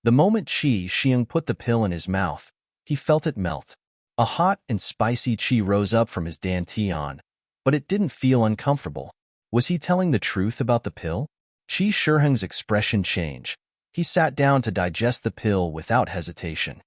The moment Qi Xiang put the pill in his mouth, he felt it melt. A hot and spicy qi rose up from his dantian, but it didn't feel uncomfortable. Was he telling the truth about the pill? Qi Shiheng's expression changed. He sat down to digest the pill without hesitation.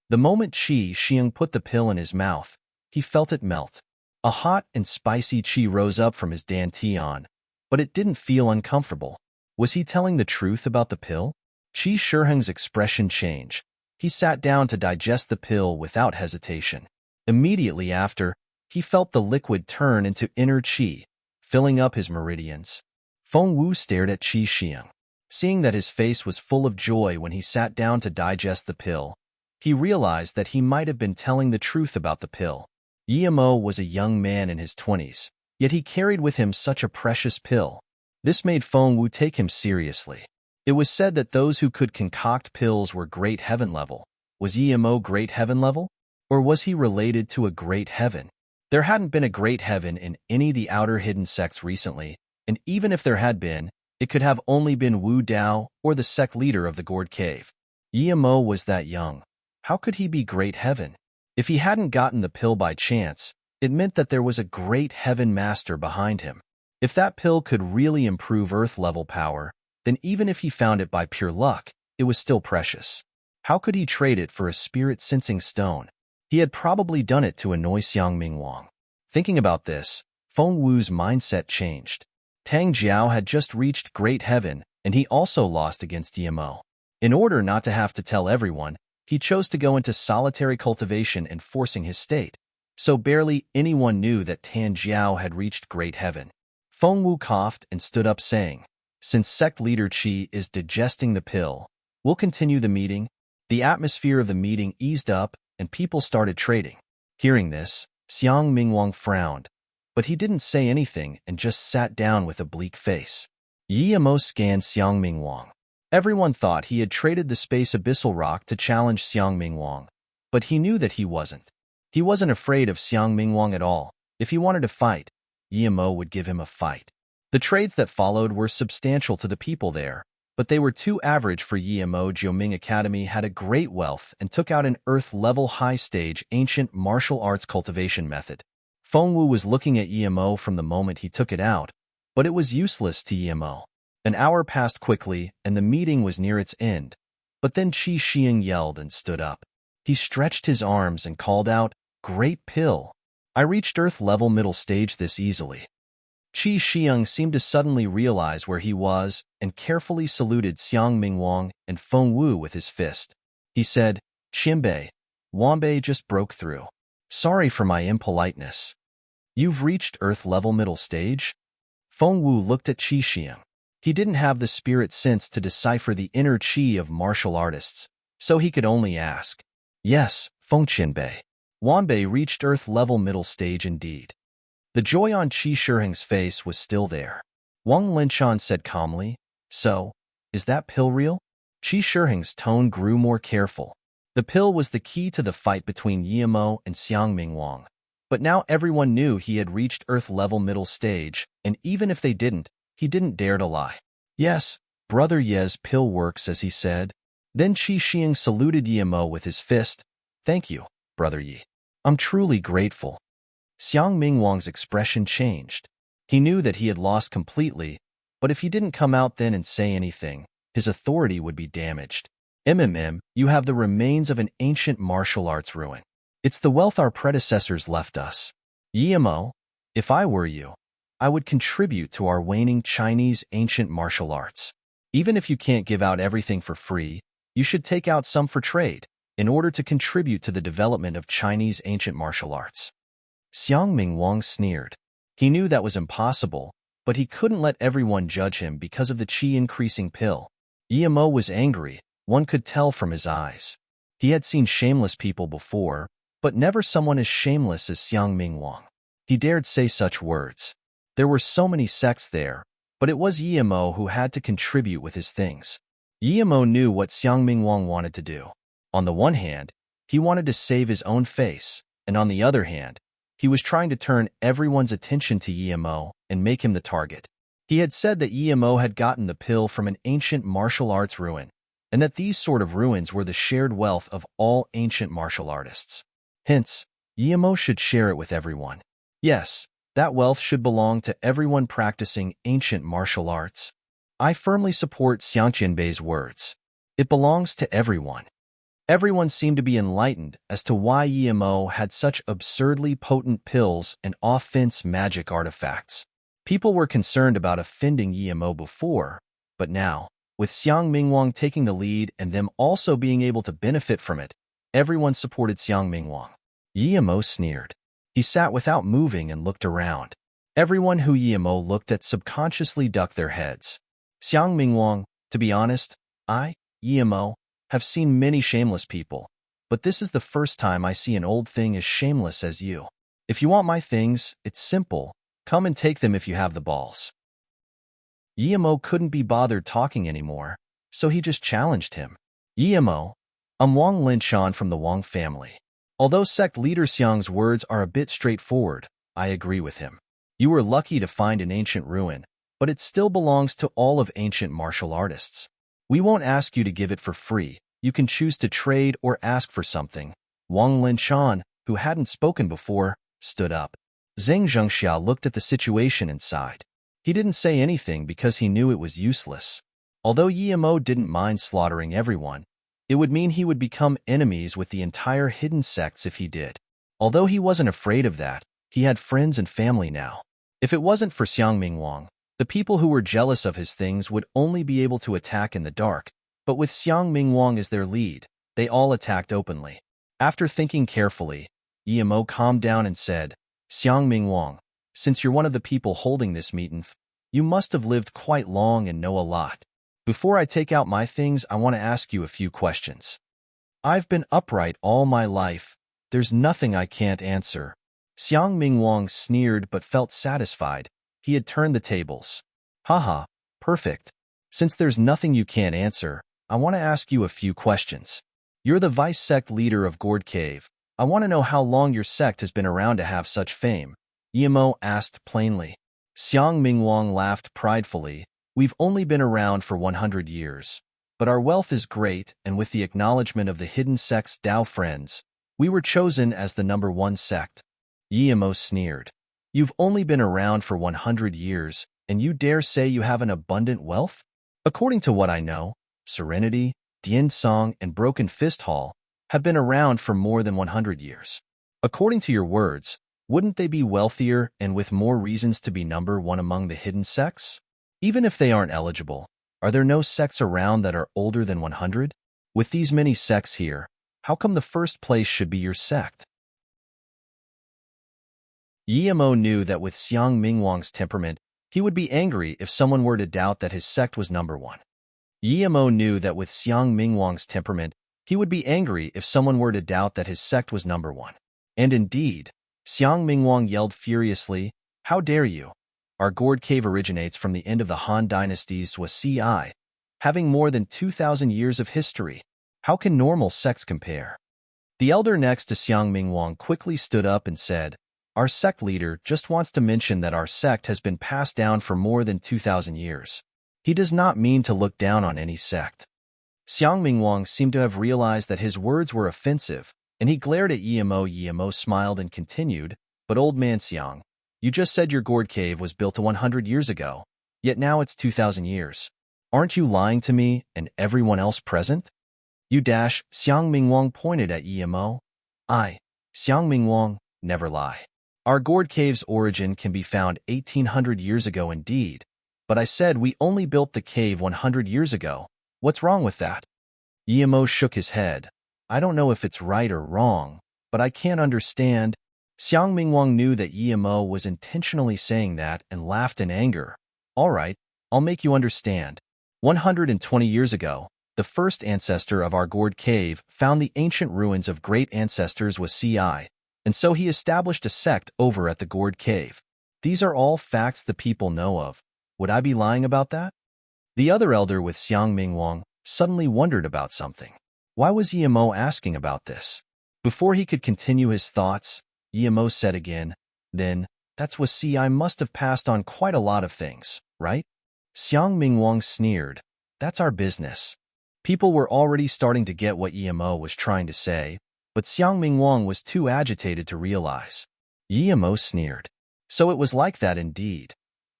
The moment Qi Xiang put the pill in his mouth, he felt it melt. A hot and spicy qi rose up from his dantian, but it didn't feel uncomfortable. Was he telling the truth about the pill? Qi Shiheng's expression changed. He sat down to digest the pill without hesitation. Immediately after, he felt the liquid turn into inner qi, filling up his meridians. Feng Wu stared at Qi Xiang. Seeing that his face was full of joy when he sat down to digest the pill, he realized that he might have been telling the truth about the pill. Yimo was a young man in his 20s, yet he carried with him such a precious pill. This made Feng Wu take him seriously. It was said that those who could concoct pills were great heaven level. Was Yimo great heaven level? Or was he related to a great heaven? There hadn't been a great heaven in any of the outer hidden sects recently, and even if there had been, it could have only been Wu Dao or the sect leader of the Gourd Cave. Yimo was that young. How could he be great heaven? If he hadn't gotten the pill by chance, it meant that there was a great heaven master behind him. If that pill could really improve earth-level power, then even if he found it by pure luck, it was still precious. How could he trade it for a spirit-sensing stone? He had probably done it to annoy Xiang Mingwang. Thinking about this, Feng Wu's mindset changed. Tang Jiao had just reached great heaven, and he also lost against Yimo. In order not to have to tell everyone, he chose to go into solitary cultivation and forcing his state, so barely anyone knew that Tang Jiao had reached great heaven. Feng Wu coughed and stood up saying, "Since sect leader Qi is digesting the pill, we'll continue the meeting." The atmosphere of the meeting eased up, and people started trading. Hearing this, Xiang Mingwang frowned, but he didn't say anything and just sat down with a bleak face. Yimo scanned Xiang Mingwang. Everyone thought he had traded the space abyssal rock to challenge Xiang Mingwang, but he knew that he wasn't. He wasn't afraid of Xiang Mingwang at all. If he wanted to fight, Yimo would give him a fight. The trades that followed were substantial to the people there, but they were too average for Yimo. Jiuming Academy had a great wealth and took out an Earth-level high-stage ancient martial arts cultivation method. Feng Wu was looking at Yimo from the moment he took it out, but it was useless to Yimo. An hour passed quickly, and the meeting was near its end. But then Qi Xiang yelled and stood up. He stretched his arms and called out, "Great pill! I reached Earth-level middle stage this easily." Qi Xiang seemed to suddenly realize where he was and carefully saluted Xiang Mingwang and Feng Wu with his fist. He said, "Qianbei, Wanbei just broke through. Sorry for my impoliteness. You've reached Earth-level middle stage?" Feng Wu looked at Qi Xiang. He didn't have the spirit sense to decipher the inner qi of martial artists, so he could only ask, "Yes, Feng Qianbei. Wanbei reached Earth-level middle stage indeed." The joy on Qi Shiheng's face was still there. Wang Linchan said calmly, "So, is that pill real?" Qi Shiheng's tone grew more careful. The pill was the key to the fight between Yimo and Xiang Mingwang. But now everyone knew he had reached Earth-level middle stage, and even if they didn't, he didn't dare to lie. "Yes, Brother Ye's pill works as he said." Then Qi Xiang saluted Yimo with his fist. "Thank you, Brother Yi. I'm truly grateful." Xiang Mingwang's expression changed. He knew that he had lost completely, but if he didn't come out then and say anything, his authority would be damaged. You have the remains of an ancient martial arts ruin. It's the wealth our predecessors left us. Yimo, if I were you, I would contribute to our waning Chinese ancient martial arts. Even if you can't give out everything for free, you should take out some for trade, in order to contribute to the development of Chinese ancient martial arts. Xiang Mingwang sneered. He knew that was impossible, but he couldn't let everyone judge him because of the qi-increasing pill. Yimo was angry, one could tell from his eyes. He had seen shameless people before, but never someone as shameless as Xiang Mingwang. He dared say such words. There were so many sects there, but it was Yimo who had to contribute with his things. Yimo knew what Xiang Mingwang wanted to do. On the one hand, he wanted to save his own face, and on the other hand, he was trying to turn everyone's attention to Yimo and make him the target. He had said that Yimo had gotten the pill from an ancient martial arts ruin, and that these sort of ruins were the shared wealth of all ancient martial artists. Hence, Yemo should share it with everyone. Yes, that wealth should belong to everyone practicing ancient martial arts. I firmly support Xiangqianbei's words. It belongs to everyone. Everyone seemed to be enlightened as to why Yemo had such absurdly potent pills and offense magic artifacts. People were concerned about offending Yemo before, but now, with Xiang Mingwang taking the lead and them also being able to benefit from it, everyone supported Xiang Mingwang. Yemo sneered. He sat without moving and looked around. Everyone who Yemo looked at subconsciously ducked their heads. Xiang Mingwang, to be honest, Yemo, have seen many shameless people, but this is the first time I see an old thing as shameless as you. If you want my things, it's simple. Come and take them if you have the balls. Yemo couldn't be bothered talking anymore, so he just challenged him. Yemo, I'm Wang Linshan from the Wang family. Although sect leader Xiang's words are a bit straightforward, I agree with him. You were lucky to find an ancient ruin, but it still belongs to all of ancient martial artists. We won't ask you to give it for free. You can choose to trade or ask for something. Wang Linshan, who hadn't spoken before, stood up. Zhang Zhengxia looked at the situation and sighed. He didn't say anything because he knew it was useless. Although Yemo didn't mind slaughtering everyone, it would mean he would become enemies with the entire hidden sects if he did. Although he wasn't afraid of that, he had friends and family now. If it wasn't for Xiang Mingwang, the people who were jealous of his things would only be able to attack in the dark, but with Xiang Mingwang as their lead, they all attacked openly. After thinking carefully, Yemo calmed down and said, Xiang Mingwang, since you're one of the people holding this meeting, you must have lived quite long and know a lot. Before I take out my things, I want to ask you a few questions. I've been upright all my life. There's nothing I can't answer. Xiang Mingwang sneered but felt satisfied. He had turned the tables. Haha, perfect. Since there's nothing you can't answer, I want to ask you a few questions. You're the vice sect leader of Gourd Cave. I want to know how long your sect has been around to have such fame. Yemo asked plainly. Xiang Mingwang laughed pridefully. We've only been around for 100 years. But our wealth is great, and with the acknowledgement of the hidden sect's Dao friends, we were chosen as the #1 sect. Yemo sneered. You've only been around for 100 years, and you dare say you have an abundant wealth? According to what I know, Serenity, Dian Song, and Broken Fist Hall have been around for more than 100 years. According to your words, wouldn't they be wealthier and with more reasons to be #1 among the hidden sects? Even if they aren't eligible, are there no sects around that are older than 100? With these many sects here, how come the first place should be your sect? Yemo knew that with Xiang Mingwang's temperament, he would be angry if someone were to doubt that his sect was #1. Yemo knew that with Xiang Mingwang's temperament, he would be angry if someone were to doubt that his sect was #1. And indeed, Xiang Mingwang yelled furiously, How dare you! Our Gourd Cave originates from the end of the Han Dynasty's was CI, having more than 2,000 years of history. How can normal sects compare? The elder next to Xiang Mingwang quickly stood up and said, Our sect leader just wants to mention that our sect has been passed down for more than 2,000 years. He does not mean to look down on any sect. Xiang Mingwang seemed to have realized that his words were offensive, and he glared at Yemo. Yemo smiled and continued, But old man Xiang, you just said your Gourd Cave was built 100 years ago, yet now it's 2,000 years. Aren't you lying to me and everyone else present? Xiang Mingwang pointed at Yemo. Xiang Mingwang, never lie. Our Gourd Cave's origin can be found 1,800 years ago indeed, but I said we only built the cave 100 years ago. What's wrong with that? Yemo shook his head. I don't know if it's right or wrong, but I can't understand. Xiang Mingwang knew that Yemo was intentionally saying that and laughed in anger. All right, I'll make you understand. 120 years ago, the first ancestor of our Gourd Cave found the ancient ruins of great ancestors was CI, and so he established a sect over at the Gourd Cave. These are all facts the people know of. Would I be lying about that? The other elder with Xiang Mingwang suddenly wondered about something. Why was Yemo asking about this? Before he could continue his thoughts, Yemo said again, Then, that's what CI must have passed on quite a lot of things, right? Xiang Mingwang sneered. That's our business. People were already starting to get what Emo was trying to say, but Xiang Mingwang was too agitated to realize. Emo sneered. So it was like that indeed.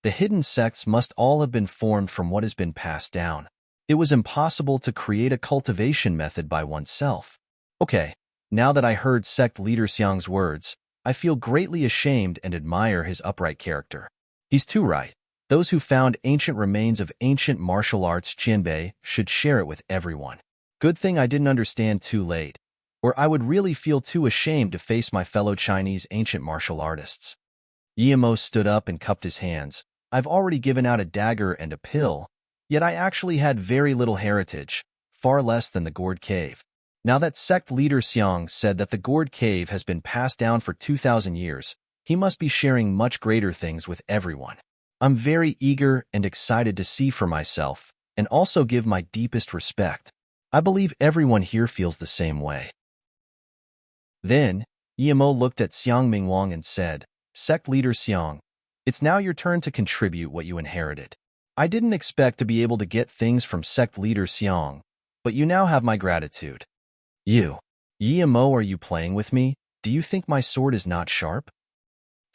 The hidden sects must all have been formed from what has been passed down. It was impossible to create a cultivation method by oneself. Okay, now that I heard sect leader Xiang's words, I feel greatly ashamed and admire his upright character. He's too right. Those who found ancient remains of ancient martial arts Qianbei should share it with everyone. Good thing I didn't understand too late, or I would really feel too ashamed to face my fellow Chinese ancient martial artists. Emo stood up and cupped his hands. I've already given out a dagger and a pill, yet I actually had very little heritage, far less than the Gourd Cave. Now that sect leader Xiang said that the Gourd Cave has been passed down for 2,000 years, he must be sharing much greater things with everyone. I'm very eager and excited to see for myself, and also give my deepest respect. I believe everyone here feels the same way. Then, Emo looked at Xiang Mingwang and said, Sect leader Xiang, it's now your turn to contribute what you inherited. I didn't expect to be able to get things from sect leader Xiang, but you now have my gratitude. Emo, are you playing with me? Do you think my sword is not sharp?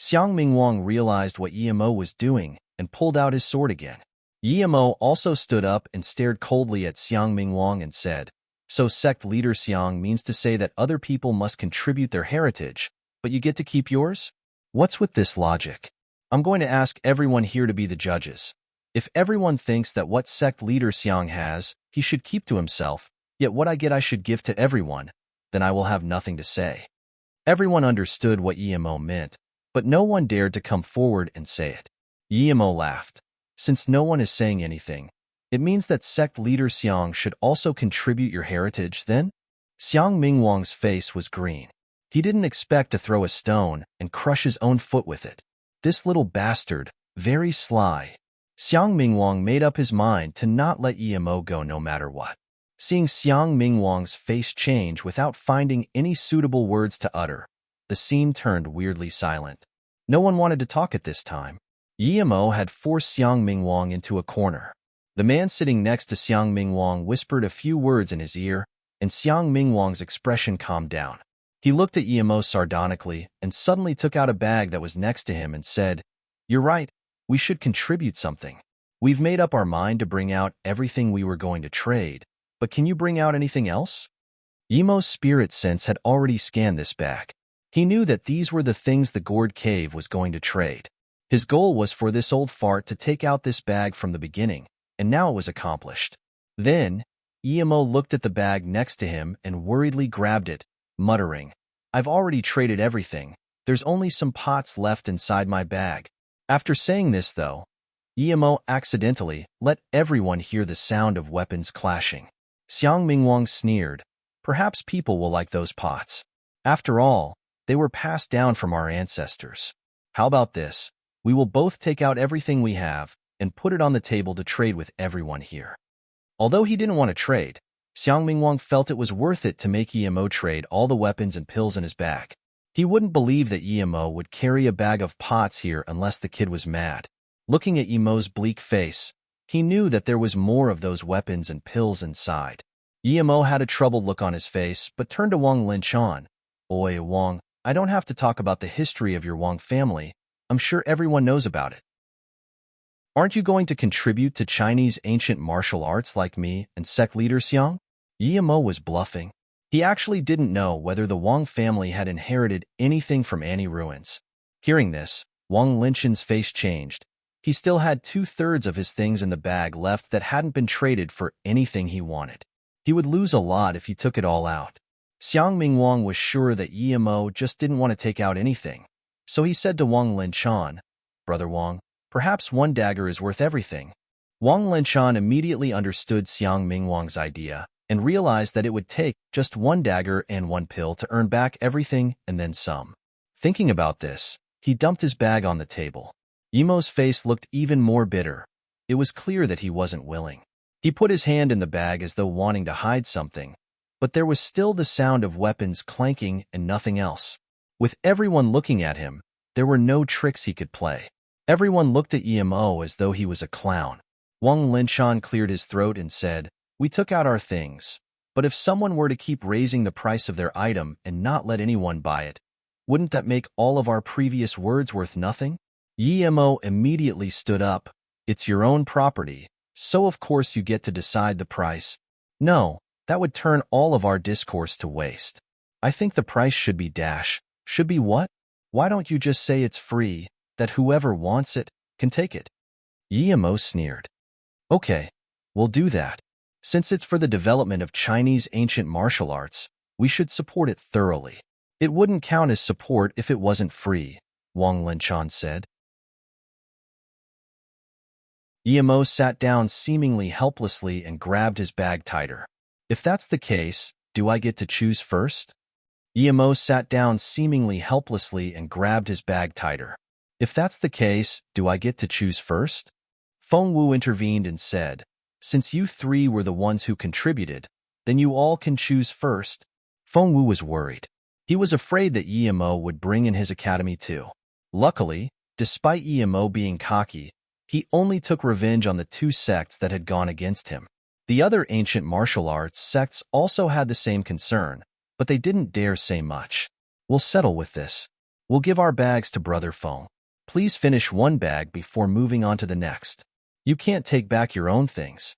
Xiang Mingwang realized what Emo was doing and pulled out his sword again. Emo also stood up and stared coldly at Xiang Mingwang and said, So sect leader Xiang means to say that other people must contribute their heritage, but you get to keep yours? What's with this logic? I'm going to ask everyone here to be the judges. If everyone thinks that what sect leader Xiang has, he should keep to himself, yet what I get I should give to everyone, then I will have nothing to say. Everyone understood what Emo meant, but no one dared to come forward and say it. Emo laughed. Since no one is saying anything, it means that sect leader Xiang should also contribute your heritage then? Xiang Mingwang's face was green. He didn't expect to throw a stone and crush his own foot with it. This little bastard, very sly. Xiang Mingwang made up his mind to not let Emo go no matter what. Seeing Xiang Mingwang's face change without finding any suitable words to utter, the scene turned weirdly silent. No one wanted to talk at this time. Emo had forced Xiang Mingwang into a corner. The man sitting next to Xiang Mingwang whispered a few words in his ear, and Xiang Mingwang's expression calmed down. He looked at Emo sardonically and suddenly took out a bag that was next to him and said, You're right, we should contribute something. We've made up our mind to bring out everything we were going to trade, but can you bring out anything else? Emo's spirit sense had already scanned this bag. He knew that these were the things the Gourd Cave was going to trade. His goal was for this old fart to take out this bag from the beginning, and now it was accomplished. Then, Emo looked at the bag next to him and worriedly grabbed it, muttering, I've already traded everything. There's only some pots left inside my bag. After saying this, though, Emo accidentally let everyone hear the sound of weapons clashing. Xiang Mingwang sneered, Perhaps people will like those pots. After all, they were passed down from our ancestors. How about this? We will both take out everything we have and put it on the table to trade with everyone here. Although he didn't want to trade, Xiang Mingwang felt it was worth it to make Emo trade all the weapons and pills in his bag. He wouldn't believe that Emo would carry a bag of pots here unless the kid was mad. Looking at Emo's bleak face, he knew that there was more of those weapons and pills inside. Emo had a troubled look on his face, but turned to Wang Linchan. Oi, Wang, I don't have to talk about the history of your Wang family. I'm sure everyone knows about it. Aren't you going to contribute to Chinese ancient martial arts like me and sect leader Xiang? Emo was bluffing. He actually didn't know whether the Wang family had inherited anything from Annie ruins. Hearing this, Wang Linchan's face changed. He still had 2/3 of his things in the bag left that hadn't been traded for anything he wanted. He would lose a lot if he took it all out. Xiang Mingwang was sure that Emo just didn't want to take out anything. So he said to Wang Linchan, Brother Wang, perhaps one dagger is worth everything. Wang Linchan immediately understood Xiang Mingwang's idea and realized that it would take just one dagger and one pill to earn back everything and then some. Thinking about this, he dumped his bag on the table. Emo's face looked even more bitter. It was clear that he wasn't willing. He put his hand in the bag as though wanting to hide something, but there was still the sound of weapons clanking and nothing else. With everyone looking at him, there were no tricks he could play. Everyone looked at Emo as though he was a clown. Wang Linchan cleared his throat and said, We took out our things. But if someone were to keep raising the price of their item and not let anyone buy it, wouldn't that make all of our previous words worth nothing? Yemo immediately stood up. It's your own property, so of course you get to decide the price. No, that would turn all of our discourse to waste. I think the price should be dash. Should be what? Why don't you just say it's free, that whoever wants it can take it? Yemo sneered. Okay, we'll do that. Since it's for the development of Chinese ancient martial arts, we should support it thoroughly. It wouldn't count as support if it wasn't free, Wang Linchan said. Yemo sat down seemingly helplessly and grabbed his bag tighter. If that's the case, do I get to choose first? Yemo sat down seemingly helplessly and grabbed his bag tighter. If that's the case, do I get to choose first? Feng Wu intervened and said, since you three were the ones who contributed, then you all can choose first. Feng Wu was worried. He was afraid that Yemo would bring in his academy too. Luckily, despite Yemo being cocky, he only took revenge on the two sects that had gone against him. The other ancient martial arts sects also had the same concern, but they didn't dare say much. We'll settle with this. We'll give our bags to Brother Feng. Please finish one bag before moving on to the next. You can't take back your own things.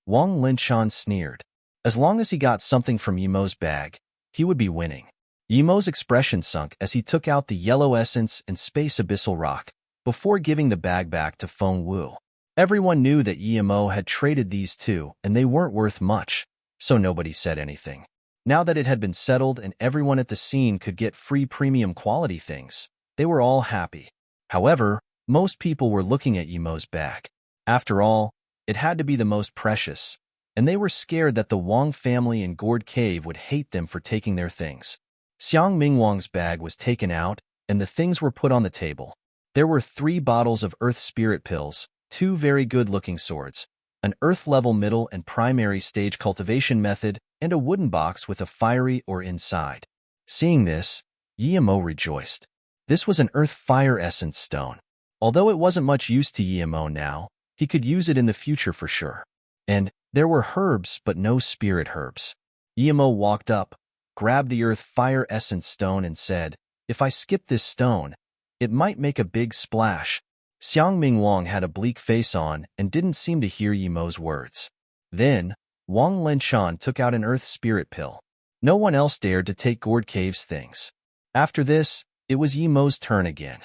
Wang Linchan sneered. As long as he got something from Yemo's bag, he would be winning. Yemo's expression sunk as he took out the yellow essence and space abyssal rock, before giving the bag back to Feng Wu. Everyone knew that Yemo had traded these two and they weren't worth much, so nobody said anything. Now that it had been settled and everyone at the scene could get free premium quality things, they were all happy. However, most people were looking at Yemo's bag. After all, it had to be the most precious, and they were scared that the Wang family in Gourd Cave would hate them for taking their things. Xiang Mingwang's bag was taken out, and the things were put on the table. There were 3 bottles of Earth Spirit pills, 2 very good-looking swords, an Earth-level middle and primary stage cultivation method, and a wooden box with a fiery ore inside. Seeing this, Yemo rejoiced. This was an Earth Fire Essence stone. Although it wasn't much use to Yemo now, he could use it in the future for sure. And there were herbs but no spirit herbs. Yemo walked up, grabbed the Earth Fire Essence stone and said, if I skip this stone, it might make a big splash. Xiang Mingwang had a bleak face on and didn't seem to hear Yemo's words. Then, Wang Linchan took out an Earth Spirit pill. No one else dared to take Gourd Cave's things. After this, it was Yemo's turn again.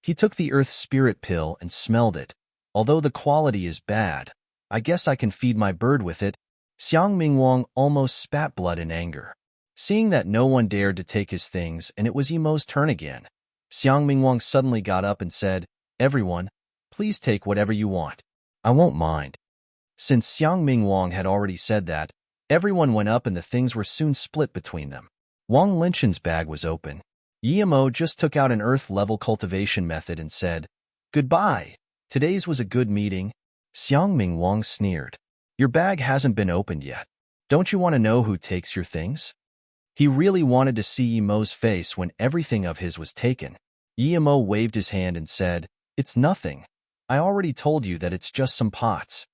He took the Earth Spirit pill and smelled it. Although the quality is bad, I guess I can feed my bird with it. Xiang Mingwang almost spat blood in anger. Seeing that no one dared to take his things and it was Yemo's turn again, Xiang Mingwang suddenly got up and said, everyone, please take whatever you want. I won't mind. Since Xiang Mingwang had already said that, everyone went up and the things were soon split between them. Wang Linchan's bag was open. Yemo just took out an Earth-level cultivation method and said, goodbye. Today's was a good meeting. Xiang Mingwang sneered. Your bag hasn't been opened yet. Don't you want to know who takes your things? He really wanted to see Yemo's face when everything of his was taken. Yemo waved his hand and said, it's nothing. I already told you that it's just some pots.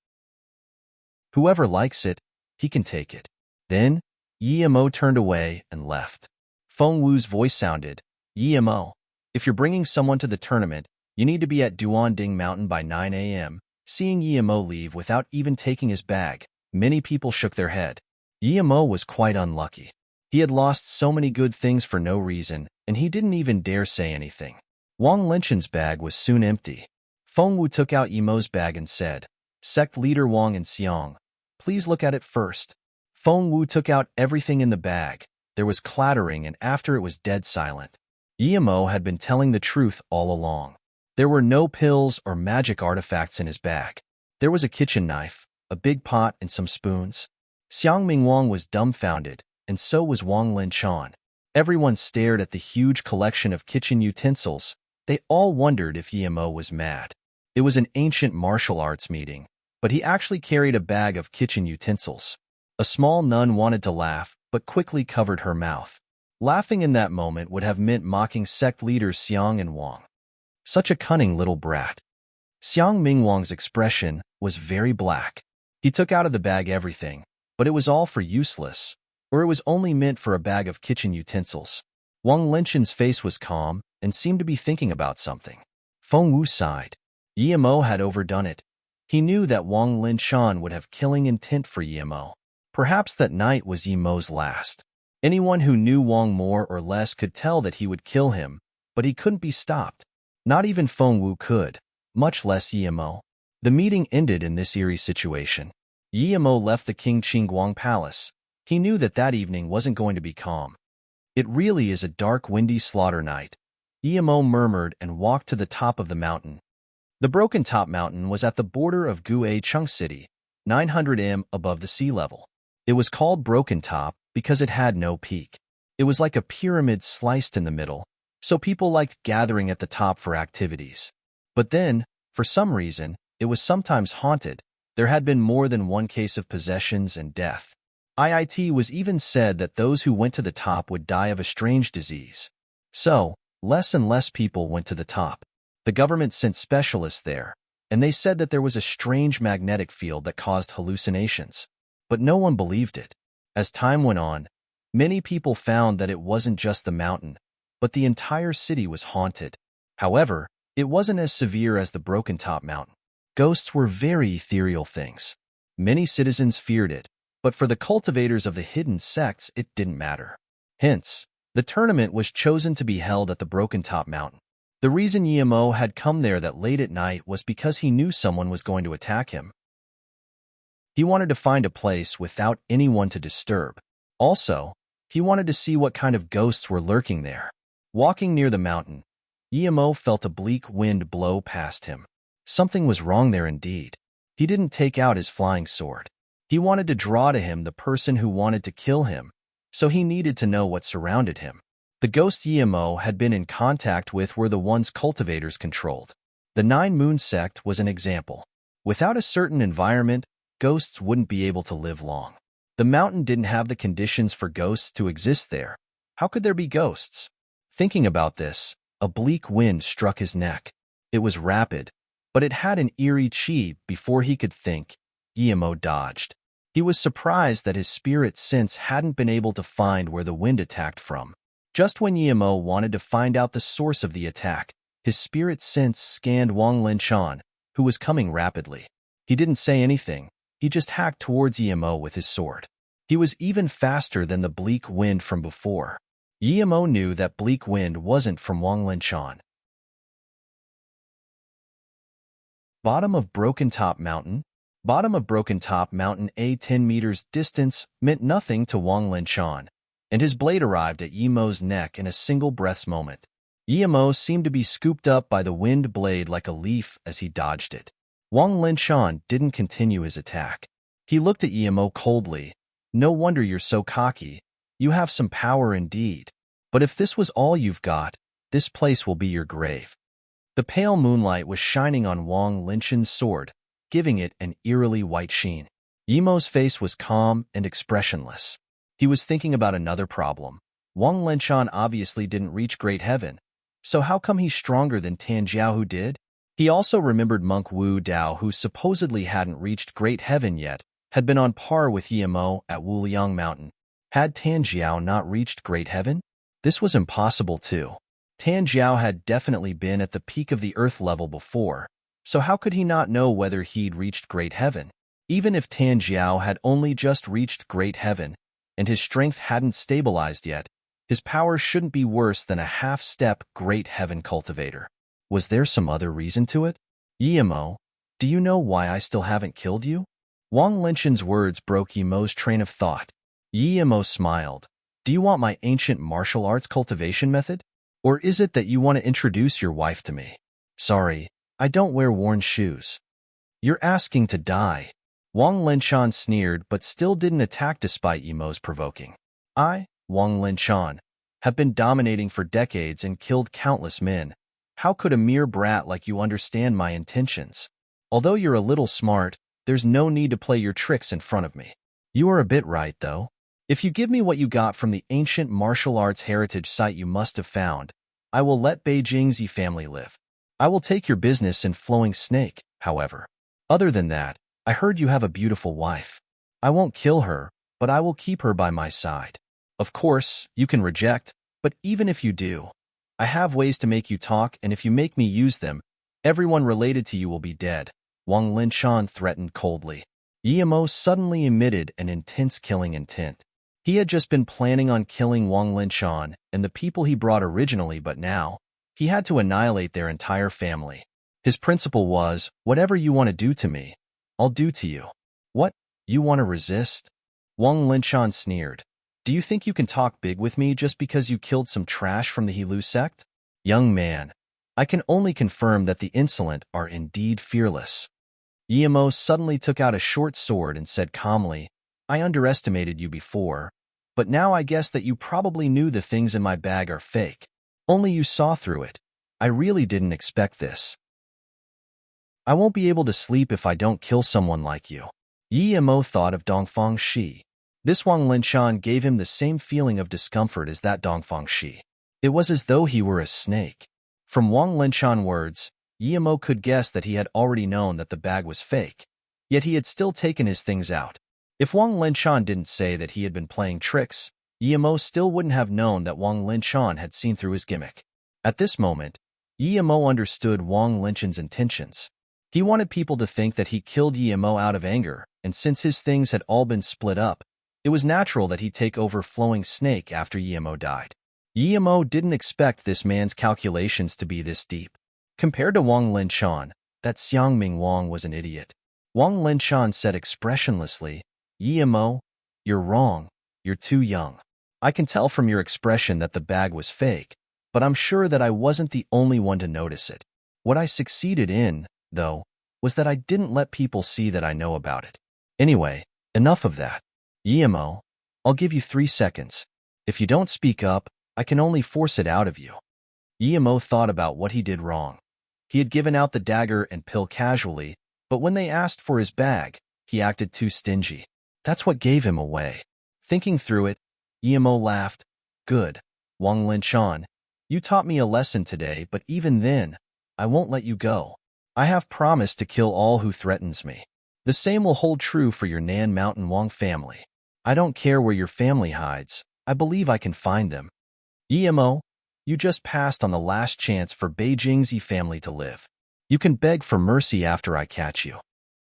Whoever likes it, he can take it. Then, Yemo turned away and left. Feng Wu's voice sounded, Yemo, if you're bringing someone to the tournament, you need to be at Duanding Mountain by 9 a.m. Seeing Yemo leave without even taking his bag, many people shook their head. Yemo was quite unlucky. He had lost so many good things for no reason, and he didn't even dare say anything. Wang Linchan's bag was soon empty. Feng Wu took out Yemo's bag and said, Sect Leader Wang and Xiang, please look at it first. Feng Wu took out everything in the bag. There was clattering, and after it was dead silent. Yemo had been telling the truth all along. There were no pills or magic artifacts in his bag. There was a kitchen knife, a big pot, and some spoons. Xiang Mingwang was dumbfounded, and so was Wang Linchan. Everyone stared at the huge collection of kitchen utensils. They all wondered if Yemo was mad. It was an ancient martial arts meeting, but he actually carried a bag of kitchen utensils. A small nun wanted to laugh, but quickly covered her mouth. Laughing in that moment would have meant mocking sect leaders Xiang and Wang. Such a cunning little brat. Xiang Mingwang's expression was very black. He took out of the bag everything, but it was all for useless, or it was only meant for a bag of kitchen utensils. Wang Linshan's face was calm and seemed to be thinking about something. Feng Wu sighed. Yimo had overdone it. He knew that Wang Linshan would have killing intent for Yimo. Perhaps that night was Yimo's last. Anyone who knew Wang more or less could tell that he would kill him, but he couldn't be stopped. Not even Feng Wu could, much less Yimo. The meeting ended in this eerie situation. Yimo left the King Qingguang Palace. He knew that that evening wasn't going to be calm. It really is a dark, windy slaughter night. Yimo murmured and walked to the top of the mountain. The Broken Top Mountain was at the border of Guai Chung City, 900 m above the sea level. It was called Broken Top because it had no peak. It was like a pyramid sliced in the middle, so people liked gathering at the top for activities. But then, for some reason, it was sometimes haunted. There had been more than one case of possessions and death. It was even said that those who went to the top would die of a strange disease. So, less and less people went to the top. The government sent specialists there, and they said that there was a strange magnetic field that caused hallucinations. But no one believed it. As time went on, many people found that it wasn't just the mountain, but the entire city was haunted. However, it wasn't as severe as the Broken Top Mountain. Ghosts were very ethereal things. Many citizens feared it, but for the cultivators of the hidden sects, it didn't matter. Hence, the tournament was chosen to be held at the Broken Top Mountain. The reason Yimo had come there that late at night was because he knew someone was going to attack him. He wanted to find a place without anyone to disturb. Also, he wanted to see what kind of ghosts were lurking there. Walking near the mountain, Yimo felt a bleak wind blow past him. Something was wrong there indeed. He didn't take out his flying sword. He wanted to draw to him the person who wanted to kill him, so he needed to know what surrounded him. The ghosts Yimo had been in contact with were the ones cultivators controlled. The Nine Moon sect was an example. Without a certain environment, ghosts wouldn't be able to live long. The mountain didn't have the conditions for ghosts to exist there. How could there be ghosts? Thinking about this, a bleak wind struck his neck. It was rapid, but it had an eerie chi. Before he could think, Yimo dodged. He was surprised that his spirit sense hadn't been able to find where the wind attacked from. Just when Yimo wanted to find out the source of the attack, his spirit sense scanned Wang Linshan, who was coming rapidly. He didn't say anything. He just hacked towards Yimo with his sword. He was even faster than the bleak wind from before. Yimo knew that bleak wind wasn't from Wang Linshan. Bottom of Broken Top Mountain. Bottom of Broken Top Mountain, a 10 meters distance, meant nothing to Wang Linshan, and his blade arrived at Yimo's neck in a single breath's moment. Yimo seemed to be scooped up by the wind blade like a leaf as he dodged it. Wang Linshan didn't continue his attack. He looked at Yimo coldly. No wonder you're so cocky. You have some power indeed. But if this was all you've got, this place will be your grave. The pale moonlight was shining on Wang Linshan's sword, giving it an eerily white sheen. Yimo's face was calm and expressionless. He was thinking about another problem. Wang Linshan obviously didn't reach Great Heaven, so how come he's stronger than Tan Jiao who did? He also remembered Monk Wu Dao, who supposedly hadn't reached Great Heaven yet, had been on par with Yimo at Wuliang Mountain. Had Tan Jiao not reached Great Heaven? This was impossible too. Tan Jiao had definitely been at the peak of the Earth level before, so how could he not know whether he'd reached Great Heaven? Even if Tan Jiao had only just reached Great Heaven, and his strength hadn't stabilized yet, his power shouldn't be worse than a half-step Great Heaven cultivator. Was there some other reason to it? Yimo, do you know why I still haven't killed you? Wang Linshan's words broke Yimo's train of thought. Yimo smiled. Do you want my ancient martial arts cultivation method? Or is it that you want to introduce your wife to me? Sorry, I don't wear worn shoes. You're asking to die. Wang Linshan sneered but still didn't attack despite Yimo's provoking. I, Wang Linshan, have been dominating for decades and killed countless men. How could a mere brat like you understand my intentions? Although you're a little smart, there's no need to play your tricks in front of me. You are a bit right, though. If you give me what you got from the ancient martial arts heritage site you must have found, I will let Beijing's family live. I will take your business in Flowing Snake, however. Other than that, I heard you have a beautiful wife. I won't kill her, but I will keep her by my side. Of course, you can reject, but even if you do, I have ways to make you talk, and if you make me use them, everyone related to you will be dead, Wang Linshan threatened coldly. Yimo suddenly emitted an intense killing intent. He had just been planning on killing Wang Linshan and the people he brought originally, but now, he had to annihilate their entire family. His principle was, whatever you want to do to me, I'll do to you. What? You want to resist? Wang Linshan sneered. Do you think you can talk big with me just because you killed some trash from the Hilu sect? Young man, I can only confirm that the insolent are indeed fearless. Yimo suddenly took out a short sword and said calmly, I underestimated you before, but now I guess that you probably knew the things in my bag are fake. Only you saw through it. I really didn't expect this. I won't be able to sleep if I don't kill someone like you. Yimo thought of Dongfang Shi. This Wang Linshan gave him the same feeling of discomfort as that Dongfang Shi. It was as though he were a snake. From Wang Linshan words, Yimo could guess that he had already known that the bag was fake, yet he had still taken his things out. If Wang Linshan didn't say that he had been playing tricks, Yimo still wouldn't have known that Wang Linshan had seen through his gimmick. At this moment, Yimo understood Wang Linshan's intentions. He wanted people to think that he killed Yimo out of anger, and since his things had all been split up, it was natural that he take over Flowing Snake after Yimo died. Yimo didn't expect this man's calculations to be this deep. Compared to Wang Linshan, that Xiangming Wang was an idiot. Wang Linshan said expressionlessly, Yimo, you're wrong, you're too young. I can tell from your expression that the bag was fake, but I'm sure that I wasn't the only one to notice it. What I succeeded in, though, was that I didn't let people see that I know about it. Anyway, enough of that. Yimo, I'll give you 3 seconds. If you don't speak up, I can only force it out of you. Yimo thought about what he did wrong. He had given out the dagger and pill casually, but when they asked for his bag, he acted too stingy. That's what gave him away. Thinking through it, Yimo laughed. Good, Wang Linshan, you taught me a lesson today, but even then, I won't let you go. I have promised to kill all who threatens me. The same will hold true for your Nan Mountain Wang family. I don't care where your family hides. I believe I can find them. Yimo, you just passed on the last chance for Beijing's family to live. You can beg for mercy after I catch you.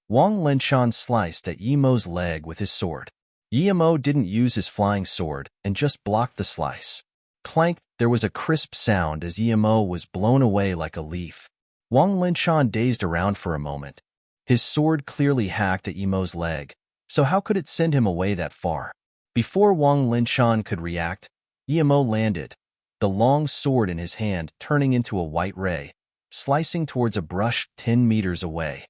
Wang Linshan sliced at Yimo's leg with his sword. Yimo didn't use his flying sword and just blocked the slice. Clank, there was a crisp sound as Yimo was blown away like a leaf. Wang Linshan dazed around for a moment. His sword clearly hacked at Yimo's leg, so how could it send him away that far? Before Wang Linshan could react, Yimo landed, the long sword in his hand turning into a white ray, slicing towards a brush 10 meters away.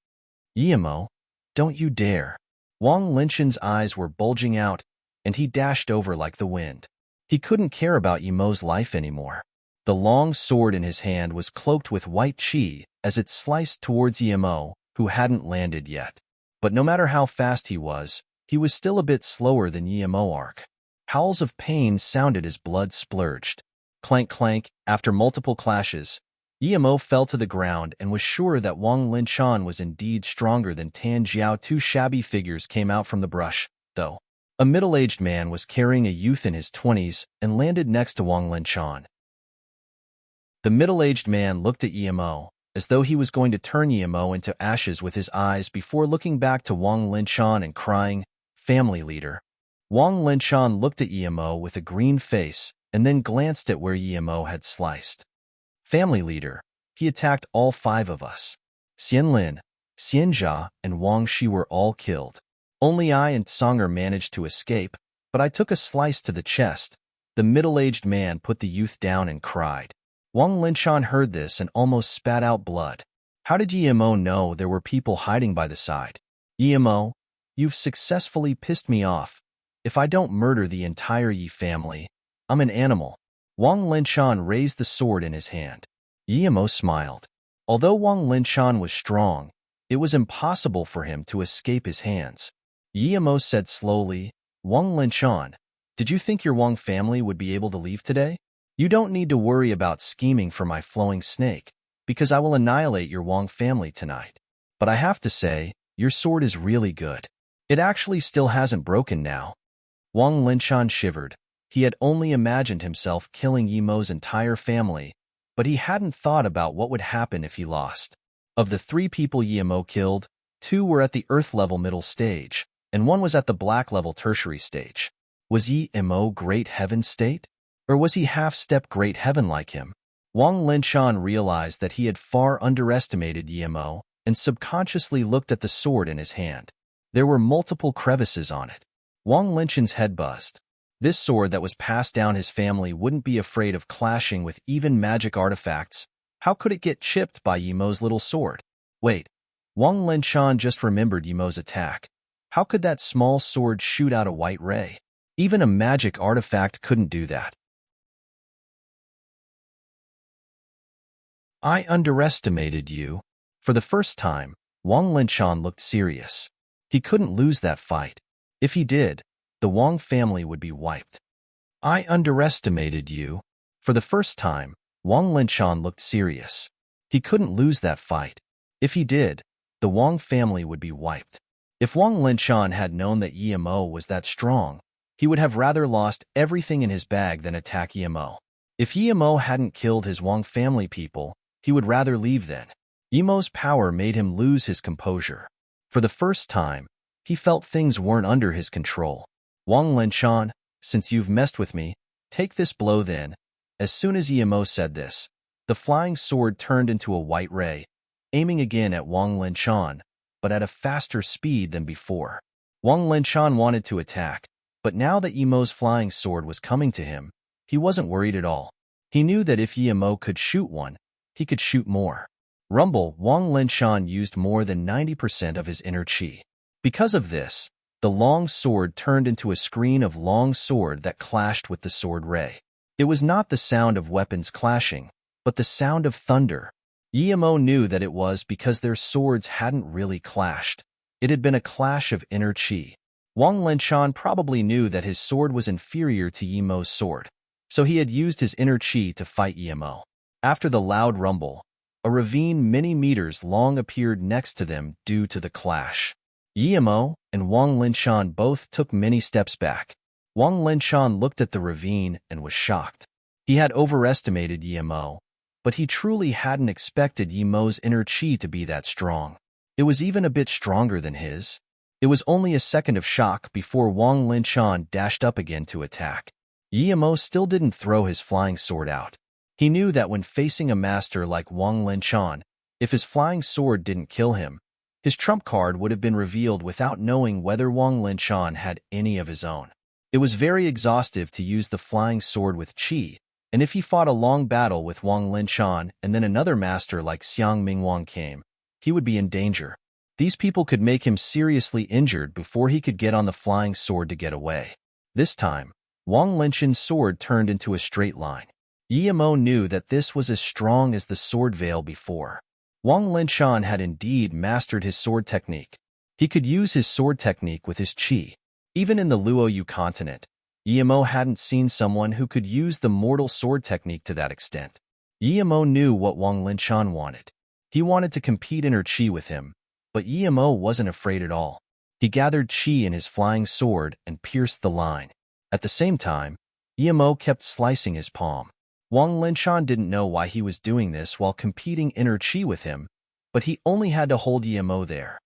Yimo, don't you dare. Wang Linshan's eyes were bulging out, and he dashed over like the wind. He couldn't care about Yimo's life anymore. The long sword in his hand was cloaked with white chi as it sliced towards Yimo, who hadn't landed yet. But no matter how fast he was still a bit slower than Yimo arc. Howls of pain sounded as blood splurged. Clank clank, after multiple clashes, Yimo fell to the ground and was sure that Wang Linshan was indeed stronger than Tan Jiao. 2 shabby figures came out from the brush, though. A middle-aged man was carrying a youth in his 20s and landed next to Wang Linshan. The middle-aged man looked at Yimo, as though he was going to turn Yimo into ashes with his eyes before looking back to Wang Linshan and crying, Family leader. Wang Linshan looked at Yimo with a green face and then glanced at where Yimo had sliced. Family leader, he attacked all 5 of us. Xianlin, Xianjia, and Wang Shi were all killed. Only I and Songer managed to escape, but I took a slice to the chest. The middle-aged man put the youth down and cried. Wang Linshan heard this and almost spat out blood. How did Yimo know there were people hiding by the side? Yimo, you've successfully pissed me off. If I don't murder the entire Yi family, I'm an animal. Wang Linshan raised the sword in his hand. Yimo smiled. Although Wang Linshan was strong, it was impossible for him to escape his hands. Yimo said slowly, Wang Linshan, did you think your Wang family would be able to leave today? You don't need to worry about scheming for my Flowing Snake, because I will annihilate your Wang family tonight. But I have to say, your sword is really good. It actually still hasn't broken now. Wang Linshan shivered. He had only imagined himself killing Yimo's entire family, but he hadn't thought about what would happen if he lost. Of the 3 people Yimo killed, 2 were at the Earth-level middle stage, and 1 was at the Black-level tertiary stage. Was Yimo Great Heaven state? Or was he half-step Great Heaven like him? Wang Linshan realized that he had far underestimated Yimo and subconsciously looked at the sword in his hand. There were multiple crevices on it. Wang Linshan's head buzzed. This sword that was passed down his family wouldn't be afraid of clashing with even magic artifacts. How could it get chipped by Yimo's little sword? Wait, Wang Linshan just remembered Yimo's attack. How could that small sword shoot out a white ray? Even a magic artifact couldn't do that. I underestimated you. For the first time, Wang Linshan looked serious. He couldn't lose that fight. If he did, the Wang family would be wiped. I underestimated you. For the first time, Wang Linshan looked serious. He couldn't lose that fight. If he did, the Wang family would be wiped. If Wang Linshan had known that Yimo was that strong, he would have rather lost everything in his bag than attack Yimo. If Yimo hadn't killed his Wang family people, he would rather leave then. Yimo's power made him lose his composure. For the first time, he felt things weren't under his control. Wang Linshan, since you've messed with me, take this blow then. As soon as Yimo said this, the flying sword turned into a white ray, aiming again at Wang Linshan, but at a faster speed than before. Wang Linshan wanted to attack, but now that Yimo's flying sword was coming to him, he wasn't worried at all. He knew that if Yimo could shoot one, he could shoot more. Rumble, Wang Linshan used more than 90% of his inner qi. Because of this, the long sword turned into a screen of long sword that clashed with the sword ray. It was not the sound of weapons clashing, but the sound of thunder. Yimo knew that it was because their swords hadn't really clashed. It had been a clash of inner qi. Wang Linshan probably knew that his sword was inferior to Yimo's sword, so he had used his inner qi to fight Yimo. After the loud rumble, a ravine many meters long appeared next to them due to the clash. Yimo and Wang Linshan both took many steps back. Wang Linshan looked at the ravine and was shocked. He had overestimated Yimo, but he truly hadn't expected Yimo's inner qi to be that strong. It was even a bit stronger than his. It was only a second of shock before Wang Linshan dashed up again to attack. Yimo still didn't throw his flying sword out. He knew that when facing a master like Wang Linshan, if his flying sword didn't kill him, his trump card would have been revealed without knowing whether Wang Linshan had any of his own. It was very exhaustive to use the flying sword with qi, and if he fought a long battle with Wang Linshan and then another master like Xiang Mingwang came, he would be in danger. These people could make him seriously injured before he could get on the flying sword to get away. This time, Wang Linshan's sword turned into a straight line. Yimo knew that this was as strong as the sword veil before. Wang Linshan had indeed mastered his sword technique. He could use his sword technique with his qi. Even in the Luoyu continent, Yimo hadn't seen someone who could use the mortal sword technique to that extent. Yimo knew what Wang Linshan wanted. He wanted to compete in her qi with him, but Yimo wasn't afraid at all. He gathered qi in his flying sword and pierced the line. At the same time, Yimo kept slicing his palm. Wang Linshan didn't know why he was doing this while competing inner qi with him, but he only had to hold Yimo there.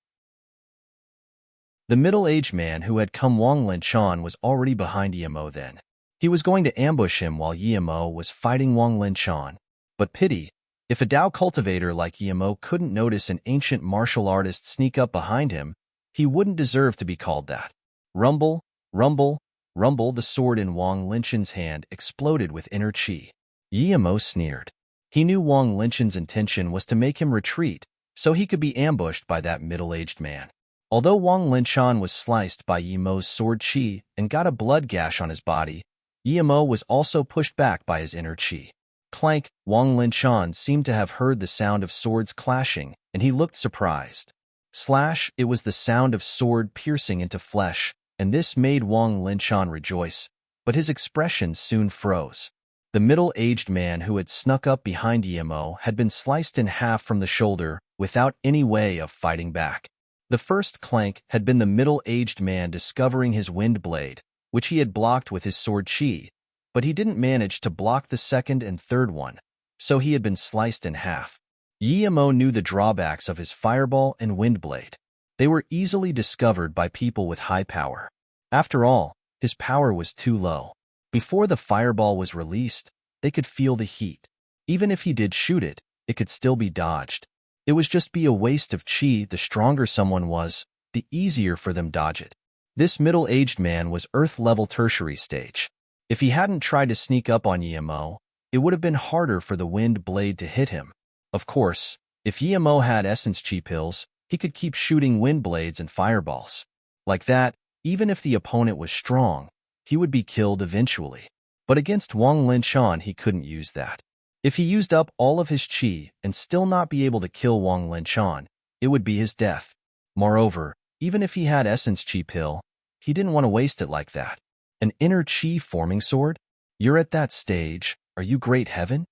The middle-aged man who had come Wang Linshan was already behind Yimo then. He was going to ambush him while Yimo was fighting Wang Linshan. But pity, if a Dao cultivator like Yimo couldn't notice an ancient martial artist sneak up behind him, he wouldn't deserve to be called that. Rumble, rumble, rumble, the sword in Wang Linshan's hand exploded with inner qi. Yimo sneered. He knew Wang Linshan's intention was to make him retreat so he could be ambushed by that middle-aged man. Although Wang Linshan was sliced by Yimo's sword qi and got a blood gash on his body, Yimo was also pushed back by his inner qi. Clank, Wang Linshan seemed to have heard the sound of swords clashing, and he looked surprised. Slash, it was the sound of sword piercing into flesh, and this made Wang Linshan rejoice, but his expression soon froze. The middle-aged man who had snuck up behind Yimo had been sliced in half from the shoulder without any way of fighting back. The first clank had been the middle-aged man discovering his wind blade, which he had blocked with his sword chi, but he didn't manage to block the second and third one, so he had been sliced in half. Guillermo knew the drawbacks of his fireball and wind blade. They were easily discovered by people with high power. After all, his power was too low. Before the fireball was released, they could feel the heat. Even if he did shoot it, it could still be dodged. It would just be a waste of chi. The stronger someone was, the easier for them dodge it. This middle-aged man was Earth-level tertiary stage. If he hadn't tried to sneak up on Guillermo, it would have been harder for the wind blade to hit him. Of course, if Guillermo had essence chi pills, he could keep shooting wind blades and fireballs. Like that, even if the opponent was strong, he would be killed eventually. But against Wang Linshan, he couldn't use that. If he used up all of his chi and still not be able to kill Wang Linshan, it would be his death. Moreover, even if he had essence chi pill, he didn't want to waste it like that. An inner chi forming sword? You're at that stage, are you great heaven?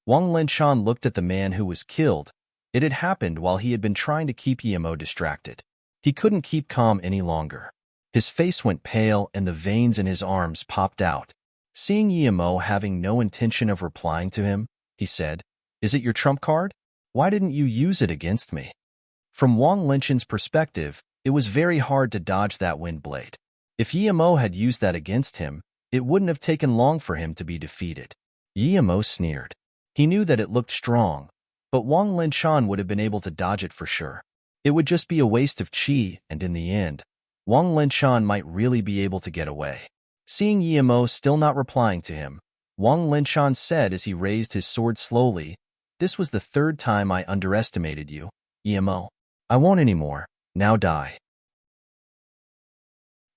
Wang Linshan looked at the man who was killed. It had happened while he had been trying to keep Guillermo distracted. He couldn't keep calm any longer. His face went pale and the veins in his arms popped out. Seeing Guillermo having no intention of replying to him, he said, "Is it your trump card? Why didn't you use it against me?" From Wang Linshan's perspective, it was very hard to dodge that wind blade. If Guillermo had used that against him, it wouldn't have taken long for him to be defeated. Guillermo sneered. He knew that it looked strong, but Wang Linshan would have been able to dodge it for sure. It would just be a waste of chi, and in the end, Wang Linshan might really be able to get away. Seeing Guillermo still not replying to him, Wang Linshan said as he raised his sword slowly, "This was the third time I underestimated you, Guillermo. I won't anymore. Now die."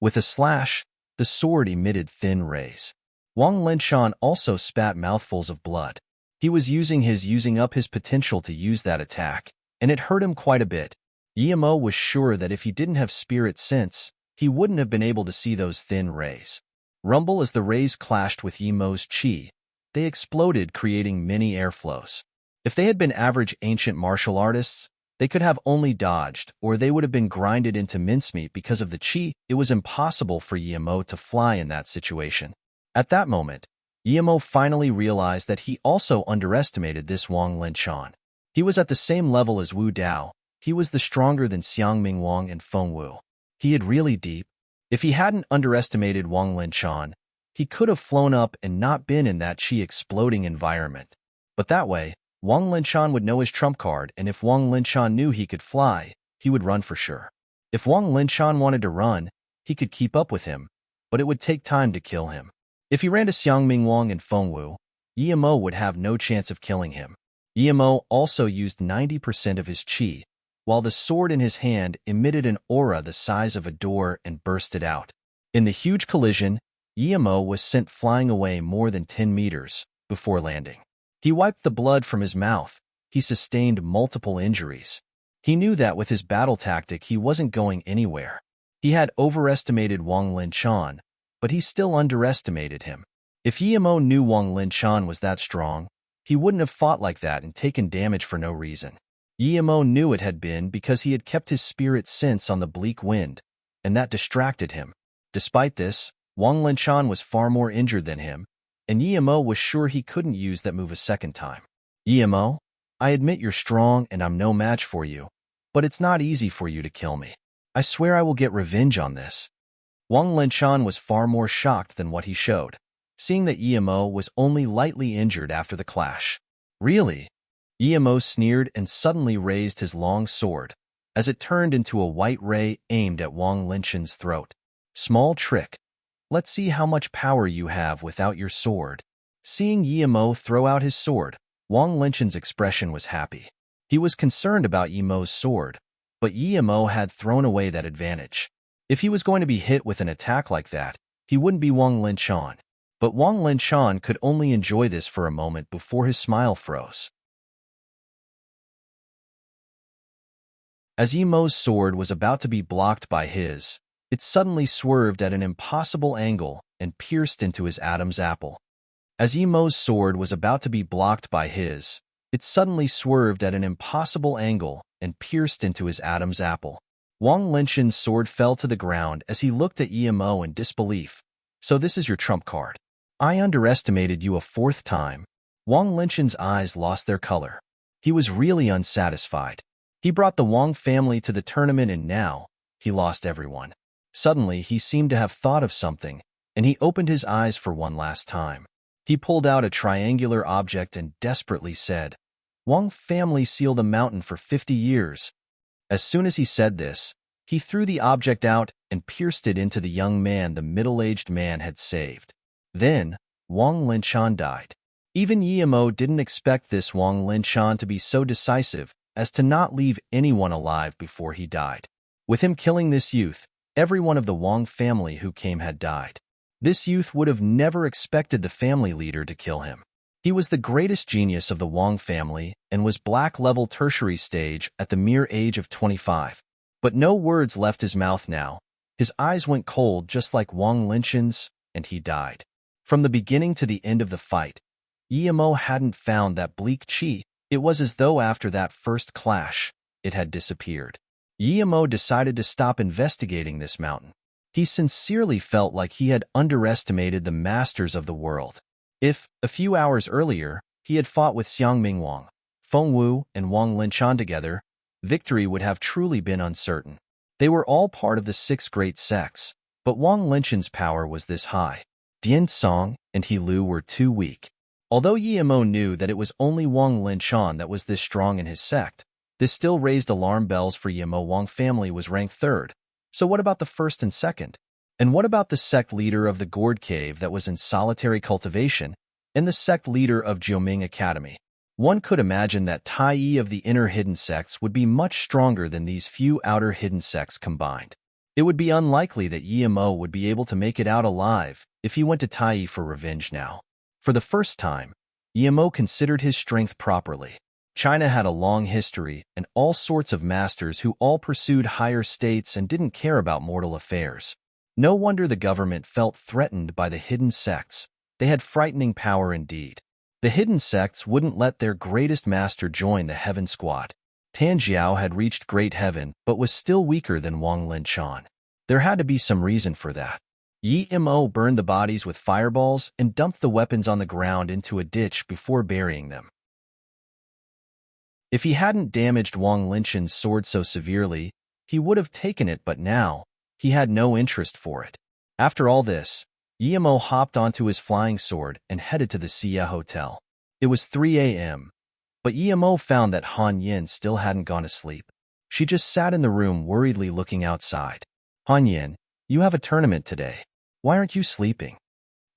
With a slash, the sword emitted thin rays. Wang Linshan also spat mouthfuls of blood. He was using up his potential to use that attack, and it hurt him quite a bit. Guillermo was sure that if he didn't have spirit sense, he wouldn't have been able to see those thin rays. Rumble as the rays clashed with Guillermo's chi. They exploded, creating many airflows. If they had been average ancient martial artists, they could have only dodged, or they would have been grinded into mincemeat because of the chi. It was impossible for Guillermo to fly in that situation. At that moment, Guillermo finally realized that he also underestimated this Wang Linshan. He was at the same level as Wu Dao. He was the stronger than Xiangming Wang and Feng Wu. He had really deep. If he hadn't underestimated Wang Linshan, he could have flown up and not been in that chi-exploding environment. But that way, Wang Linshan would know his trump card, and if Wang Linshan knew he could fly, he would run for sure. If Wang Linshan wanted to run, he could keep up with him, but it would take time to kill him. If he ran to Xiangming Wang and Feng Wu, Guillermo would have no chance of killing him. Guillermo also used 90% of his chi, while the sword in his hand emitted an aura the size of a door and bursted out. In the huge collision, Guillermo was sent flying away more than 10 meters before landing. He wiped the blood from his mouth. He sustained multiple injuries. He knew that with his battle tactic he wasn't going anywhere. He had overestimated Wang Linshan, but he still underestimated him. If Guillermo knew Wang Linshan was that strong, he wouldn't have fought like that and taken damage for no reason. Guillermo knew it had been because he had kept his spirit sense on the bleak wind, and that distracted him. Despite this, Wang Linshan was far more injured than him, and Guillermo was sure he couldn't use that move a second time. "Guillermo, I admit you're strong and I'm no match for you, but it's not easy for you to kill me. I swear I will get revenge on this." Wang Linshan was far more shocked than what he showed, seeing that Guillermo was only lightly injured after the clash. "Really?" Guillermo sneered and suddenly raised his long sword, as it turned into a white ray aimed at Wang Linshan's throat. "Small trick. Let's see how much power you have without your sword." Seeing Guillermo throw out his sword, Wang Linshan's expression was happy. He was concerned about Guillermo's sword, but Guillermo had thrown away that advantage. If he was going to be hit with an attack like that, he wouldn't be Wang Linshan. But Wang Linshan could only enjoy this for a moment before his smile froze. As Guillermo's sword was about to be blocked by his, it suddenly swerved at an impossible angle and pierced into his Adam's apple. As Guillermo's sword was about to be blocked by his, it suddenly swerved at an impossible angle and pierced into his Adam's apple. Wang Linshan's sword fell to the ground as he looked at Emo in disbelief. So this is your trump card. I underestimated you a fourth time. Wang Linshan's eyes lost their color. He was really unsatisfied. He brought the Wang family to the tournament and now he lost everyone. Suddenly, he seemed to have thought of something, and he opened his eyes for one last time. He pulled out a triangular object and desperately said, Wang family sealed the mountain for 50 years. As soon as he said this, he threw the object out and pierced it into the young man the middle-aged man had saved. Then, Wang Linshan died. Even Emo didn't expect this Wang Linshan to be so decisive as to not leave anyone alive before he died. With him killing this youth, everyone of the Wang family who came had died. This youth would have never expected the family leader to kill him. He was the greatest genius of the Wang family and was black-level tertiary stage at the mere age of 25. But no words left his mouth now. His eyes went cold just like Wang Linshan's, and he died. From the beginning to the end of the fight, Emo hadn't found that bleak chi. It was as though after that first clash, it had disappeared. Emo decided to stop investigating this mountain. He sincerely felt like he had underestimated the masters of the world. If, a few hours earlier, he had fought with Xiangming Wang, Feng Wu, and Wang Linshan together, victory would have truly been uncertain. They were all part of the 6 great sects, but Wang Linshan's power was this high. Dian Song and He Lu were too weak. Although Emo knew that it was only Wang Linshan that was this strong in his sect, this still raised alarm bells for Emo. Wang family was ranked 3rd. So what about the 1st and 2nd? And what about the sect leader of the Gourd Cave that was in solitary cultivation, and the sect leader of Jiuming Academy? One could imagine that Tai Yi of the inner hidden sects would be much stronger than these few outer hidden sects combined. It would be unlikely that Emo would be able to make it out alive if he went to Tai Yi for revenge now. For the first time, Emo considered his strength properly. China had a long history and all sorts of masters who all pursued higher states and didn't care about mortal affairs. No wonder the government felt threatened by the hidden sects. They had frightening power indeed. The hidden sects wouldn't let their greatest master join the Heaven Squad. Tan Jiao had reached Great Heaven but was still weaker than Wang Linshan. There had to be some reason for that. Emo burned the bodies with fireballs and dumped the weapons on the ground into a ditch before burying them. If he hadn't damaged Wang Linshan's sword so severely, he would have taken it, but now, he had no interest for it. After all this, Emo hopped onto his flying sword and headed to the Xia Hotel. It was 3 a.m., but Emo found that Han Yin still hadn't gone to sleep. She just sat in the room worriedly looking outside. Han Yin, you have a tournament today. Why aren't you sleeping?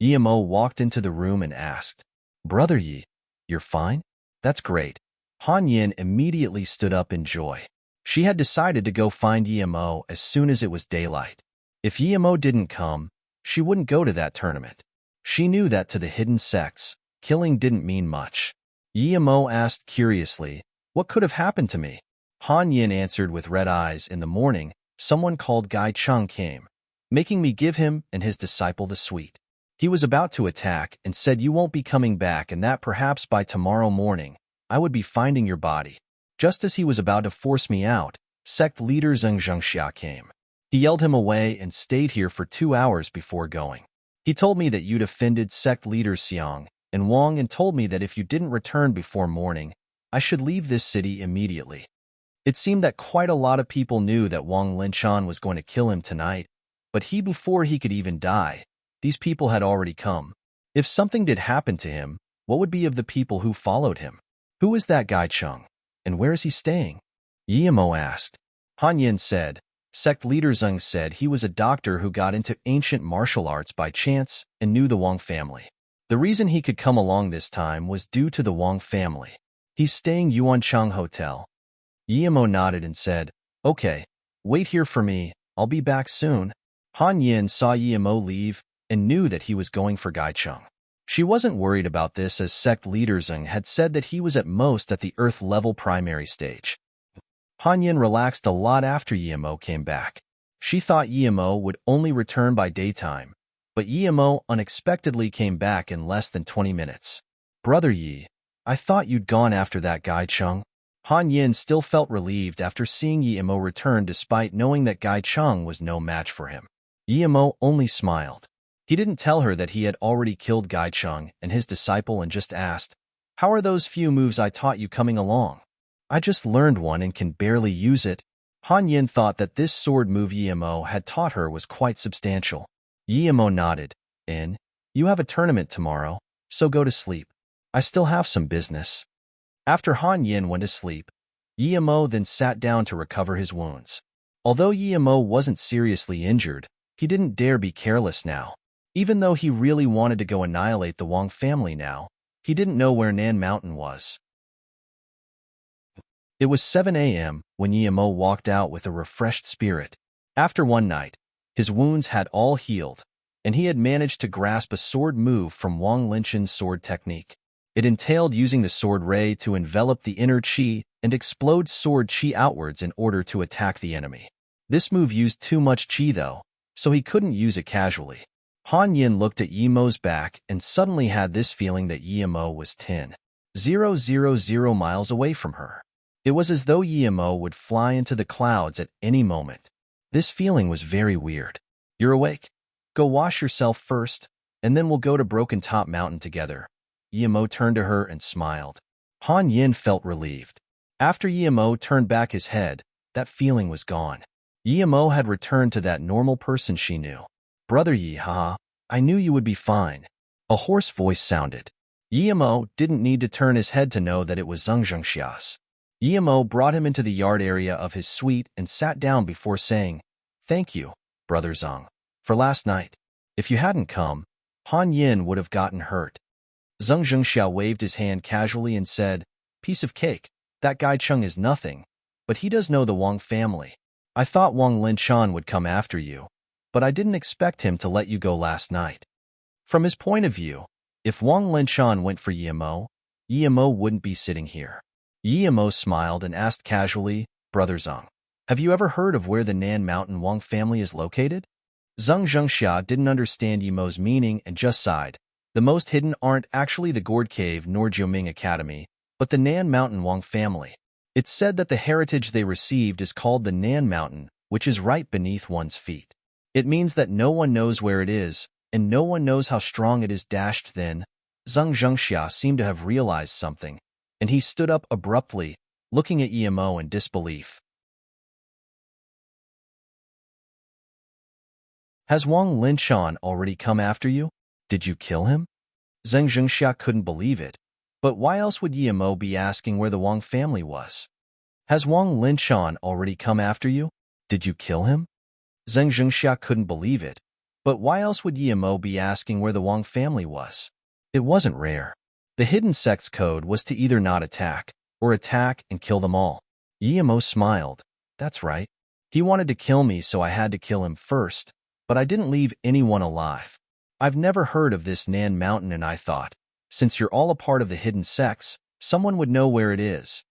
Emo walked into the room and asked. Brother Yi, you're fine? That's great. Han Yin immediately stood up in joy. She had decided to go find Emo as soon as it was daylight. If Emo didn't come, she wouldn't go to that tournament. She knew that to the hidden sects, killing didn't mean much. Emo asked curiously, what could have happened to me? Han Yin answered with red eyes. In the morning, someone called Gai Chung came, making me give him and his disciple the sweet. He was about to attack and said you won't be coming back and that perhaps by tomorrow morning, I would be finding your body. Just as he was about to force me out, sect leader Zheng Zhengxia came. He yelled him away and stayed here for 2 hours before going. He told me that you'd offended sect leaders Xiang and Wang and told me that if you didn't return before morning, I should leave this city immediately. It seemed that quite a lot of people knew that Wang Linshan was going to kill him tonight, but before he could even die, these people had already come. If something did happen to him, what would be of the people who followed him? Who is that guy Chung, and where is he staying? Emo asked. Han Yin said, sect leader Zheng said he was a doctor who got into ancient martial arts by chance and knew the Wang family. The reason he could come along this time was due to the Wang family. He's staying Yuanchang Hotel. Emo nodded and said, okay, wait here for me, I'll be back soon. Han Yin saw Emo leave and knew that he was going for Gai Chung. She wasn't worried about this as sect leader Zheng had said that he was at most at the Earth-level primary stage. Han Yin relaxed a lot after Emo came back. She thought Emo would only return by daytime, but Emo unexpectedly came back in less than 20 minutes. Brother Yi, I thought you'd gone after that Gai Chung. Han Yin still felt relieved after seeing Yimo return despite knowing that Gai Cheng was no match for him. Yimo only smiled. He didn't tell her that he had already killed Gai Cheng and his disciple and just asked, "How are those few moves I taught you coming along?" "I just learned one and can barely use it." Han Yin thought that this sword move Yimo had taught her was quite substantial. Yimo nodded. You have a tournament tomorrow, so go to sleep. I still have some business." After Han Yin went to sleep, Yimo then sat down to recover his wounds. Although Yimo wasn't seriously injured, he didn't dare be careless now. Even though he really wanted to go annihilate the Wang family now, he didn't know where Nan Mountain was. It was 7 a.m. when Yimo walked out with a refreshed spirit. After one night, his wounds had all healed, and he had managed to grasp a sword move from Wang Linchen's sword technique. It entailed using the sword ray to envelop the inner qi and explode sword qi outwards in order to attack the enemy. This move used too much qi though, so he couldn't use it casually. Han Yin looked at Yimo's back and suddenly had this feeling that Yimo was 10,000 miles away from her. It was as though Yimo would fly into the clouds at any moment. This feeling was very weird. "You're awake? Go wash yourself first, and then we'll go to Broken Top Mountain together." Yimo turned to her and smiled. Han Yin felt relieved. After Yimo turned back his head, that feeling was gone. Yimo had returned to that normal person she knew. "Brother Yi, haha, I knew you would be fine." A hoarse voice sounded. Yimo didn't need to turn his head to know that it was Zheng Zhengxia's. Yimo brought him into the yard area of his suite and sat down before saying, "Thank you, Brother Zheng, for last night. If you hadn't come, Han Yin would have gotten hurt." Zheng Zhengxia waved his hand casually and said, "Piece of cake, that Gai Cheng is nothing, but he does know the Wang family. I thought Wang Linchan would come after you, but I didn't expect him to let you go last night." From his point of view, if Wang Linchan went for Yimo, Yimo wouldn't be sitting here. Yimo smiled and asked casually, "Brother Zheng, have you ever heard of where the Nan Mountain Wang family is located?" Zheng Zhengxia didn't understand Yimo's meaning and just sighed. The most hidden aren't actually the Gourd Cave nor Jiuming Academy, but the Nan Mountain Wang family. It's said that the heritage they received is called the Nan Mountain, which is right beneath one's feet. It means that no one knows where it is, and no one knows how strong it is. Then, Zheng Zhengxia seemed to have realized something, and he stood up abruptly, looking at Yimo in disbelief. "Has Wang Linchan already come after you? Did you kill him?" Zheng Zhengxia couldn't believe it, but why else would Yimo be asking where the Wang family was? "Has Wang Linchan already come after you? Did you kill him?" Zheng Zhengxia couldn't believe it, but why else would Yimo be asking where the Wang family was? It wasn't rare. The hidden sect's code was to either not attack, or attack and kill them all. Yimo smiled. "That's right. He wanted to kill me, so I had to kill him first, but I didn't leave anyone alive. I've never heard of this Nan Mountain, and I thought, since you're all a part of the hidden sects, someone would know where it is."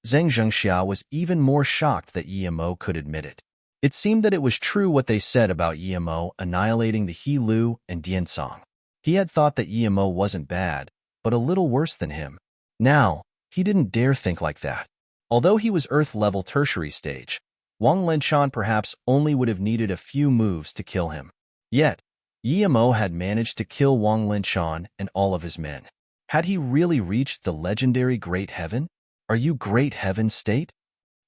Zheng Zhengxia was even more shocked that Yimo could admit it. It seemed that it was true what they said about Yimo annihilating the He Lu and Diansong. He had thought that Yimo wasn't bad, but a little worse than him. Now, he didn't dare think like that. Although he was Earth-level tertiary stage, Wang Linchan perhaps only would have needed a few moves to kill him. Yet, Yimo had managed to kill Wang Linchan and all of his men. Had he really reached the legendary Great Heaven? Are you Great Heaven state?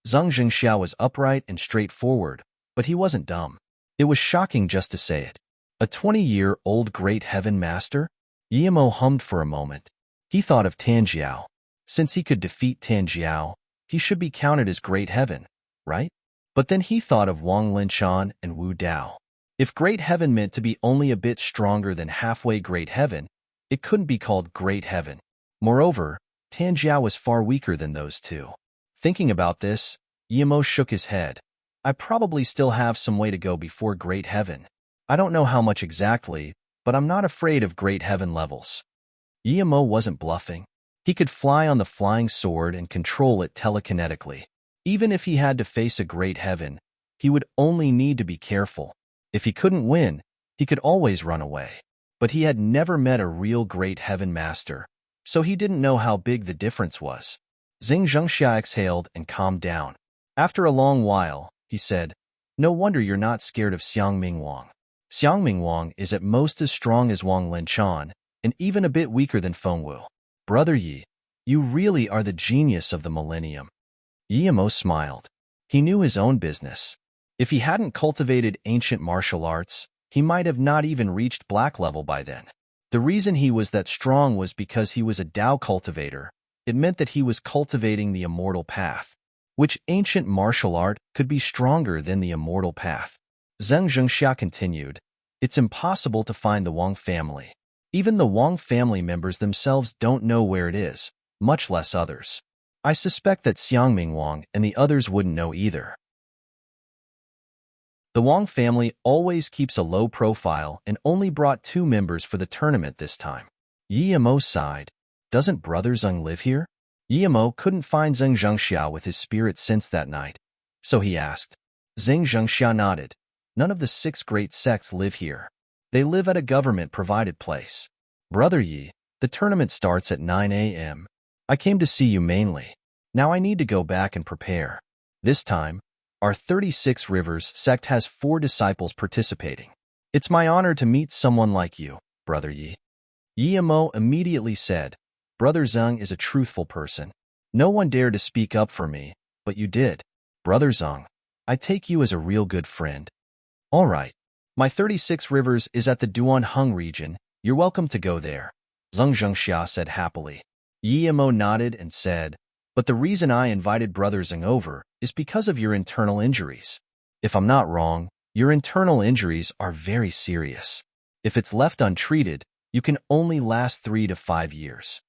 Zheng Zhengxia was upright and straightforward, but he wasn't dumb. It was shocking just to say it. A 20-year-old Great Heaven master? Yimo hummed for a moment. He thought of Tanjiao. Since he could defeat Tanjiao, he should be counted as Great Heaven, right? But then he thought of Wang Linchan and Wu Dao. If Great Heaven meant to be only a bit stronger than halfway Great Heaven, it couldn't be called Great Heaven. Moreover, Tanjiao was far weaker than those two. Thinking about this, Yimo shook his head. "I probably still have some way to go before Great Heaven. I don't know how much exactly, but I'm not afraid of Great Heaven levels." Yimo wasn't bluffing. He could fly on the flying sword and control it telekinetically. Even if he had to face a Great Heaven, he would only need to be careful. If he couldn't win, he could always run away. But he had never met a real Great Heaven master, so he didn't know how big the difference was. Xing Zhengxia exhaled and calmed down. After a long while, he said, "No wonder you're not scared of Xiangming Wang. Xiangming Wang is at most as strong as Wang Linchan, and even a bit weaker than Fengwu. Brother Yi, you really are the genius of the millennium." Yi Mo smiled. He knew his own business. If he hadn't cultivated ancient martial arts, he might have not even reached black level by then. The reason he was that strong was because he was a Dao cultivator. It meant that he was cultivating the immortal path. Which ancient martial art could be stronger than the immortal path? Zheng Zhengxia continued, "It's impossible to find the Wang family. Even the Wang family members themselves don't know where it is, much less others. I suspect that Xiangming Wang and the others wouldn't know either." The Wang family always keeps a low profile and only brought 2 members for the tournament this time. Yi Mo sighed. "Doesn't Brother Zheng live here?" Yi Mo couldn't find Zheng Zhengxia with his spirit sense that night, so he asked. Zheng Zhengxia nodded. "None of the 6 great sects live here. They live at a government-provided place. Brother Yi, the tournament starts at 9 a.m. I came to see you mainly. Now I need to go back and prepare. This time, our 36 Rivers sect has 4 disciples participating. It's my honor to meet someone like you, Brother Yi." Yi Mo immediately said, "Brother Zheng is a truthful person. No one dared to speak up for me, but you did. Brother Zheng, I take you as a real good friend." "All right. My 36 Rivers is at the Duanheng region. You're welcome to go there," Zheng Zhengxia said happily. Yi Mo nodded and said, "But the reason I invited Brother Zheng over is because of your internal injuries. If I'm not wrong, your internal injuries are very serious. If it's left untreated, you can only last 3 to 5 years.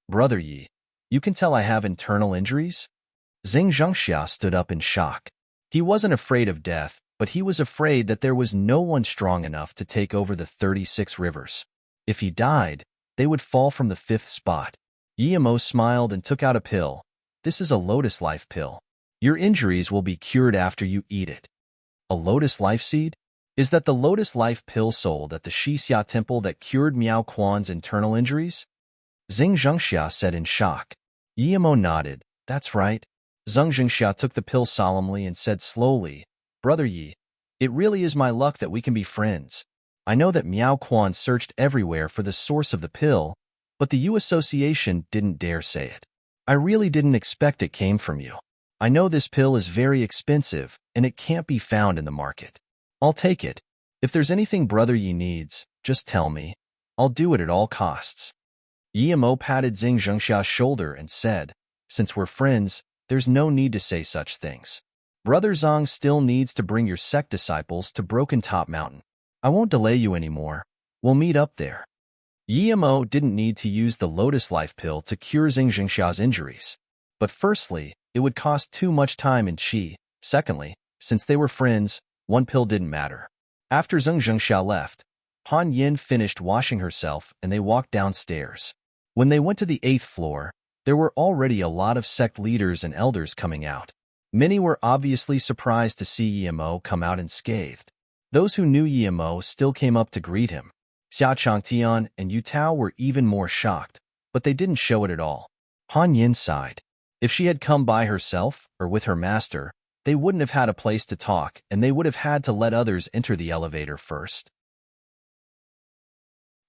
Brother Yi, you can tell I have internal injuries?" Zheng Zhengxia stood up in shock. He wasn't afraid of death, but he was afraid that there was no one strong enough to take over the 36 Rivers. If he died, they would fall from the 5th spot. Yi Mo smiled and took out a pill. "This is a Lotus Life pill. Your injuries will be cured after you eat it." "A Lotus Life seed? Is that the Lotus Life pill sold at the Shixia temple that cured Miao Quan's internal injuries?" Zheng Zhengxia said in shock. Yi Mo nodded. "That's right." Zheng Zhengxia took the pill solemnly and said slowly, "Brother Yi, it really is my luck that we can be friends. I know that Miao Quan searched everywhere for the source of the pill, but the U Association didn't dare say it. I really didn't expect it came from you. I know this pill is very expensive, and it can't be found in the market. I'll take it. If there's anything Brother Yi needs, just tell me. I'll do it at all costs." Yi Mo patted Zheng Zhengxia's shoulder and said, "Since we're friends, there's no need to say such things. Brother Zhang still needs to bring your sect disciples to Broken Top Mountain. I won't delay you anymore. We'll meet up there." Yi Mo didn't need to use the Lotus Life pill to cure Zheng Zhengxia's injuries. But firstly, it would cost too much time and qi. Secondly, since they were friends, one pill didn't matter. After Zheng Zhengxia left, Han Yin finished washing herself and they walked downstairs. When they went to the 8th floor, there were already a lot of sect leaders and elders coming out. Many were obviously surprised to see Yi Mo come out unscathed. Those who knew Yi Mo still came up to greet him. Xia Changtian and Yu Tao were even more shocked, but they didn't show it at all. Han Yin sighed. If she had come by herself or with her master, they wouldn't have had a place to talk and they would have had to let others enter the elevator first.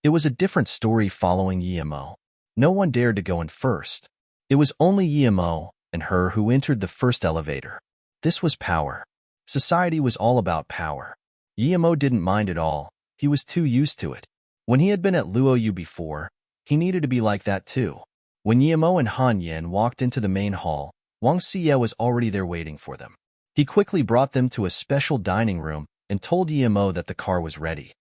It was a different story following Yi Mo. No one dared to go in first. It was only Yi Mo and her who entered the first elevator. This was power. Society was all about power. Yi Mo didn't mind at all. He was too used to it. When he had been at Luoyu before, he needed to be like that too. When Yi Mo and Han Yin walked into the main hall, Wang Xie was already there waiting for them. He quickly brought them to a special dining room and told Yi Mo that the car was ready.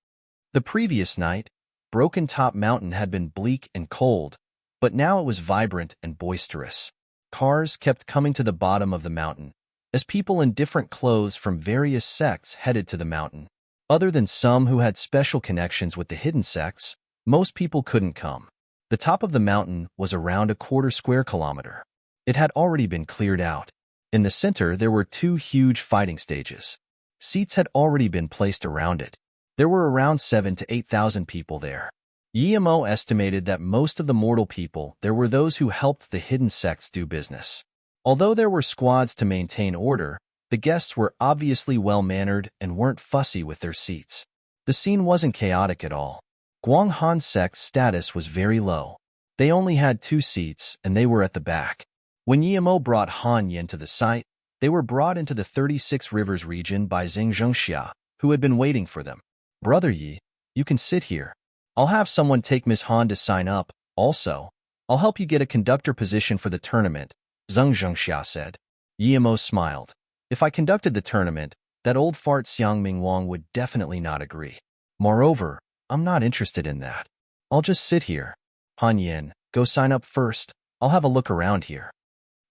The previous night, Broken Top Mountain had been bleak and cold, but now it was vibrant and boisterous. Cars kept coming to the bottom of the mountain, as people in different clothes from various sects headed to the mountain. Other than some who had special connections with the hidden sects, most people couldn't come. The top of the mountain was around a quarter square kilometer. It had already been cleared out. In the center, there were 2 huge fighting stages. Seats had already been placed around it. There were around 7,000 to 8,000 people there. Yemo estimated that most of the mortal people there were those who helped the hidden sects do business. Although there were squads to maintain order, the guests were obviously well-mannered and weren't fussy with their seats. The scene wasn't chaotic at all. Guang Han's sect's status was very low. They only had 2 seats, and they were at the back. When Yemo brought Han Yin to the site, they were brought into the 36 Rivers region by Xing Zhengxia, who had been waiting for them. "Brother Yi, you can sit here. I'll have someone take Miss Han to sign up. Also, I'll help you get a conductor position for the tournament," Xing Zhengxia said. Yemo smiled. If I conducted the tournament, that old fart Xiang Mingwang would definitely not agree. Moreover, I'm not interested in that. I'll just sit here. Han Yin, go sign up first. I'll have a look around here.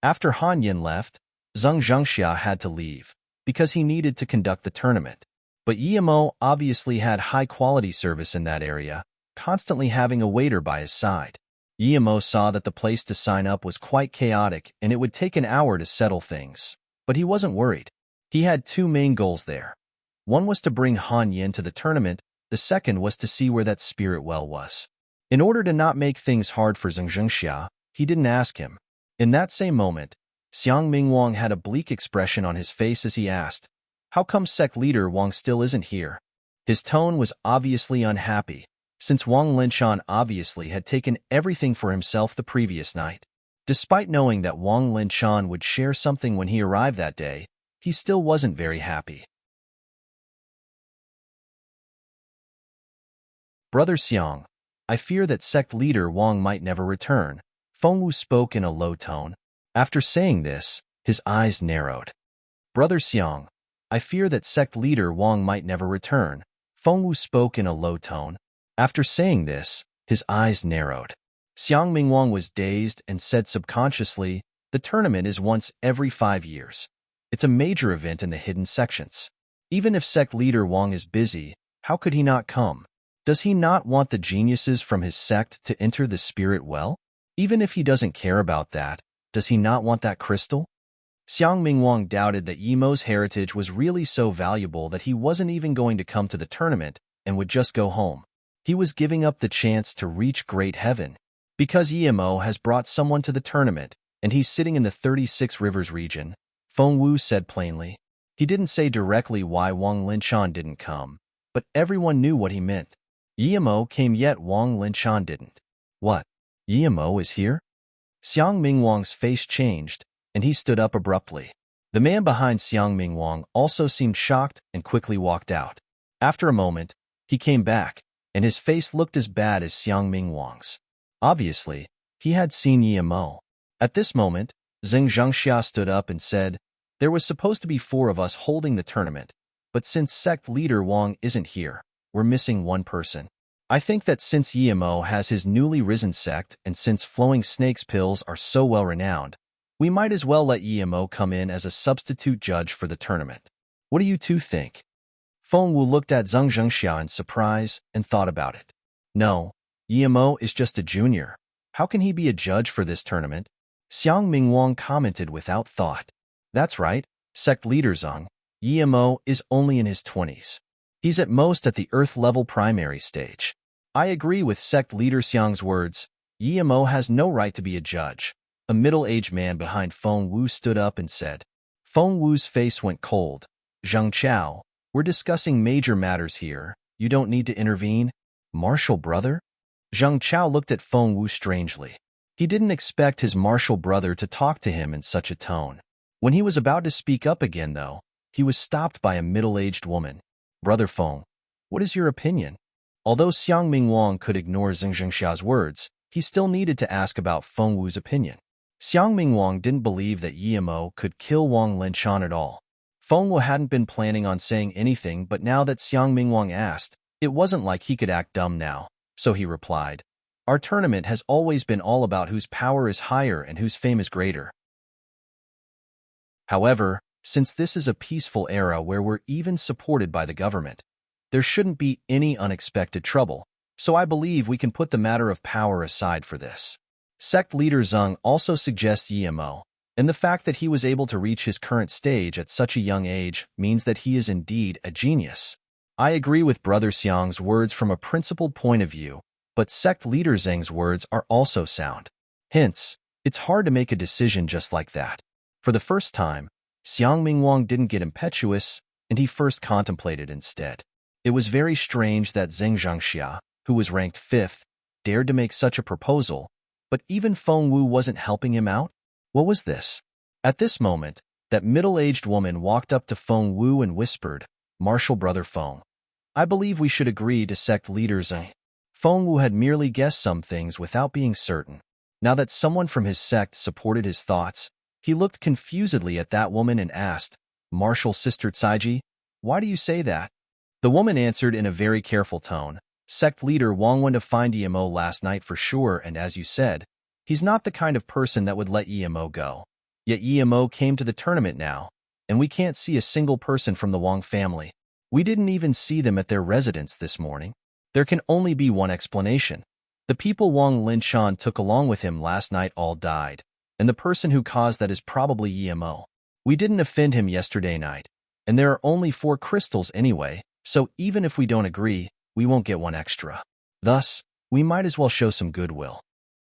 After Han Yin left, Xing Zhengxia had to leave, because he needed to conduct the tournament. But Yemo obviously had high-quality service in that area, constantly having a waiter by his side. Yemo saw that the place to sign up was quite chaotic and it would take an hour to settle things. But he wasn't worried. He had 2 main goals there. One was to bring Han Yin to the tournament, the second was to see where that spirit well was. In order to not make things hard for Xing Zhengxia, he didn't ask him. In that same moment, Xiang Mingwang had a bleak expression on his face as he asked, "How come sect leader Wang still isn't here?" His tone was obviously unhappy, since Wang Linshan obviously had taken everything for himself the previous night. Despite knowing that Wang Linshan would share something when he arrived that day, he still wasn't very happy. "Brother Xiang, I fear that sect leader Wang might never return," Fengwu spoke in a low tone. After saying this, his eyes narrowed. "Brother Xiang, I fear that sect leader Wang might never return," Fengwu spoke in a low tone. After saying this, his eyes narrowed. Xiang Mingwang was dazed and said subconsciously, "The tournament is once every 5 years. It's a major event in the hidden sections. Even if sect leader Wang is busy, how could he not come? Does he not want the geniuses from his sect to enter the spirit well? Even if he doesn't care about that, does he not want that crystal?" Xiang Mingwang doubted that Yemo's heritage was really so valuable that he wasn't even going to come to the tournament and would just go home. He was giving up the chance to reach great heaven. Because Yemo has brought someone to the tournament, and he's sitting in the 36 Rivers region, Fengwu said plainly. He didn't say directly why Wang Linshan didn't come, but everyone knew what he meant. Yemo came yet Wang Linshan didn't. What? Yemo is here? Xiang Mingwang's face changed, and he stood up abruptly. The man behind Xiang Mingwang also seemed shocked and quickly walked out. After a moment, he came back, and his face looked as bad as Xiang Mingwang's. Obviously, he had seen Yemo. At this moment, Xing Zhengxia stood up and said, "There was supposed to be 4 of us holding the tournament, but since sect leader Wang isn't here, we're missing 1 person. I think that since Yemo has his newly risen sect and since flowing snakes pills are so well renowned, we might as well let Yemo come in as a substitute judge for the tournament. What do you 2 think?" Fengwu looked at Xing Zhengxia in surprise and thought about it. "No, Yemo is just a junior. How can he be a judge for this tournament?" Xiang Mingwang commented without thought. "That's right, sect leader Xing. Yemo is only in his 20s. He's at most at the Earth-level primary stage. I agree with sect leader Xiang's words. Yemo has no right to be a judge." A middle-aged man behind Fengwu stood up and said. Fengwu's face went cold. "Zheng Chao, we're discussing major matters here. You don't need to intervene." "Martial brother?" Zheng Chao looked at Fengwu strangely. He didn't expect his martial brother to talk to him in such a tone. When he was about to speak up again, though, he was stopped by a middle-aged woman. "Brother Feng, what is your opinion?" Although Xiang Mingwang could ignore Xing Zhengxia's words, he still needed to ask about Fengwu's opinion. Xiang Mingwang didn't believe that Yemo could kill Wang Linshan at all. Fengwu hadn't been planning on saying anything, but now that Xiang Mingwang asked, it wasn't like he could act dumb now. So he replied, "Our tournament has always been all about whose power is higher and whose fame is greater. However, since this is a peaceful era where we're even supported by the government, there shouldn't be any unexpected trouble, so I believe we can put the matter of power aside for this." Sect leader Xing also suggests Yemo, and the fact that he was able to reach his current stage at such a young age means that he is indeed a genius. I agree with Brother Xiang's words from a principled point of view, but sect leader Zhang's words are also sound. Hence, it's hard to make a decision just like that. For the first time, Xiang Mingwang didn't get impetuous, and he first contemplated instead. It was very strange that Zheng Zhangxia, who was ranked 5th, dared to make such a proposal, but even Feng Wu wasn't helping him out? What was this? At this moment, that middle-aged woman walked up to Feng Wu and whispered, "Martial brother Feng, I believe we should agree to sect leader Zheng." Feng Wu had merely guessed some things without being certain. Now that someone from his sect supported his thoughts, he looked confusedly at that woman and asked, "Martial sister Caiji, why do you say that?" The woman answered in a very careful tone, "Sect leader Wang went to find EMO last night for sure, and as you said, he's not the kind of person that would let EMO go. Yet EMO came to the tournament now, and we can't see a single person from the Wang family. We didn't even see them at their residence this morning. There can only be one explanation. The people Wang Linshan took along with him last night all died, and the person who caused that is probably EMO. We didn't offend him yesterday night, and there are only 4 crystals anyway, so even if we don't agree, we won't get 1 extra. Thus, we might as well show some goodwill."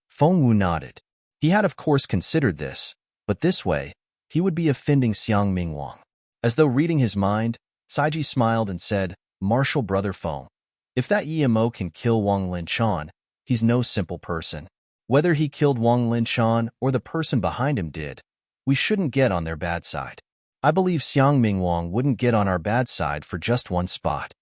Feng Wu nodded. He had of course considered this, but this way, he would be offending Xiang Mingwang. As though reading his mind, Caiji smiled and said, "Martial brother Feng, if that EMO can kill Wang Linshan, he's no simple person. Whether he killed Wang Linshan or the person behind him did, we shouldn't get on their bad side. I believe Xiang Mingwang wouldn't get on our bad side for just 1 spot."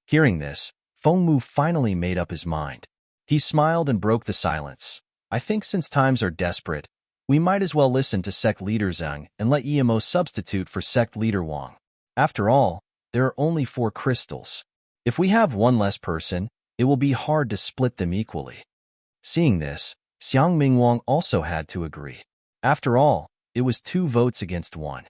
Hearing this, Feng Wu finally made up his mind. He smiled and broke the silence. "I think since times are desperate, we might as well listen to sect leader Zhang and let EMO substitute for sect leader Wang. After all, there are only 4 crystals. If we have 1 less person, it will be hard to split them equally." Seeing this, Xiang Mingwang also had to agree. After all, it was 2 votes against 1.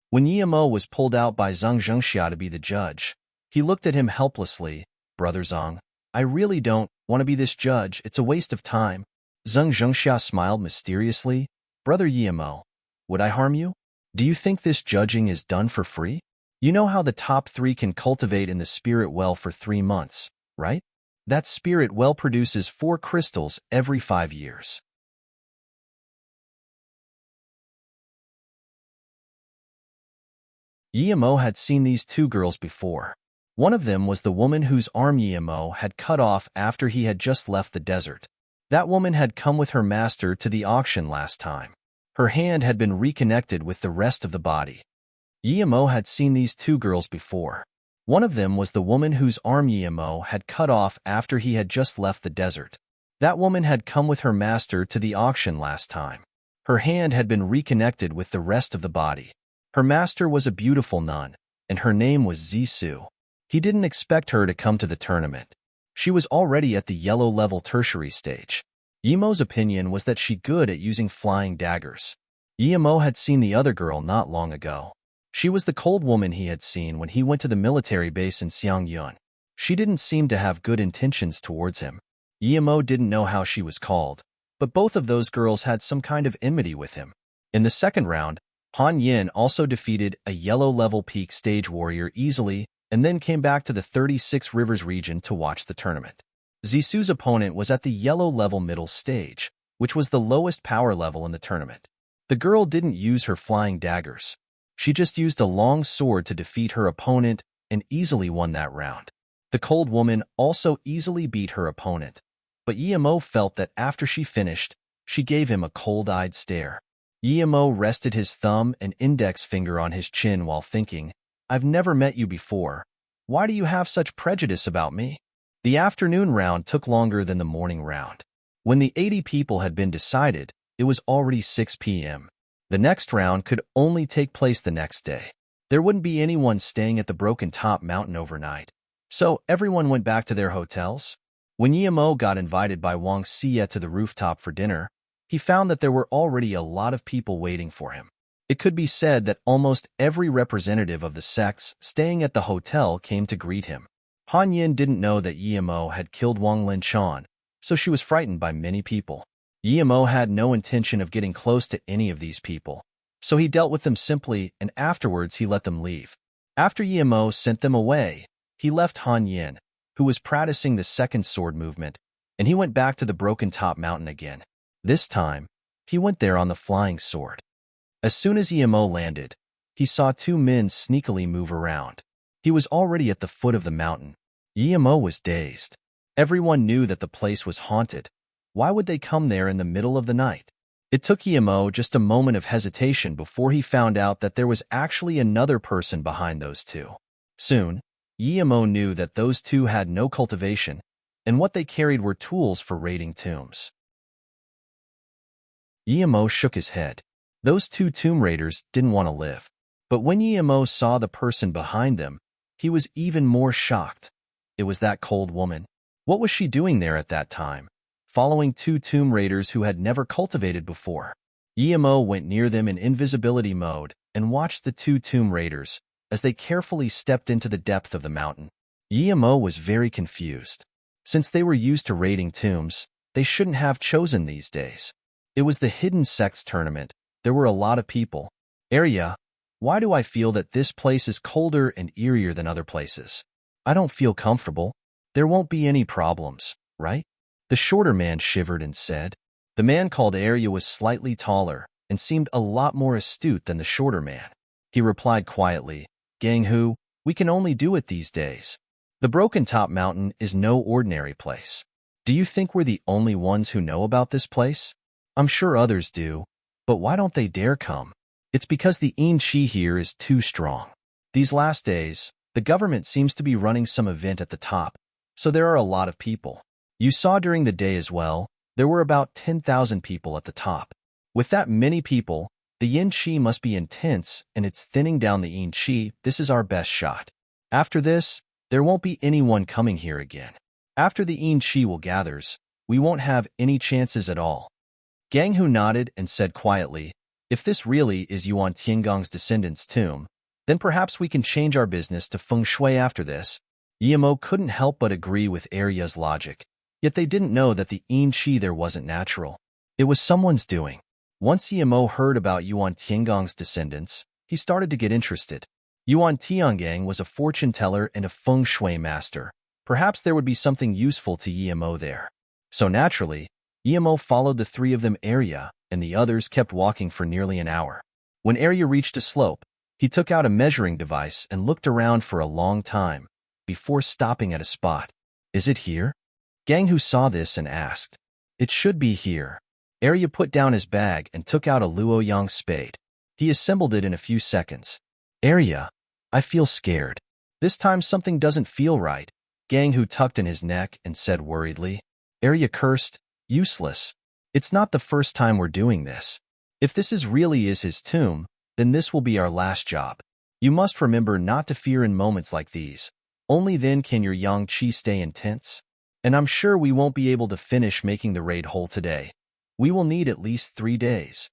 When EMO was pulled out by Zhang Zhengxia to be the judge, he looked at him helplessly. "Brother Zhang, I really don't want to be this judge. It's a waste of time." Zhang Zhengxia smiled mysteriously. "Brother EMO, would I harm you? Do you think this judging is done for free? You know how the top 3 can cultivate in the spirit well for 3 months, right? That spirit well produces 4 crystals every 5 years. Yemo had seen these 2 girls before. One of them was the woman whose arm Yemo had cut off after he had just left the desert. That woman had come with her master to the auction last time. Her hand had been reconnected with the rest of the body. Yemo had seen these 2 girls before. One of them was the woman whose arm Yemo had cut off after he had just left the desert. That woman had come with her master to the auction last time. Her hand had been reconnected with the rest of the body. Her master was a beautiful nun, and her name was Zisu. He didn't expect her to come to the tournament. She was already at the yellow-level tertiary stage. Yemo's opinion was that she good at using flying daggers. Yemo had seen the other girl not long ago. She was the cold woman he had seen when he went to the military base in Xiangyun. She didn't seem to have good intentions towards him. Yemo didn't know how she was called, but both of those girls had some kind of enmity with him. In the second round, Han Yin also defeated a yellow-level peak stage warrior easily and then came back to the 36 Rivers region to watch the tournament. Zisu's opponent was at the yellow-level middle stage, which was the lowest power level in the tournament. The girl didn't use her flying daggers. She just used a long sword to defeat her opponent and easily won that round. The cold woman also easily beat her opponent, but Yemo felt that after she finished, she gave him a cold-eyed stare. Yemo rested his thumb and index finger on his chin while thinking, "I've never met you before. Why do you have such prejudice about me?" The afternoon round took longer than the morning round. When the 80 people had been decided, it was already 6 p.m. The next round could only take place the next day. There wouldn't be anyone staying at the Broken Top Mountain overnight, so everyone went back to their hotels. When Yemo got invited by Wang Xie to the rooftop for dinner, he found that there were already a lot of people waiting for him. It could be said that almost every representative of the sects staying at the hotel came to greet him. Han Yin didn't know that Yemo had killed Wang Linshan, so she was frightened by many people. Yemo had no intention of getting close to any of these people, so he dealt with them simply and afterwards he let them leave. After Yemo sent them away, he left Han Yin, who was practicing the second sword movement, and he went back to the broken top mountain again. This time, he went there on the flying sword. As soon as Emo landed, he saw two men sneakily move around. He was already at the foot of the mountain. Emo was dazed. Everyone knew that the place was haunted. Why would they come there in the middle of the night? It took Emo just a moment of hesitation before he found out that there was actually another person behind those two. Soon, Emo knew that those two had no cultivation, and what they carried were tools for raiding tombs. Emo shook his head. Those two tomb raiders didn't want to live. But when Emo saw the person behind them, he was even more shocked. It was that cold woman. What was she doing there at that time, following two tomb raiders who had never cultivated before? Emo went near them in invisibility mode and watched the two tomb raiders as they carefully stepped into the depth of the mountain. Emo was very confused. Since they were used to raiding tombs, they shouldn't have chosen these days. It was the hidden sects tournament. There were a lot of people. Area, why do I feel that this place is colder and eerier than other places? I don't feel comfortable. There won't be any problems, right? The shorter man shivered and said. The man called Area was slightly taller and seemed a lot more astute than the shorter man. He replied quietly, Gang Hu, we can only do it these days. The Broken Top Mountain is no ordinary place. Do you think we're the only ones who know about this place? I'm sure others do, but why don't they dare come? It's because the Chi here is too strong. These last days, the government seems to be running some event at the top, so there are a lot of people. You saw during the day as well, there were about 10,000 people at the top. With that many people, the Yin Chi must be intense and it's thinning down the Yin Chi. This is our best shot. After this, there won't be anyone coming here again. After the Yin Chi will gathers, we won't have any chances at all. Gang Hu nodded and said quietly, if this really is Yuan Tiangong's descendant's tomb, then perhaps we can change our business to feng shui after this. Emo couldn't help but agree with Arya's logic, yet they didn't know that the Yin Chi there wasn't natural. It was someone's doing. Once Emo heard about Yuan Tiangong's descendants, he started to get interested. Yuan Tiangang was a fortune teller and a feng shui master. Perhaps there would be something useful to Emo there. So naturally, Emo followed the three of them. Arya and the others kept walking for nearly an hour. When Arya reached a slope, he took out a measuring device and looked around for a long time, before stopping at a spot. Is it here? Gang Hu saw this and asked. It should be here. Arya put down his bag and took out a Luoyang spade. He assembled it in a few seconds. Arya, I feel scared. This time something doesn't feel right. Gang Hu tucked in his neck and said worriedly. Arya cursed, useless. It's not the first time we're doing this. If this really is his tomb, then this will be our last job. You must remember not to fear in moments like these. Only then can your Yang Qi stay intense. And I'm sure we won't be able to finish making the raid hole today. We will need at least 3 days.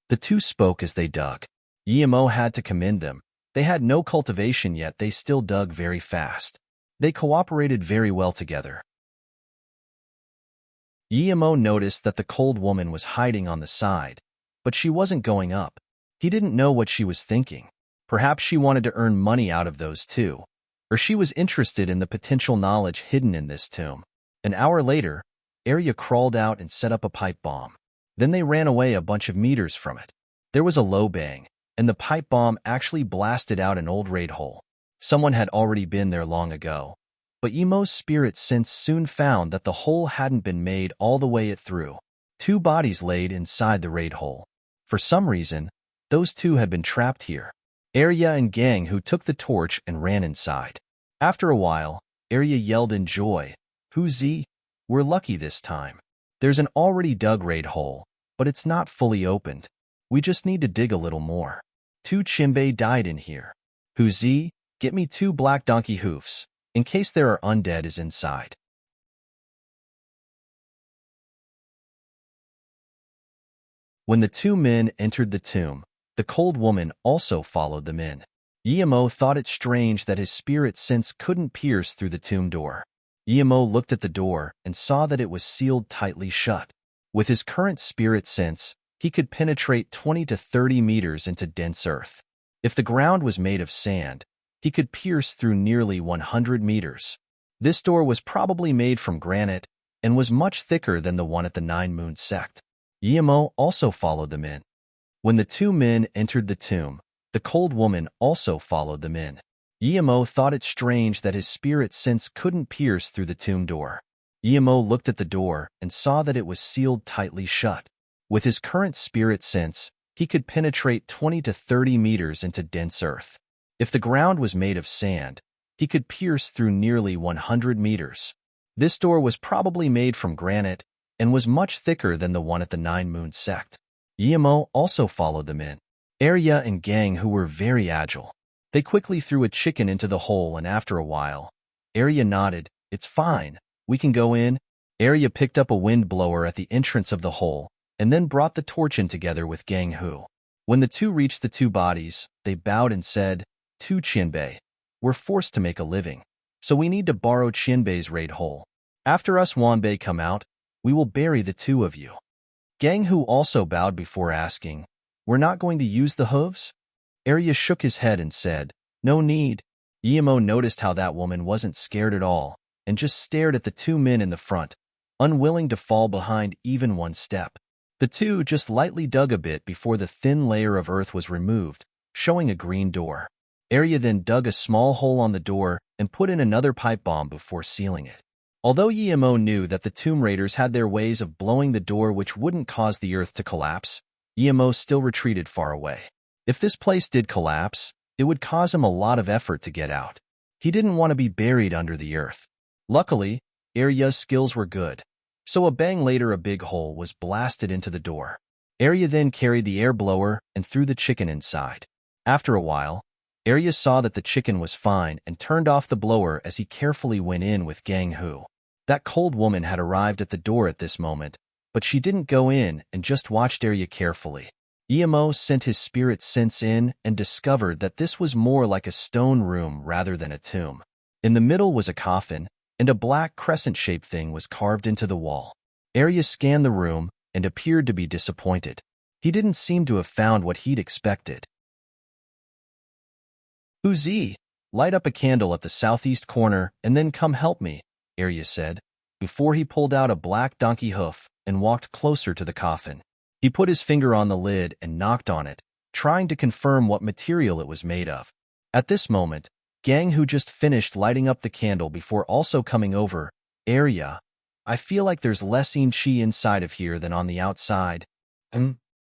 The two spoke as they dug. Emo had to commend them. They had no cultivation yet they still dug very fast. They cooperated very well together. Emo noticed that the cold woman was hiding on the side, but she wasn't going up. He didn't know what she was thinking. Perhaps she wanted to earn money out of those two, or she was interested in the potential knowledge hidden in this tomb. An hour later, Arya crawled out and set up a pipe bomb. Then they ran away a bunch of meters from it. There was a low bang, and the pipe bomb actually blasted out an old raid hole. Someone had already been there long ago. But Emo's spirit sense soon found that the hole hadn't been made all the way it through. 2 bodies laid inside the raid hole. For some reason, those 2 had been trapped here. Arya and Gang Hu took the torch and ran inside. After a while, Arya yelled in joy, Huzi, we're lucky this time. There's an already dug raid hole, but it's not fully opened. We just need to dig a little more. 2 Chimbe died in here. Huzi, get me 2 black donkey hoofs, in case there are undead is inside. When the 2 men entered the tomb, the cold woman also followed them in. Emo thought it strange that his spirit sense couldn't pierce through the tomb door. Emo looked at the door and saw that it was sealed tightly shut. With his current spirit sense, he could penetrate 20 to 30 meters into dense earth. If the ground was made of sand, he could pierce through nearly 100 meters. This door was probably made from granite, and was much thicker than the one at the Nine Moon Sect. Yemo also followed them in. When the two men entered the tomb, the cold woman also followed them in. Yemo thought it strange that his spirit sense couldn't pierce through the tomb door. Yemo looked at the door and saw that it was sealed tightly shut. With his current spirit sense, he could penetrate 20 to 30 meters into dense earth. If the ground was made of sand, he could pierce through nearly 100 meters. This door was probably made from granite and was much thicker than the one at the Nine Moon Sect. Yemo also followed them in. Arya and Gang, who were very agile. They quickly threw a chicken into the hole, and after a while, Arya nodded. "It's fine. We can go in." Arya picked up a wind blower at the entrance of the hole and then brought the torch in together with Gang Hu. When the two reached the two bodies, they bowed and said, "To Qianbei. We're forced to make a living, so we need to borrow Qianbei's raid hole. After us Wanbei come out, we will bury the two of you." Gang Hu also bowed before asking, "We're not going to use the hooves?" Arya shook his head and said, "No need." Yemo noticed how that woman wasn't scared at all and just stared at the two men in the front, unwilling to fall behind even one step. The two just lightly dug a bit before the thin layer of earth was removed, showing a green door. Arya then dug a small hole on the door and put in another pipe bomb before sealing it. Although Yemo knew that the Tomb Raiders had their ways of blowing the door which wouldn't cause the earth to collapse, Yemo still retreated far away. If this place did collapse, it would cause him a lot of effort to get out. He didn't want to be buried under the earth. Luckily, Arya's skills were good, so a bang later a big hole was blasted into the door. Arya then carried the air blower and threw the chicken inside. After a while, Arya saw that the chicken was fine and turned off the blower as he carefully went in with Gang Hu. That cold woman had arrived at the door at this moment, but she didn't go in and just watched Arya carefully. Yemo sent his spirit sense in and discovered that this was more like a stone room rather than a tomb. In the middle was a coffin, and a black crescent-shaped thing was carved into the wall. Arya scanned the room and appeared to be disappointed. He didn't seem to have found what he'd expected. "Uzi, light up a candle at the southeast corner and then come help me," Arya said, before he pulled out a black donkey hoof and walked closer to the coffin. He put his finger on the lid and knocked on it, trying to confirm what material it was made of. At this moment, Gang Hu just finished lighting up the candle before also coming over. "Arya, I feel like there's less qi inside of here than on the outside."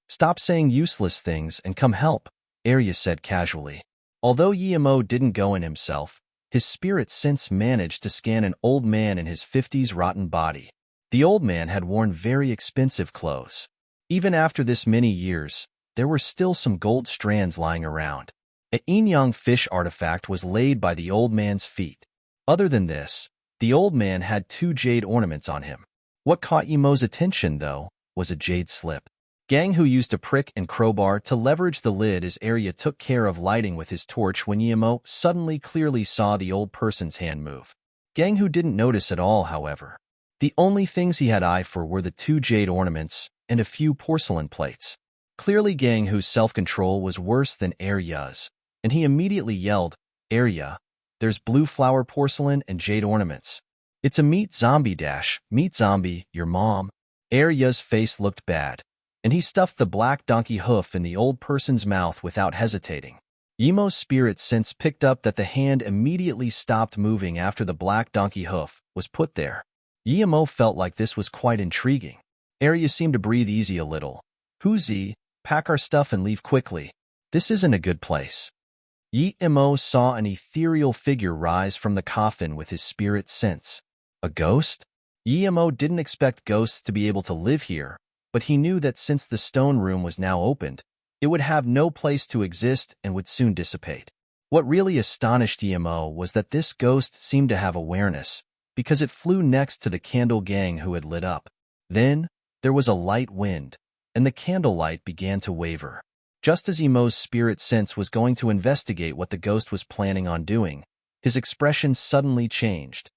Stop saying useless things and come help," Arya said casually. Although Yemo didn't go in himself, his spirit sense managed to scan an old man in his 50s rotten body. The old man had worn very expensive clothes. Even after this many years, there were still some gold strands lying around. A yin-yang fish artifact was laid by the old man's feet. Other than this, the old man had 2 jade ornaments on him. What caught Yemo's attention, though, was a jade slip. Gang Hu used a prick and crowbar to leverage the lid as Arya took care of lighting with his torch when Yemo suddenly clearly saw the old person's hand move. Gang Hu didn't notice at all, however. The only things he had eye for were the 2 jade ornaments and a few porcelain plates. Clearly Gang Hu's self-control was worse than Arya's, and he immediately yelled, "Arya, there's blue flower porcelain and jade ornaments. It's a meat zombie dash. Meat zombie, your mom." Arya's face looked bad, and he stuffed the black donkey hoof in the old person's mouth without hesitating. Yemo's spirit sense picked up that the hand immediately stopped moving after the black donkey hoof was put there. Yemo felt like this was quite intriguing. Arya seemed to breathe easy a little. "Uzi, pack our stuff and leave quickly. This isn't a good place." Yemo saw an ethereal figure rise from the coffin with his spirit sense. A ghost? Yemo didn't expect ghosts to be able to live here, but he knew that since the stone room was now opened, it would have no place to exist and would soon dissipate. What really astonished Yemo was that this ghost seemed to have awareness, because it flew next to the candle Gang Hu had lit up. Then, there was a light wind, and the candlelight began to waver. Just as Yemo's spirit sense was going to investigate what the ghost was planning on doing, his expression suddenly changed.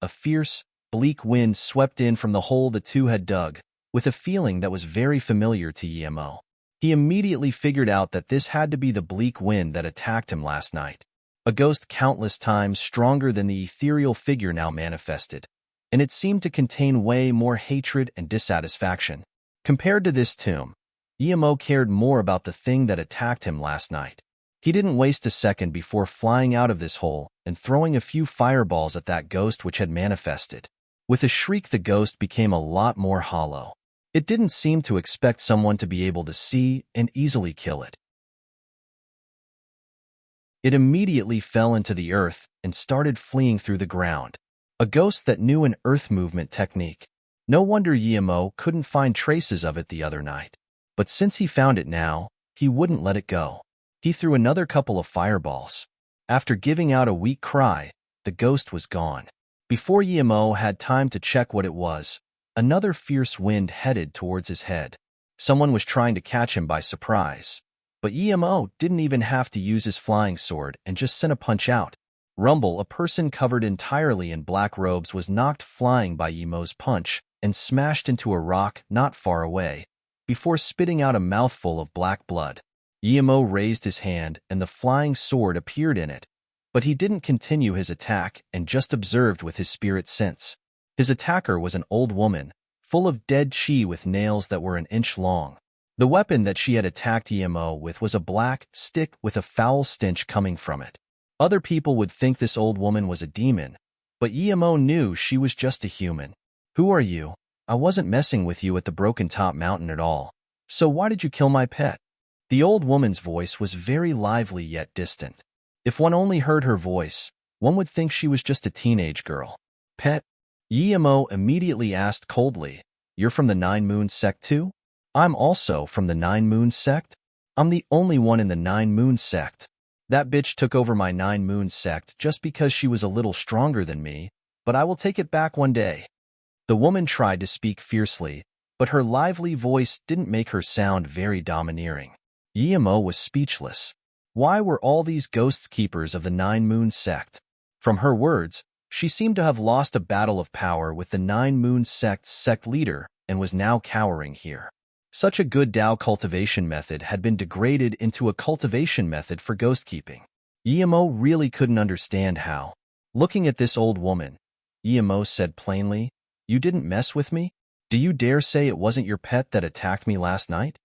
A fierce, bleak wind swept in from the hole the two had dug, with a feeling that was very familiar to Yemo. He immediately figured out that this had to be the bleak wind that attacked him last night. A ghost countless times stronger than the ethereal figure now manifested. and it seemed to contain way more hatred and dissatisfaction. Compared to this tomb, Emo cared more about the thing that attacked him last night. He didn't waste a second before flying out of this hole and throwing a few fireballs at that ghost which had manifested. With a shriek, the ghost became a lot more hollow. It didn't seem to expect someone to be able to see and easily kill it. It immediately fell into the earth and started fleeing through the ground. A ghost that knew an earth movement technique. No wonder Emo couldn't find traces of it the other night. But since he found it now, he wouldn't let it go. He threw another couple of fireballs. After giving out a weak cry, the ghost was gone. Before Emo had time to check what it was, another fierce wind headed towards his head. Someone was trying to catch him by surprise. But Emo didn't even have to use his flying sword and just sent a punch out. Rumble, a person covered entirely in black robes, was knocked flying by Emo's punch and smashed into a rock not far away, before spitting out a mouthful of black blood. Emo raised his hand and the flying sword appeared in it, but he didn't continue his attack and just observed with his spirit sense. His attacker was an old woman, full of dead chi with nails that were an inch long. The weapon that she had attacked Emo with was a black stick with a foul stench coming from it. Other people would think this old woman was a demon, but Emo knew she was just a human. "Who are you? I wasn't messing with you at the Broken Top Mountain at all. So why did you kill my pet?" The old woman's voice was very lively yet distant. If one only heard her voice, one would think she was just a teenage girl. "Pet?" Emo immediately asked coldly. "You're from the Nine Moons sect too?" "I'm also from the Nine Moons sect. I'm the only one in the Nine Moons sect. That bitch took over my Nine Moons sect just because she was a little stronger than me, but I will take it back one day." The woman tried to speak fiercely, but her lively voice didn't make her sound very domineering. Emo was speechless. Why were all these ghosts keepers of the Nine Moons sect? From her words, she seemed to have lost a battle of power with the Nine Moons sect's sect leader and was now cowering here. Such a good Tao cultivation method had been degraded into a cultivation method for ghost keeping. Emo really couldn't understand how. Looking at this old woman, Emo said plainly, "You didn't mess with me? Do you dare say it wasn't your pet that attacked me last night?"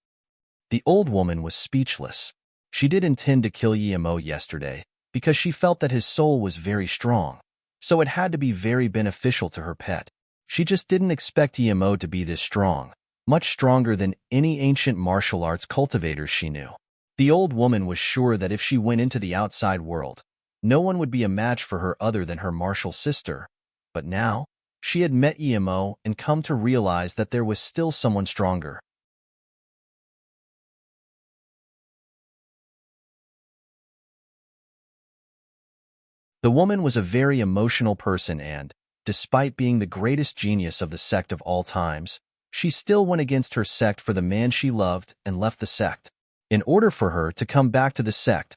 The old woman was speechless. She did intend to kill Emo yesterday because she felt that his soul was very strong, so it had to be very beneficial to her pet. She just didn't expect Emo to be this strong, much stronger than any ancient martial arts cultivators she knew. The old woman was sure that if she went into the outside world, no one would be a match for her other than her martial sister. But now, she had met Emo and come to realize that there was still someone stronger. The woman was a very emotional person and, despite being the greatest genius of the sect of all times, she still went against her sect for the man she loved and left the sect. In order for her to come back to the sect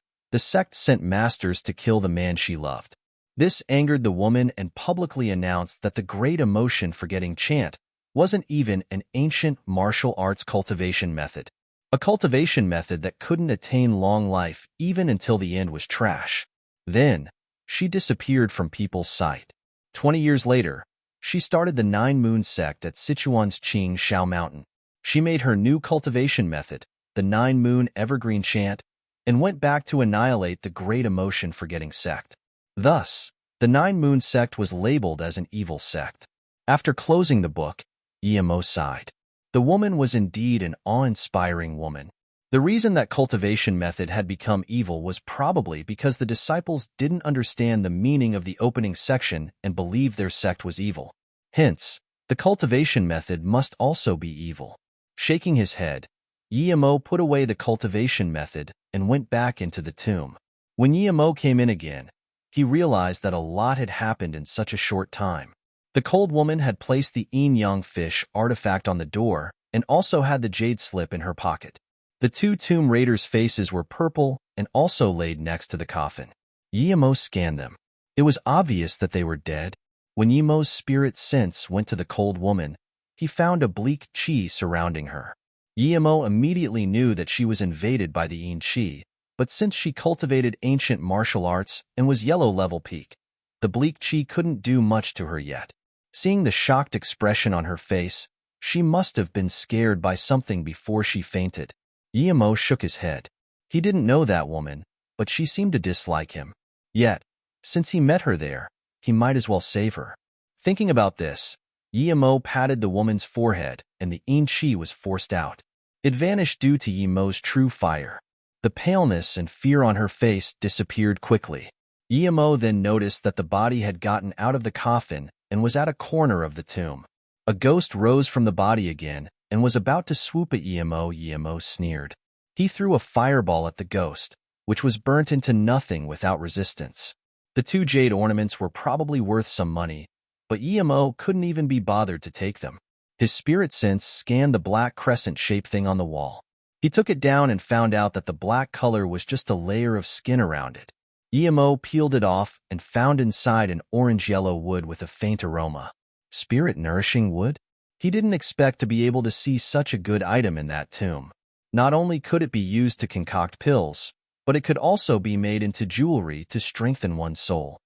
sent masters to kill the man she loved. This angered the woman and publicly announced that the great emotion for getting chant wasn't even an ancient martial arts cultivation method. A cultivation method that couldn't attain long life even until the end was trash. Then, she disappeared from people's sight. 20 years later, she started the Nine Moons sect at Sichuan's Qing Shao Mountain. She made her new cultivation method, the Nine Moon Evergreen Chant, and went back to annihilate the great emotion forgetting sect. Thus, the Nine Moon sect was labeled as an evil sect. After closing the book, Emo sighed. The woman was indeed an awe-inspiring woman. The reason that cultivation method had become evil was probably because the disciples didn't understand the meaning of the opening section and believed their sect was evil. Hence, the cultivation method must also be evil. Shaking his head, Emo put away the cultivation method and went back into the tomb. When Emo came in again, he realized that a lot had happened in such a short time. The cold woman had placed the yin-yang fish artifact on the door and also had the jade slip in her pocket. The two tomb raiders' faces were purple and also laid next to the coffin. Emo scanned them. It was obvious that they were dead. When Emo's spirit sense went to the cold woman, he found a bleak chi surrounding her. Emo immediately knew that she was invaded by the yin chi, but since she cultivated ancient martial arts and was yellow level peak, the bleak chi couldn't do much to her yet. Seeing the shocked expression on her face, she must have been scared by something before she fainted. Yemo shook his head. He didn't know that woman, but she seemed to dislike him. Yet, since he met her there, he might as well save her. Thinking about this, Yemo patted the woman's forehead, and the Yin-Chi was forced out. It vanished due to Yemo's true fire. The paleness and fear on her face disappeared quickly. Yemo then noticed that the body had gotten out of the coffin and was at a corner of the tomb. A ghost rose from the body again and was about to swoop at Yemo. Yemo sneered. He threw a fireball at the ghost, which was burnt into nothing without resistance. The 2 jade ornaments were probably worth some money, but Yemo couldn't even be bothered to take them. His spirit sense scanned the black crescent-shaped thing on the wall. He took it down and found out that the black color was just a layer of skin around it. Yemo peeled it off and found inside an orange-yellow wood with a faint aroma. Spirit-nourishing wood? He didn't expect to be able to see such a good item in that tomb. Not only could it be used to concoct pills, but it could also be made into jewelry to strengthen one's soul.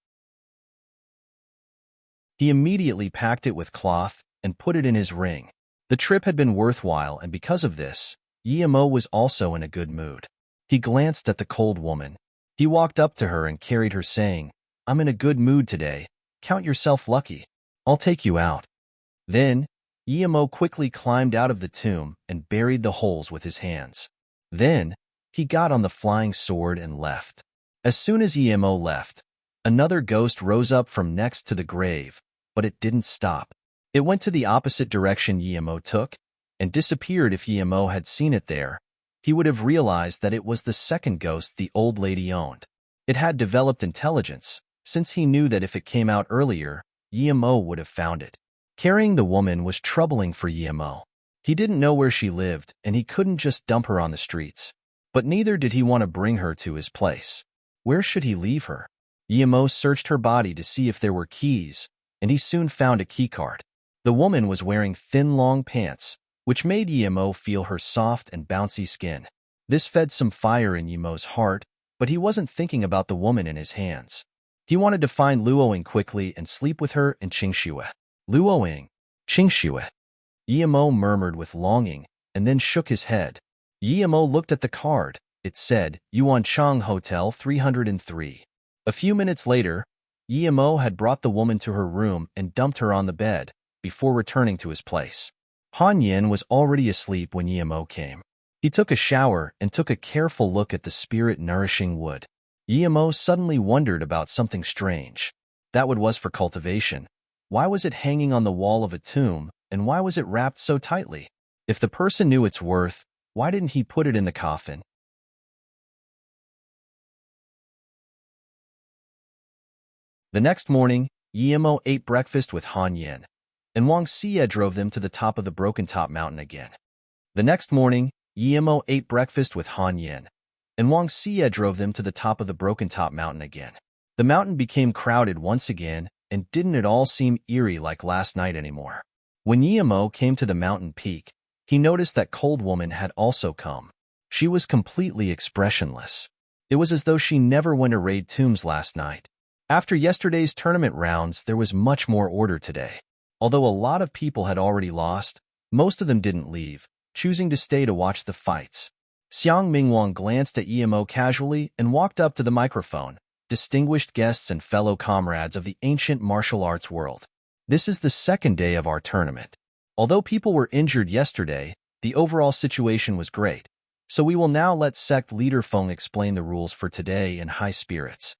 He immediately packed it with cloth and put it in his ring. The trip had been worthwhile, and because of this, Yemo was also in a good mood. He glanced at the cold woman. He walked up to her and carried her, saying, "I'm in a good mood today. Count yourself lucky. I'll take you out." Then, Yemo quickly climbed out of the tomb and buried the holes with his hands. Then, he got on the flying sword and left. As soon as Yemo left, another ghost rose up from next to the grave, but it didn't stop. It went to the opposite direction Yemo took, and disappeared. If Yemo had seen it there, he would have realized that it was the second ghost the old lady owned. It had developed intelligence, since he knew that if it came out earlier, Yemo would have found it. Carrying the woman was troubling for Yemo. He didn't know where she lived, and he couldn't just dump her on the streets. But neither did he want to bring her to his place. Where should he leave her? Yemo searched her body to see if there were keys, and he soon found a keycard. The woman was wearing thin, long pants, which made Yemo feel her soft and bouncy skin. This fed some fire in Yemo's heart, but he wasn't thinking about the woman in his hands. He wanted to find Luoying quickly and sleep with her in Qingxue. Luoying, Qingxue. Yemo murmured with longing, and then shook his head. Yemo looked at the card. It said, Yuanchang Hotel 303. A few minutes later, Yemo had brought the woman to her room and dumped her on the bed, before returning to his place. Han Yin was already asleep when Yemo came. He took a shower and took a careful look at the spirit-nourishing wood. Yemo suddenly wondered about something strange. That wood was for cultivation. Why was it hanging on the wall of a tomb, and why was it wrapped so tightly? If the person knew its worth, why didn't he put it in the coffin? The next morning, Yemo ate breakfast with Han Yin, and Wang Xie drove them to the top of the Broken Top Mountain again. The next morning, Yemo ate breakfast with Han Yin, and Wang Xie drove them to the top of the Broken Top Mountain again. The mountain became crowded once again, and didn't at all seem eerie like last night anymore. When Yemo came to the mountain peak, he noticed that Cold Woman had also come. She was completely expressionless. It was as though she never went to raid tombs last night. After yesterday's tournament rounds, there was much more order today. Although a lot of people had already lost, most of them didn't leave, choosing to stay to watch the fights. Xiang Mingwang glanced at Yemo casually and walked up to the microphone. Distinguished guests and fellow comrades of the ancient martial arts world. This is the second day of our tournament. Although people were injured yesterday, the overall situation was great. So we will now let sect leader Feng explain the rules for today in high spirits.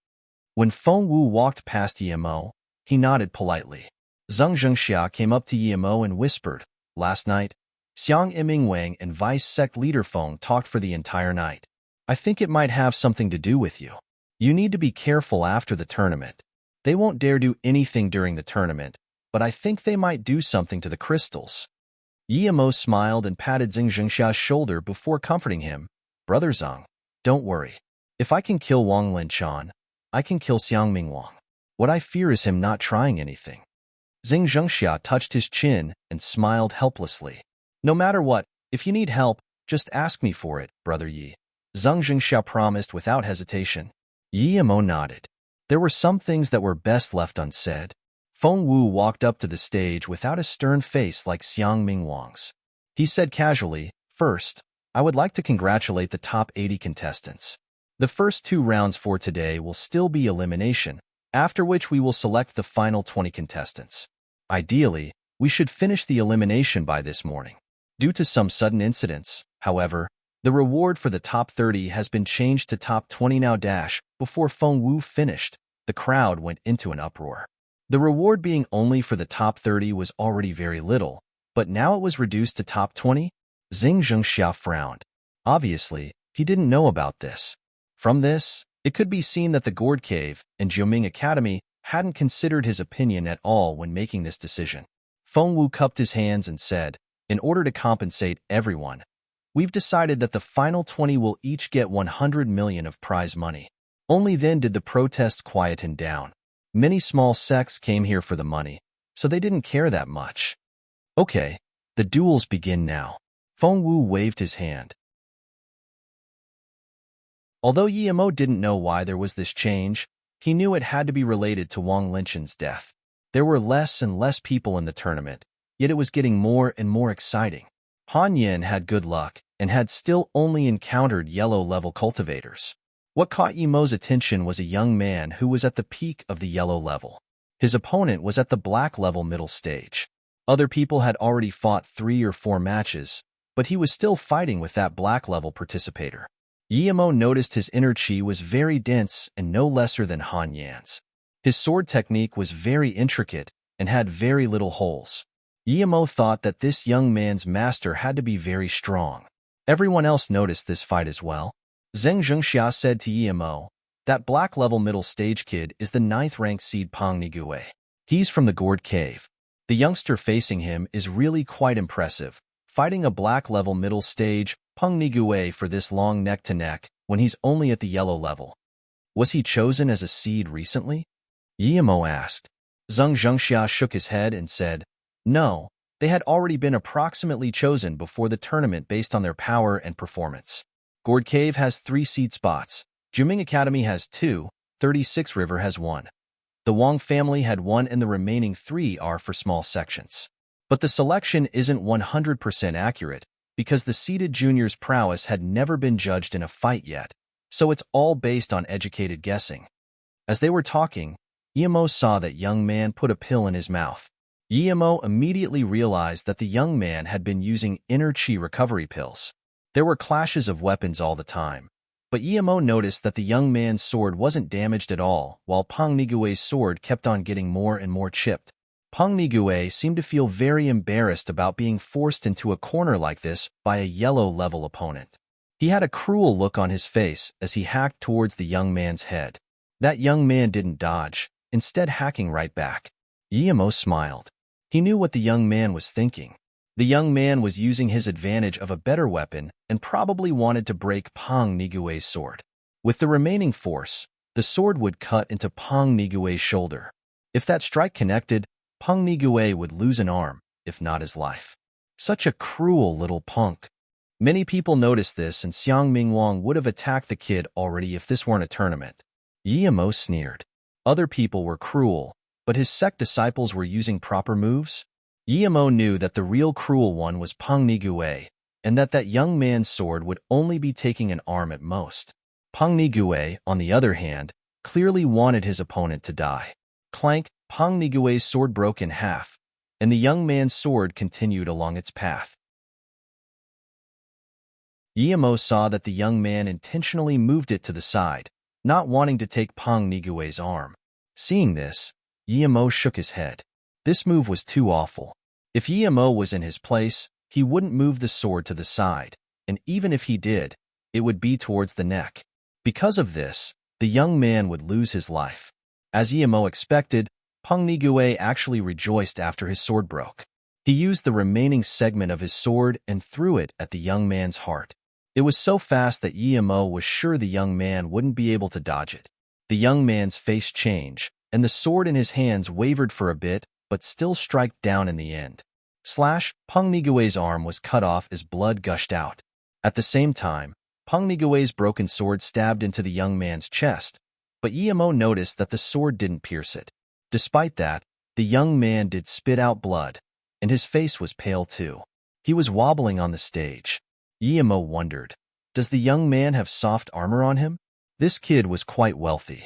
When Feng Wu walked past Yemo, he nodded politely. Zheng Zhengxia came up to Yemo and whispered, "Last night, Xiang Imingwang and Vice Sect Leader Feng talked for the entire night. I think it might have something to do with you. You need to be careful after the tournament. They won't dare do anything during the tournament, but I think they might do something to the crystals." Yemo smiled and patted Zheng Zhengxia's shoulder before comforting him. "Brother Zheng, don't worry. If I can kill Wang Linchan, I can kill Xiang Mingwang. What I fear is him not trying anything." Zheng Zhengxia touched his chin and smiled helplessly. "No matter what, if you need help, just ask me for it, Brother Yi," Zheng Zhengxia promised without hesitation. Yemo nodded. There were some things that were best left unsaid. Feng Wu walked up to the stage without a stern face like Xiang Mingwang's. He said casually, "First, I would like to congratulate the top 80 contestants. The first 2 rounds for today will still be elimination, after which we will select the final 20 contestants. Ideally, we should finish the elimination by this morning. Due to some sudden incidents, however, the reward for the top 30 has been changed to top 20 now. Before Feng Wu finished, the crowd went into an uproar. The reward being only for the top 30 was already very little, but now it was reduced to top 20? Xing Zhengxia frowned. Obviously, he didn't know about this. From this, it could be seen that the Gourd Cave and Jiuming Academy hadn't considered his opinion at all when making this decision. Feng Wu cupped his hands and said, "In order to compensate everyone, we've decided that the final 20 will each get 100 million of prize money." Only then did the protests quieten down. Many small sects came here for the money, so they didn't care that much. "Okay, the duels begin now." Feng Wu waved his hand. Although Yimo didn't know why there was this change, he knew it had to be related to Wang Linchen's death. There were less and less people in the tournament, yet it was getting more and more exciting. Han Yin had good luck and had still only encountered yellow-level cultivators. What caught Yimo's attention was a young man who was at the peak of the yellow level. His opponent was at the black level middle stage. Other people had already fought 3 or 4 matches, but he was still fighting with that black level participator. Yimo noticed his inner chi was very dense and no lesser than Han Yan's. His sword technique was very intricate and had very little holes. Yimo thought that this young man's master had to be very strong. Everyone else noticed this fight as well. Zheng Zhengxia said to Yimo, "That black-level middle-stage kid is the 9th-ranked seed Pang Nigue. He's from the Gourd Cave. The youngster facing him is really quite impressive, fighting a black-level middle-stage Pang Nigue for this long neck-to-neck when he's only at the yellow level. Was he chosen as a seed recently?" Yimo asked. Zheng Zhengxia shook his head and said, "No, they had already been approximately chosen before the tournament based on their power and performance. Gourd Cave has 3 seed spots. Jiuming Academy has 2, 36 River has 1. The Wang family had 1 and the remaining 3 are for small sections. But the selection isn't 100% accurate because the seeded juniors' prowess had never been judged in a fight yet, so it's all based on educated guessing." As they were talking, Yimo saw that young man put a pill in his mouth. Yimo immediately realized that the young man had been using inner chi recovery pills. There were clashes of weapons all the time, but Yimo noticed that the young man's sword wasn't damaged at all, while Pang Nigue's sword kept on getting more and more chipped. Pang Nigue seemed to feel very embarrassed about being forced into a corner like this by a yellow-level opponent. He had a cruel look on his face as he hacked towards the young man's head. That young man didn't dodge, instead hacking right back. Yimo smiled. He knew what the young man was thinking. The young man was using his advantage of a better weapon and probably wanted to break Pang Nigue's sword. With the remaining force, the sword would cut into Pang Nigue's shoulder. If that strike connected, Pang Nigue would lose an arm, if not his life. Such a cruel little punk. Many people noticed this, and Xiang Mingwang would have attacked the kid already if this weren't a tournament. Yimo sneered. Other people were cruel, but his sect disciples were using proper moves? Yimo knew that the real cruel one was Pang Nigue, and that young man's sword would only be taking an arm at most. Pang Nigue, on the other hand, clearly wanted his opponent to die. Clank, Pang Nigue's sword broke in half, and the young man's sword continued along its path. Yimo saw that the young man intentionally moved it to the side, not wanting to take Pang Nigue's arm. Seeing this, Yimo shook his head. This move was too awful. If Yimo was in his place, he wouldn't move the sword to the side, and even if he did, it would be towards the neck. Because of this, the young man would lose his life. As Yimo expected, Pang Nigue actually rejoiced after his sword broke. He used the remaining segment of his sword and threw it at the young man's heart. It was so fast that Yimo was sure the young man wouldn't be able to dodge it. The young man's face changed, and the sword in his hands wavered for a bit, but still struck down in the end. Slash, Pang Nigue's arm was cut off as blood gushed out. At the same time, Pang Nigue's broken sword stabbed into the young man's chest, but Yimo noticed that the sword didn't pierce it. Despite that, The young man did spit out blood, and his face was pale too. He was wobbling on the stage. Yemo wondered, does the young man have soft armor on him? This kid was quite wealthy.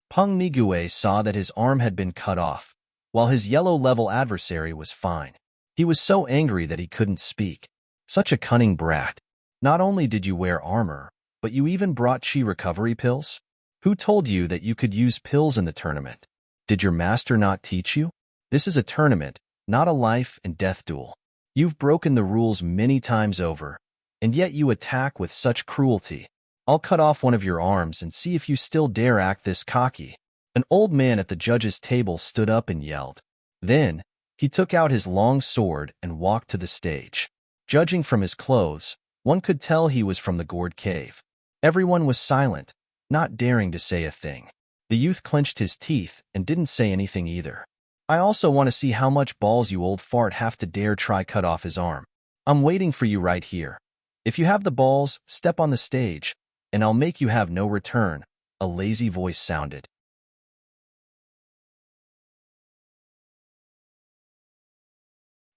Peng Nigue saw that his arm had been cut off, while his yellow-level adversary was fine. He was so angry that he couldn't speak. Such a cunning brat. Not only did you wear armor, but you even brought chi recovery pills? Who told you that you could use pills in the tournament? Did your master not teach you? This is a tournament, not a life and death duel. You've broken the rules many times over, and yet you attack with such cruelty. I'll cut off one of your arms and see if you still dare act this cocky. An old man at the judge's table stood up and yelled. Then, he took out his long sword and walked to the stage. Judging from his clothes, one could tell he was from the gourd cave. Everyone was silent, not daring to say a thing. The youth clenched his teeth and didn't say anything either. I also want to see how much balls you old fart have to dare try cut off his arm. I'm waiting for you right here. If you have the balls, step on the stage, and I'll make you have no return, a lazy voice sounded.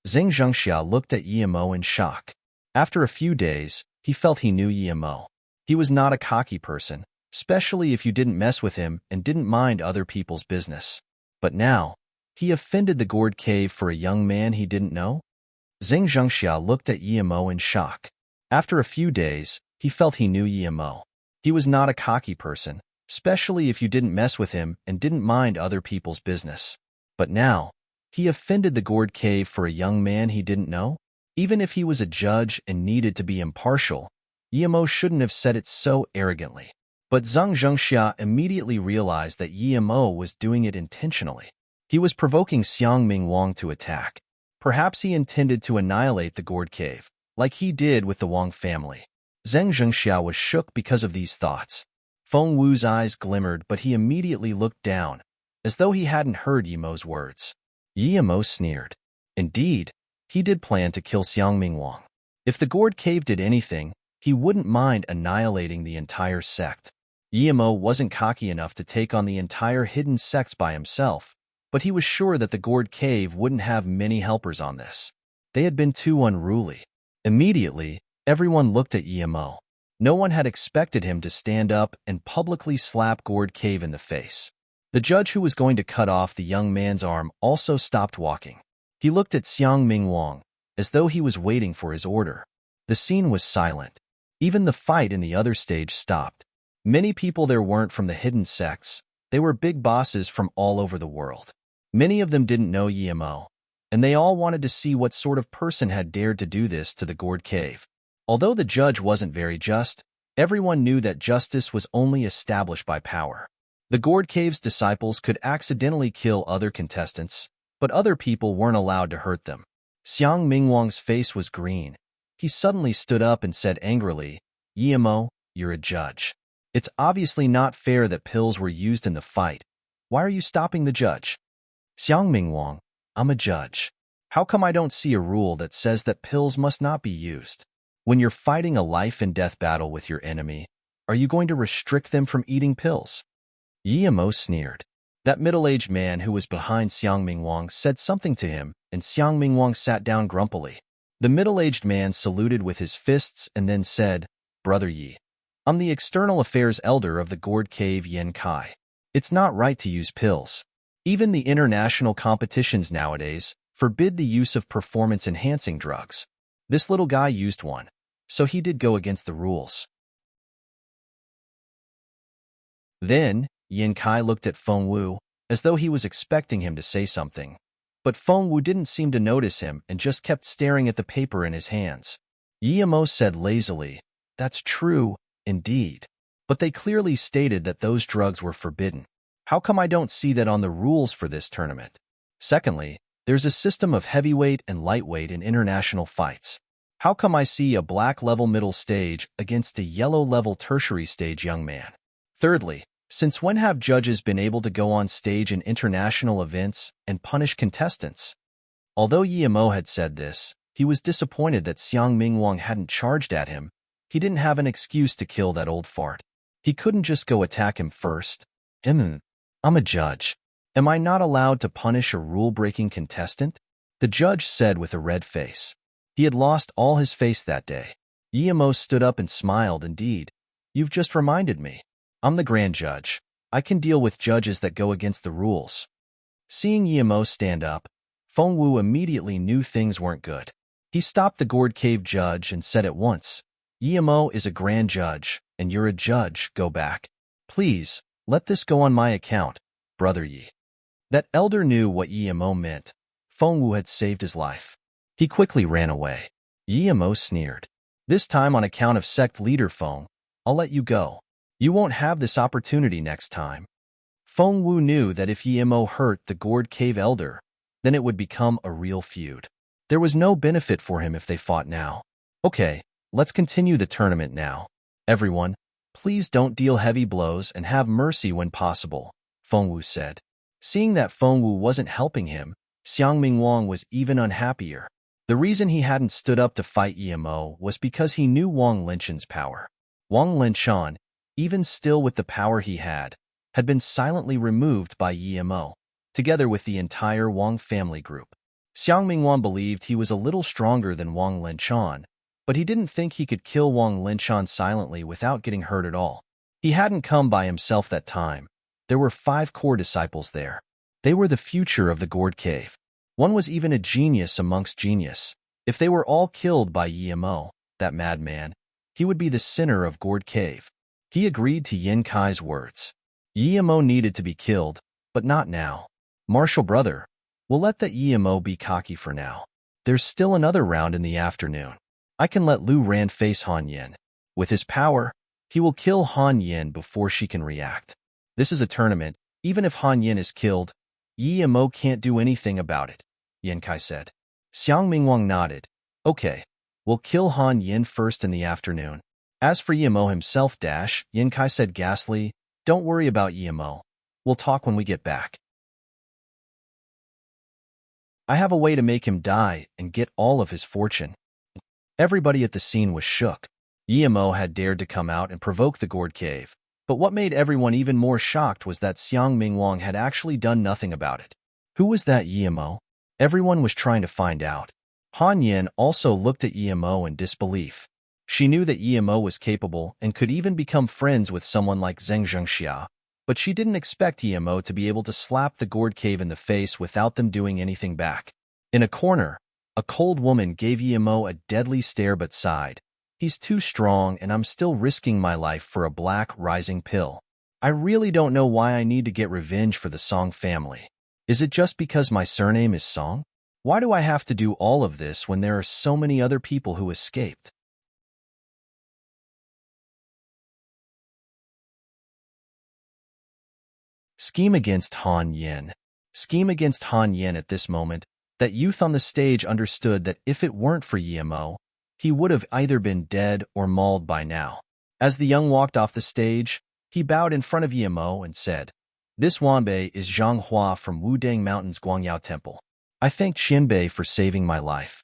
Zheng Zhengxia looked at Yemo in shock. After a few days, he felt he knew Yemo. He was not a cocky person, especially if you didn't mess with him and didn't mind other people's business. But now, he offended the gourd cave for a young man he didn't know? Zheng Zhengxia looked at Yemo in shock. After a few days, he felt he knew Yemo. He was not a cocky person, especially if you didn't mess with him and didn't mind other people's business. But now, he offended the gourd cave for a young man he didn't know? Even if he was a judge and needed to be impartial, Yemo shouldn't have said it so arrogantly. But Zheng Zhengxia immediately realized that Yemo was doing it intentionally. He was provoking Xiangming Wang to attack. Perhaps he intended to annihilate the gourd cave, like he did with the Wang family. Zheng Zhengxia was shook because of these thoughts. Feng Wu's eyes glimmered, but he immediately looked down, as though he hadn't heard Yemo's words. Yemo sneered. Indeed, he did plan to kill Xiangming Wang. If the gourd cave did anything, he wouldn't mind annihilating the entire sect. Yemo wasn't cocky enough to take on the entire hidden sects by himself, but he was sure that the gourd cave wouldn't have many helpers on this. They had been too unruly. Immediately, everyone looked at Yemo. No one had expected him to stand up and publicly slap gourd cave in the face. The judge who was going to cut off the young man's arm also stopped walking. He looked at Xiangming Wang, as though he was waiting for his order. The scene was silent. Even the fight in the other stage stopped. Many people there weren't from the hidden sects. They were big bosses from all over the world. Many of them didn't know Yemo, and they all wanted to see what sort of person had dared to do this to the gourd cave. Although the judge wasn't very just, everyone knew that justice was only established by power. The gourd cave's disciples could accidentally kill other contestants, but other people weren't allowed to hurt them. Xiangming Wang's face was green. He suddenly stood up and said angrily, Yemo, you're a judge. It's obviously not fair that pills were used in the fight. Why are you stopping the judge? Xiangming Wang, I'm a judge. How come I don't see a rule that says that pills must not be used? When you're fighting a life-and-death battle with your enemy, are you going to restrict them from eating pills? Yemo sneered. That middle-aged man who was behind Xiangming Wang said something to him, and Xiangming Wang sat down grumpily. The middle-aged man saluted with his fists and then said, Brother Yi, I'm the external affairs elder of the gourd cave Yen Kai. It's not right to use pills. Even the international competitions nowadays forbid the use of performance-enhancing drugs. This little guy used one, so he did go against the rules. Then, Yen Kai looked at Feng Wu, as though he was expecting him to say something. But Feng Wu didn't seem to notice him and just kept staring at the paper in his hands. Yemo said lazily, That's true, indeed. But they clearly stated that those drugs were forbidden. How come I don't see that on the rules for this tournament? Secondly, there's a system of heavyweight and lightweight in international fights. How come I see a black-level middle stage against a yellow-level tertiary stage young man? Thirdly, since when have judges been able to go on stage in international events and punish contestants? Although Yemo had said this, he was disappointed that Xiangming Wang hadn't charged at him. He didn't have an excuse to kill that old fart. He couldn't just go attack him first. I'm a judge. Am I not allowed to punish a rule-breaking contestant? The judge said with a red face. He had lost all his face that day. Yemo stood up and smiled. Indeed, you've just reminded me. I'm the grand judge. I can deal with judges that go against the rules. Seeing Yemo stand up, Fengwu immediately knew things weren't good. He stopped the gourd cave judge and said at once, Yemo is a grand judge, and you're a judge. Go back. Please, let this go on my account, brother Yi. That elder knew what Yemo meant. Fengwu had saved his life. He quickly ran away. Yemo sneered. This time on account of sect leader Feng, I'll let you go. You won't have this opportunity next time. Fengwu knew that if Yemo hurt the gourd cave elder, then it would become a real feud. There was no benefit for him if they fought now. Okay, let's continue the tournament now. Everyone, please don't deal heavy blows and have mercy when possible, Fengwu said. Seeing that Fengwu wasn't helping him, Xiang Mingwang was even unhappier. The reason he hadn't stood up to fight Yemo was because he knew Wang Linchan's power. Wang Linchan, even still with the power he had been silently removed by Yemo, together with the entire Wang family group. Xiang Mingwang believed he was a little stronger than Wang Linchan, but he didn't think he could kill Wang Linchan silently without getting hurt at all. He hadn't come by himself that time. There were 5 core disciples there. They were the future of the gourd cave. One was even a genius amongst genius. If they were all killed by Yemo, that madman, he would be the sinner of gourd cave. He agreed to Yin Kai's words. Yemo needed to be killed, but not now. Martial brother, we'll let that Yemo be cocky for now. There's still another round in the afternoon. I can let Lu Ran face Han Yin. With his power, he will kill Han Yin before she can react. This is a tournament. Even if Han Yin is killed, Yemo can't do anything about it, Yin Kai said. Xiang Mingwang nodded. Okay, we'll kill Han Yin first in the afternoon. As for Yemo himself, Yin Kai said ghastly, don't worry about Yemo. We'll talk when we get back. I have a way to make him die and get all of his fortune. Everybody at the scene was shook. Yemo had dared to come out and provoke the gourd cave. But what made everyone even more shocked was that Xiang Mingwang had actually done nothing about it. Who was that Yemo? Everyone was trying to find out. Han Yin also looked at Yemo in disbelief. She knew that Yemo was capable and could even become friends with someone like Zheng Zhengxia, but she didn't expect Yemo to be able to slap the gourd cave in the face without them doing anything back. In a corner, a cold woman gave Yemo a deadly stare but sighed. He's too strong and I'm still risking my life for a black rising pill. I really don't know why I need to get revenge for the Song family. Is it just because my surname is Song? Why do I have to do all of this when there are so many other people who escaped? Scheme against Han Yin. Scheme against Han Yin. At this moment, that youth on the stage understood that if it weren't for Yemo, he would have either been dead or mauled by now. As the young walked off the stage, he bowed in front of Yemo and said, This Wanbei is Zhang Hua from Wudang Mountain's Guangyao Temple. I thank Qianbei for saving my life.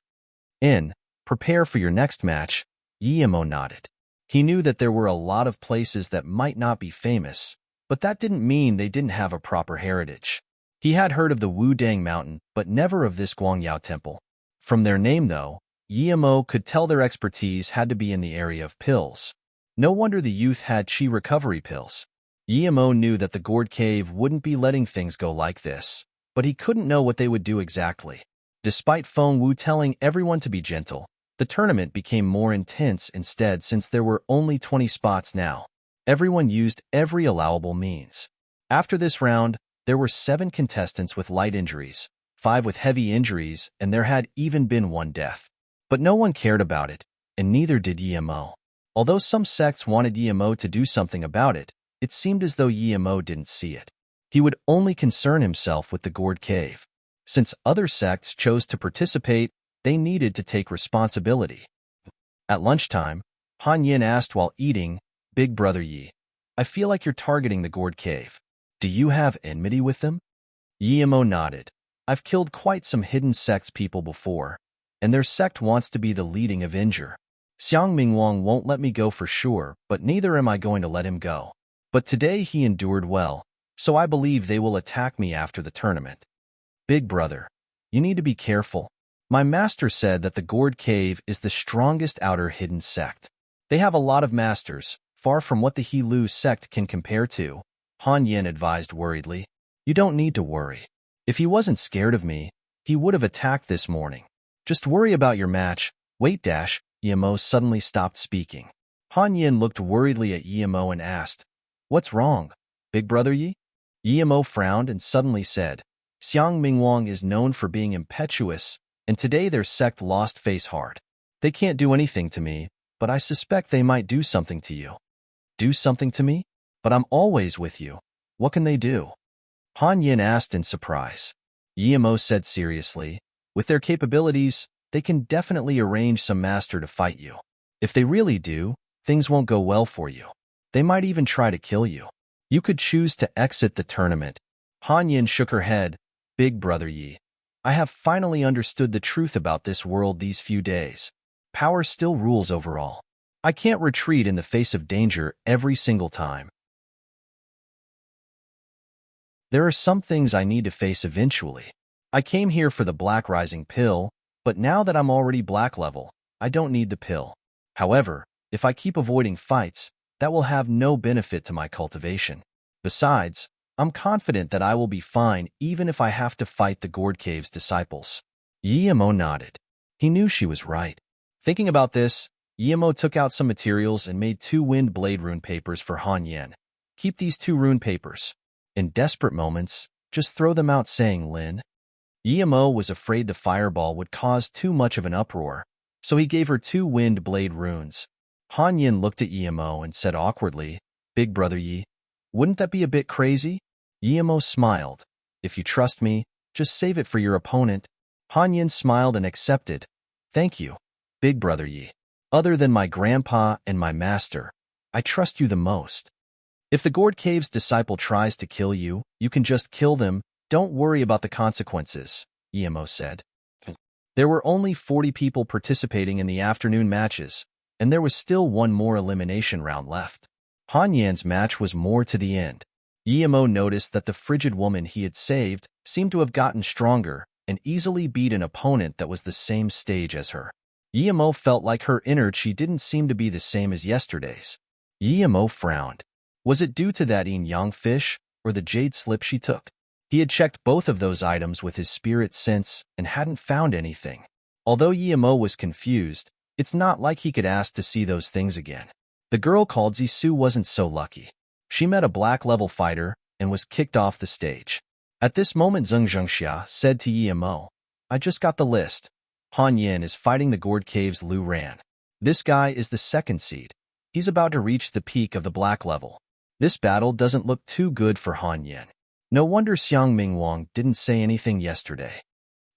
Prepare for your next match, Yemo nodded. He knew that there were a lot of places that might not be famous, but that didn't mean they didn't have a proper heritage. He had heard of the Wudang Mountain, but never of this Guangyao Temple. From their name, though, Yemo could tell their expertise had to be in the area of pills. No wonder the youth had chi recovery pills. Yemo knew that the gourd cave wouldn't be letting things go like this, but he couldn't know what they would do exactly. Despite Fengwu telling everyone to be gentle, the tournament became more intense instead since there were only 20 spots now. Everyone used every allowable means. After this round, there were 7 contestants with light injuries, 5 with heavy injuries, and there had even been 1 death. But no one cared about it, and neither did Yemo. Although some sects wanted Yemo to do something about it, it seemed as though Yemo didn't see it. He would only concern himself with the gourd cave. Since other sects chose to participate, they needed to take responsibility. At lunchtime, Han Yin asked while eating, Big Brother Yi, I feel like you're targeting the gourd cave. Do you have enmity with them? Yemo nodded. I've killed quite some hidden sects people before, and their sect wants to be the leading avenger. Xiang Mingwang won't let me go for sure, but neither am I going to let him go. But today he endured well, so I believe they will attack me after the tournament. Big brother, you need to be careful. My master said that the Gourd Cave is the strongest outer hidden sect. They have a lot of masters, far from what the He-Lu sect can compare to, Han Yin advised worriedly. You don't need to worry. If he wasn't scared of me, he would have attacked this morning. Just worry about your match. Wait dash, Yemo suddenly stopped speaking. Han Yin looked worriedly at Yemo and asked, What's wrong, big brother Yi? Yemo frowned and suddenly said, Xiang Mingwang is known for being impetuous, and today their sect lost face hard. They can't do anything to me, but I suspect they might do something to you. Do something to me? But I'm always with you. What can they do? Han Yin asked in surprise. Yemo said seriously, With their capabilities, they can definitely arrange some master to fight you. If they really do, things won't go well for you. They might even try to kill you. You could choose to exit the tournament. Han Yin shook her head. Big brother Yi, I have finally understood the truth about this world these few days. Power still rules overall. I can't retreat in the face of danger every single time. There are some things I need to face eventually. I came here for the Black Rising pill, but now that I'm already black level, I don't need the pill. However, if I keep avoiding fights, that will have no benefit to my cultivation. Besides, I'm confident that I will be fine even if I have to fight the Gourd Cave's disciples. Yemo nodded. He knew she was right. Thinking about this, Yemo took out some materials and made 2 wind blade rune papers for Han Yin. Keep these 2 rune papers. In desperate moments, just throw them out saying Lin. Yemo was afraid the fireball would cause too much of an uproar, so he gave her 2 wind blade runes. Han Yin looked at Yemo and said awkwardly, Big brother Yi, wouldn't that be a bit crazy? Yemo smiled. If you trust me, just save it for your opponent. Han Yin smiled and accepted. Thank you, big brother Yi. Other than my grandpa and my master, I trust you the most. If the Gourd Cave's disciple tries to kill you, you can just kill them. Don't worry about the consequences, Yemo said. There were only 40 people participating in the afternoon matches, and there was still one more elimination round left. Han Yin's match was more to the end. Yemo noticed that the frigid woman he had saved seemed to have gotten stronger and easily beat an opponent that was the same stage as her. Yemo felt like her inner chi didn't seem to be the same as yesterday's. Yemo frowned. Was it due to that yin-yang fish or the jade slip she took? He had checked both of those items with his spirit sense and hadn't found anything. Although Yemo was confused, it's not like he could ask to see those things again. The girl called Zisu wasn't so lucky. She met a black-level fighter and was kicked off the stage. At this moment Zheng Zhengxia said to Yemo, I just got the list. Han Yin is fighting the Gourd Cave's Lu Ran. This guy is the 2nd seed. He's about to reach the peak of the black level. This battle doesn't look too good for Han Yin. No wonder Xiang Mingwang didn't say anything yesterday.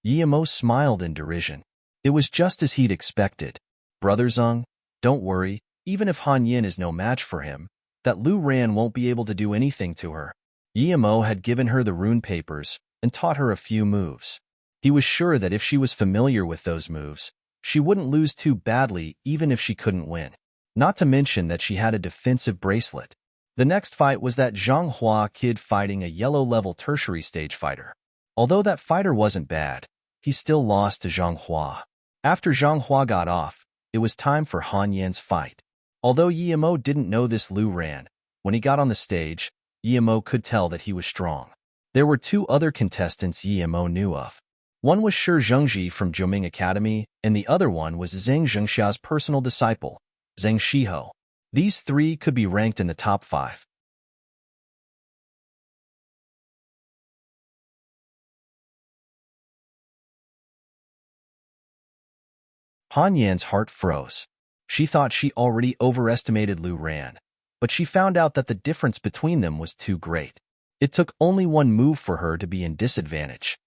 Yemo smiled in derision. It was just as he'd expected. Brother Zheng, don't worry, even if Han Yin is no match for him, that Lu Ran won't be able to do anything to her. Yemo had given her the rune papers and taught her a few moves. He was sure that if she was familiar with those moves, she wouldn't lose too badly even if she couldn't win. Not to mention that she had a defensive bracelet. The next fight was that Zhang Hua kid fighting a yellow-level tertiary stage fighter. Although that fighter wasn't bad, he still lost to Zhang Hua. After Zhang Hua got off, it was time for Han Yin's fight. Although Yemo didn't know this Lu Ran, when he got on the stage, Yemo could tell that he was strong. There were 2 other contestants Yemo knew of. One was Shi Zhengji from Jiuming Academy, and the other one was Zheng Zhengxia's personal disciple, Zheng Shiho. These 3 could be ranked in the top 5. Han Yan's heart froze. She thought she already overestimated Lu Ran, but she found out that the difference between them was too great. It took only one move for her to be in disadvantage.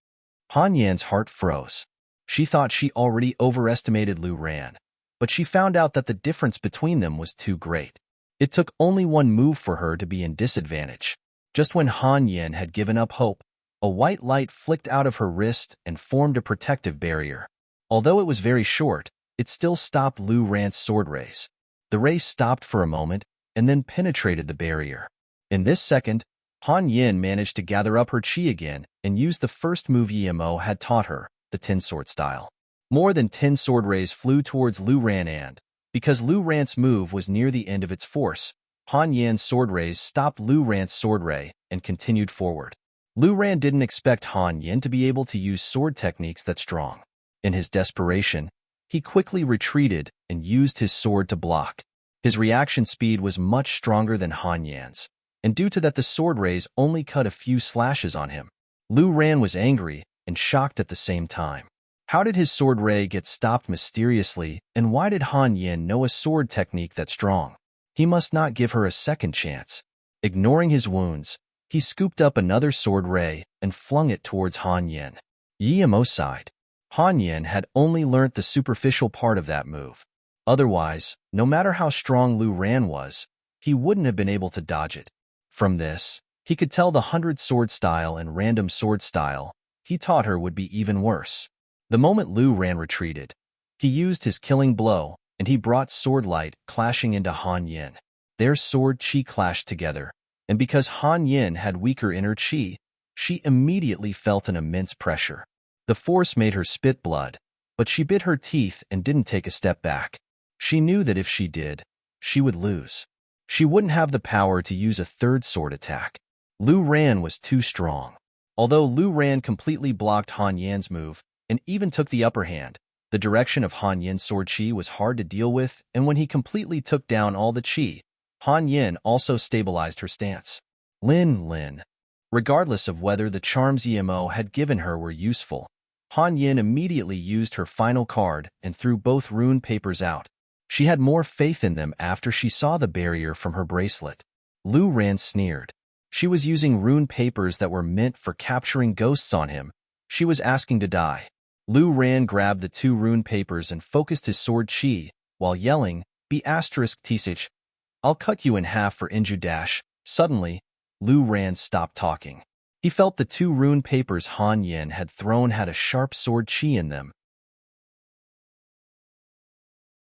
Han Yan's heart froze. She thought she already overestimated Lu Ran, but she found out that the difference between them was too great. It took only one move for her to be in disadvantage. Just when Han Yin had given up hope, a white light flicked out of her wrist and formed a protective barrier. Although it was very short, it still stopped Lu Ran's sword rays. The ray stopped for a moment and then penetrated the barrier. In this second, Han Yin managed to gather up her chi again and used the first move Emo had taught her, the Tin Sword style. More than 10 sword rays flew towards Lu Ran and, because Lu Ran's move was near the end of its force, Han Yin's sword rays stopped Lu Ran's sword ray and continued forward. Lu Ran didn't expect Han Yin to be able to use sword techniques that strong. In his desperation, he quickly retreated and used his sword to block. His reaction speed was much stronger than Han Yan's, and due to that the sword rays only cut a few slashes on him. Lu Ran was angry and shocked at the same time. How did his sword ray get stopped mysteriously, and why did Han Yin know a sword technique that strong? He must not give her a second chance. Ignoring his wounds, he scooped up another sword ray and flung it towards Han Yin. Emo sighed. Han Yin had only learnt the superficial part of that move. Otherwise, no matter how strong Lu Ran was, he wouldn't have been able to dodge it. From this, he could tell the 100-sword style and random sword style he taught her would be even worse. The moment Lu Ran retreated, he used his killing blow, and he brought sword light clashing into Han Yin. Their sword chi clashed together, and because Han Yin had weaker inner chi, she immediately felt an immense pressure. The force made her spit blood, but she bit her teeth and didn't take a step back. She knew that if she did, she would lose. She wouldn't have the power to use a third sword attack. Lu Ran was too strong. Although Lu Ran completely blocked Han Yan's move and even took the upper hand, the direction of Han Yin's sword chi was hard to deal with, and when he completely took down all the chi, Han Yin also stabilized her stance. Lin. Regardless of whether the charms Emo had given her were useful, Han Yin immediately used her final card and threw both rune papers out. She had more faith in them after she saw the barrier from her bracelet. Lu Ran sneered. She was using rune papers that were meant for capturing ghosts on him. She was asking to die. Lu Ran grabbed the 2 rune papers and focused his sword chi, while yelling, "Be asterisk Tsich. I'll cut you in half for Inju dash." Suddenly, Lu Ran stopped talking. He felt the 2 rune papers Han Yin had thrown had a sharp sword chi in them.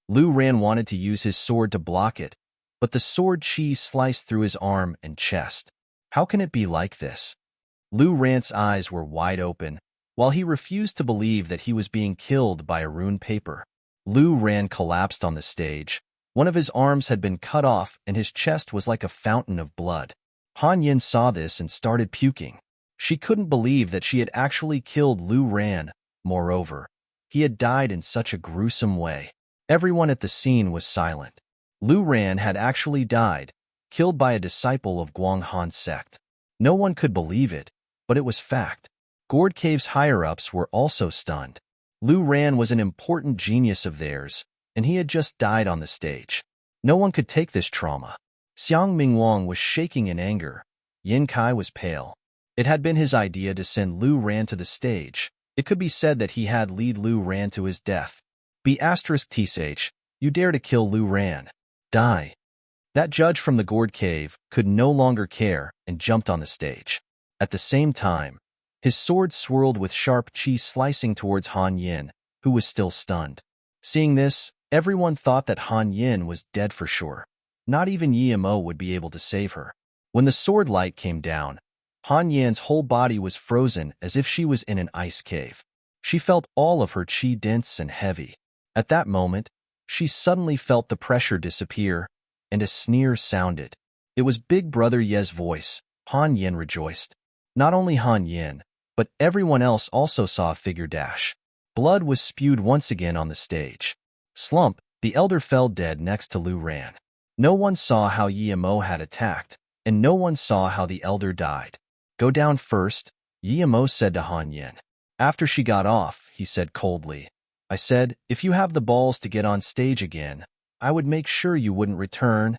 Lu Ran wanted to use his sword to block it, but the sword chi sliced through his arm and chest. How can it be like this? Lu Ran's eyes were wide open, while he refused to believe that he was being killed by a rune paper. Lu Ran collapsed on the stage. One of his arms had been cut off and his chest was like a fountain of blood. Han Yin saw this and started puking. She couldn't believe that she had actually killed Lu Ran. Moreover, he had died in such a gruesome way. Everyone at the scene was silent. Lu Ran had actually died, killed by a disciple of Guang Han's sect. No one could believe it, but it was fact. Gourd Cave's higher-ups were also stunned. Lu Ran was an important genius of theirs, and he had just died on the stage. No one could take this trauma. Xiang Mingwang was shaking in anger. Yin Kai was pale. It had been his idea to send Lu Ran to the stage. It could be said that he had lead Lu Ran to his death. Be asterisk Tsh, you dare to kill Lu Ran. Die. That judge from the Gourd Cave could no longer care and jumped on the stage. At the same time, his sword swirled with sharp chi slicing towards Han Yin, who was still stunned. Seeing this, everyone thought that Han Yin was dead for sure. Not even Emo would be able to save her. When the sword light came down, Han Yin's whole body was frozen as if she was in an ice cave. She felt all of her chi dense and heavy. At that moment, she suddenly felt the pressure disappear, and a sneer sounded. It was Big Brother Ye's voice. Han Yin rejoiced. Not only Han Yin, but everyone else also saw a figure dash. Blood was spewed once again on the stage. Slump, the elder fell dead next to Lu Ran. No one saw how Emo had attacked, and no one saw how the elder died. Go down first, Emo said to Han Yin. After she got off, he said coldly, I said, if you have the balls to get on stage again, I would make sure you wouldn't return.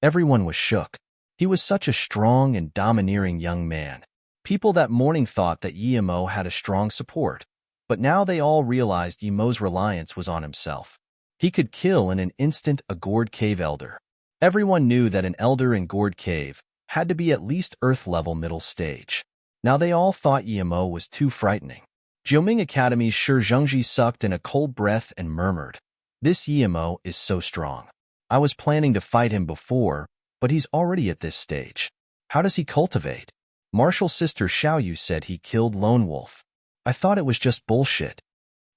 Everyone was shook. He was such a strong and domineering young man. People that morning thought that Emo had a strong support, but now they all realized Emo's reliance was on himself. He could kill in an instant a Gourd Cave elder. Everyone knew that an elder in Gourd Cave had to be at least Earth-level middle stage. Now they all thought Emo was too frightening. Jiuming Academy's Shi Zhengji sucked in a cold breath and murmured, This Emo is so strong. I was planning to fight him before, but he's already at this stage. How does he cultivate? Martial's sister Xiaoyu said he killed Lone Wolf. I thought it was just bullshit.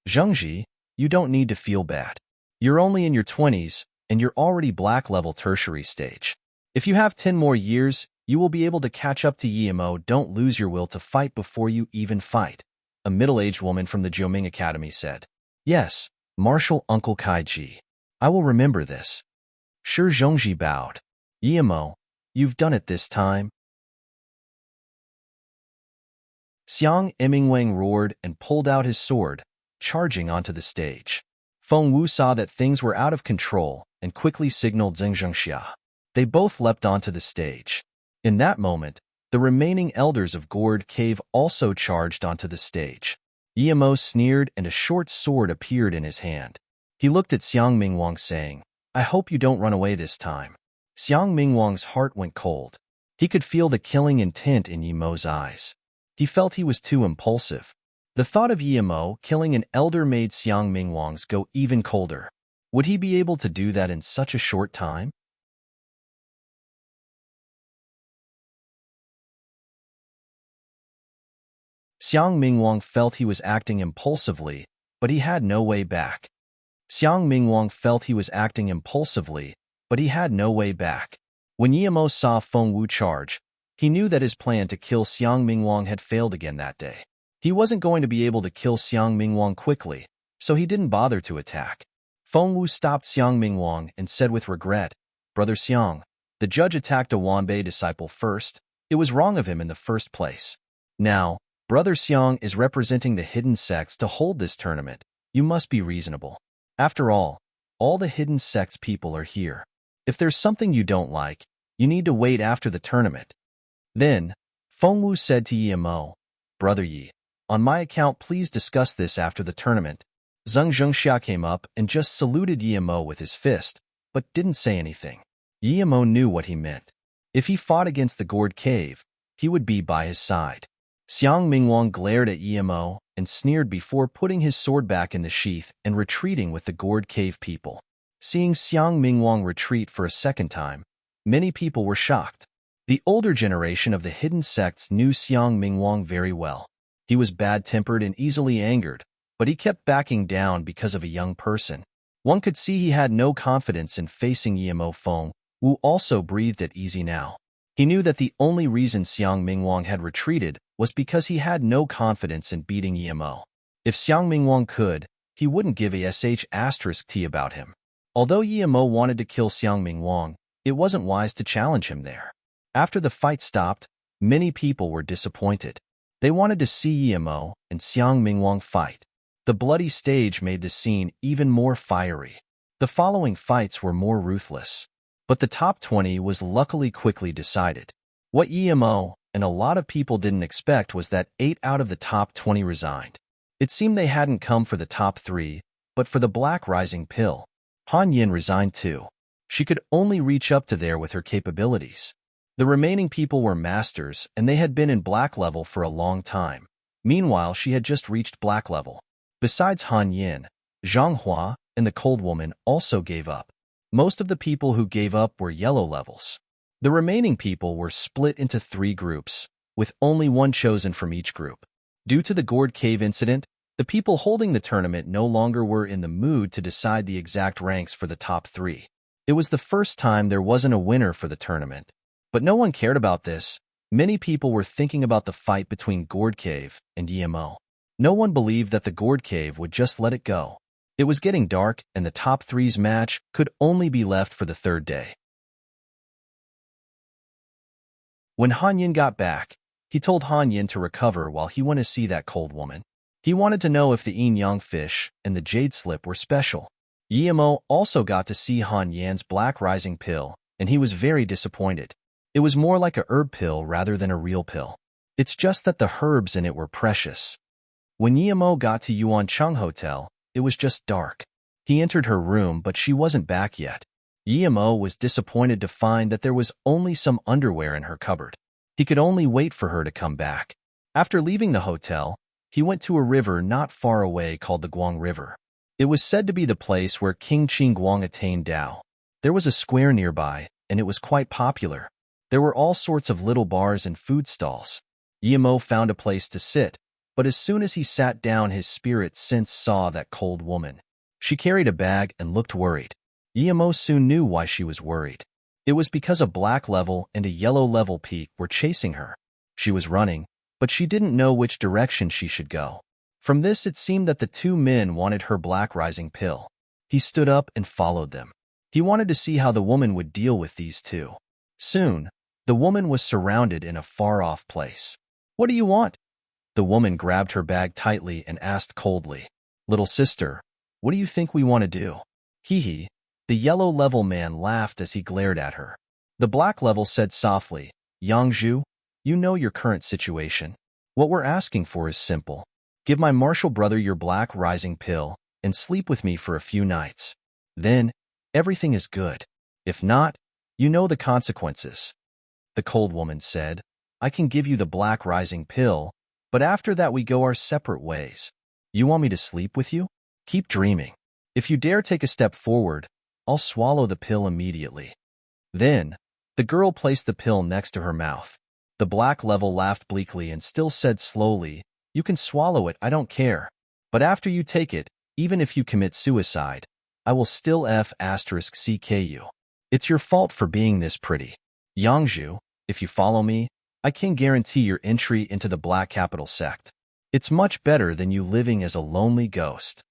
Zhengji, you don't need to feel bad. You're only in your 20s, and you're already black-level tertiary stage. If you have 10 more years, you will be able to catch up to Yimo. Don't lose your will to fight before you even fight, a middle-aged woman from the Jiuming Academy said. Yes, Martial Uncle Kaiji. I will remember this. Shi Zhengji bowed. Yimo, you've done it this time. Xiang Emingwang roared and pulled out his sword, charging onto the stage. Feng Wu saw that things were out of control and quickly signaled Zheng Zhengxia. They both leapt onto the stage. In that moment, the remaining elders of Gourd Cave also charged onto the stage. Yimo sneered and a short sword appeared in his hand. He looked at Xiang Mingwang saying, I hope you don't run away this time. Xiang Mingwang's heart went cold. He could feel the killing intent in Yimo's eyes. He felt he was too impulsive. The thought of Yimo killing an elder made Xiang Mingwang's go even colder. Would he be able to do that in such a short time? Xiang Mingwang felt he was acting impulsively, but he had no way back. Xiang Mingwang felt he was acting impulsively, but he had no way back. When Yimo saw Feng Wu charge, he knew that his plan to kill Xiang Mingwang had failed again that day. He wasn't going to be able to kill Xiang Mingwang quickly, so he didn't bother to attack. Feng Wu stopped Xiang Mingwang and said with regret, Brother Xiang, the judge attacked a Wanbei disciple first. It was wrong of him in the first place. Now, Brother Xiang is representing the hidden sects to hold this tournament. You must be reasonable. After all the hidden sects people are here. If there's something you don't like, you need to wait after the tournament. Then, Feng Wu said to Yimo, Brother Yi, on my account please discuss this after the tournament. Zheng Zhengxia came up and just saluted Yimo with his fist, but didn't say anything. Yimo knew what he meant. If he fought against the Gourd Cave, he would be by his side. Xiang Mingwang glared at Yimo and sneered before putting his sword back in the sheath and retreating with the Gourd Cave people. Seeing Xiang Mingwang retreat for a second time, many people were shocked. The older generation of the hidden sects knew Xiang Mingwang very well. He was bad-tempered and easily angered, but he kept backing down because of a young person. One could see he had no confidence in facing Yimo. Feng Wu also breathed at ease now. He knew that the only reason Xiang Mingwang had retreated was because he had no confidence in beating Yimo. If Xiang Mingwang could, he wouldn't give a *T about him. Although Yimo wanted to kill Xiang Mingwang, it wasn't wise to challenge him there. After the fight stopped, many people were disappointed. They wanted to see Yimo and Xiang Mingwang fight. The bloody stage made the scene even more fiery. The following fights were more ruthless. But the top 20 was luckily quickly decided. What Yimo and a lot of people didn't expect was that 8 out of the top 20 resigned. It seemed they hadn't come for the top 3, but for the Black Rising Pill. Han Yin resigned too. She could only reach up to there with her capabilities. The remaining people were masters, and they had been in black level for a long time. Meanwhile, she had just reached black level. Besides Han Yin, Zhang Hua and the Cold Woman also gave up. Most of the people who gave up were yellow levels. The remaining people were split into 3 groups, with only one chosen from each group. Due to the Gourd Cave incident, the people holding the tournament no longer were in the mood to decide the exact ranks for the top 3. It was the first time there wasn't a winner for the tournament. But no one cared about this. Many people were thinking about the fight between Gourd Cave and Yimo. No one believed that the Gourd Cave would just let it go. It was getting dark, and the top 3's match could only be left for the 3rd day. When Han Yin got back, he told Han Yin to recover while he went to see that Cold Woman. He wanted to know if the yin-yang fish and the jade slip were special. Yimo also got to see Han Yan's Black Rising Pill, and he was very disappointed. It was more like a herb pill rather than a real pill. It's just that the herbs in it were precious. When Yimo got to Yuancheng Hotel, it was just dark. He entered her room, but she wasn't back yet. Yimo was disappointed to find that there was only some underwear in her cupboard. He could only wait for her to come back. After leaving the hotel, he went to a river not far away called the Guang River. It was said to be the place where King Qin Guang attained Tao. There was a square nearby, and it was quite popular. There were all sorts of little bars and food stalls. Yemo found a place to sit, but as soon as he sat down his spirit sense saw that cold woman. She carried a bag and looked worried. Yemo soon knew why she was worried. It was because a black level and a yellow level peak were chasing her. She was running, but she didn't know which direction she should go. From this it seemed that the two men wanted her black rising pill. He stood up and followed them. He wanted to see how the woman would deal with these two. Soon, the woman was surrounded in a far-off place. "What do you want?" The woman grabbed her bag tightly and asked coldly, "Little sister, what do you think we want to do?" Hee. The yellow level man laughed as he glared at her. The black level said softly, "Yangzhu, you know your current situation. What we're asking for is simple. Give my martial brother your black rising pill and sleep with me for a few nights. Then, everything is good. If not, you know the consequences." The cold woman said, "I can give you the black rising pill, but after that we go our separate ways. You want me to sleep with you? Keep dreaming. If you dare take a step forward, I'll swallow the pill immediately." Then, the girl placed the pill next to her mouth. The black level laughed bleakly and still said slowly, "You can swallow it, I don't care. But after you take it, even if you commit suicide, I will still *CK you. It's your fault for being this pretty. Yangzhu, if you follow me, I can guarantee your entry into the Black Capital sect. It's much better than you living as a lonely ghost."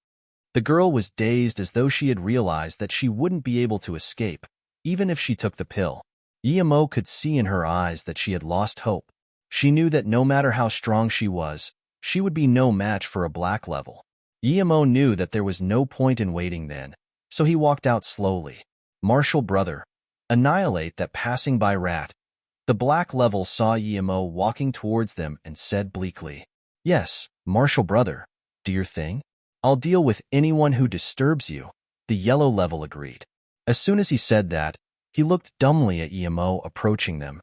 The girl was dazed as though she had realized that she wouldn't be able to escape, even if she took the pill. Yemo could see in her eyes that she had lost hope. She knew that no matter how strong she was, she would be no match for a black level. Yemo knew that there was no point in waiting then, so he walked out slowly. "Martial brother, annihilate that passing by rat." The black level saw Yemo walking towards them and said bleakly, "Yes, martial brother, do your thing. I'll deal with anyone who disturbs you." The yellow level agreed. As soon as he said that, he looked dumbly at Yemo approaching them.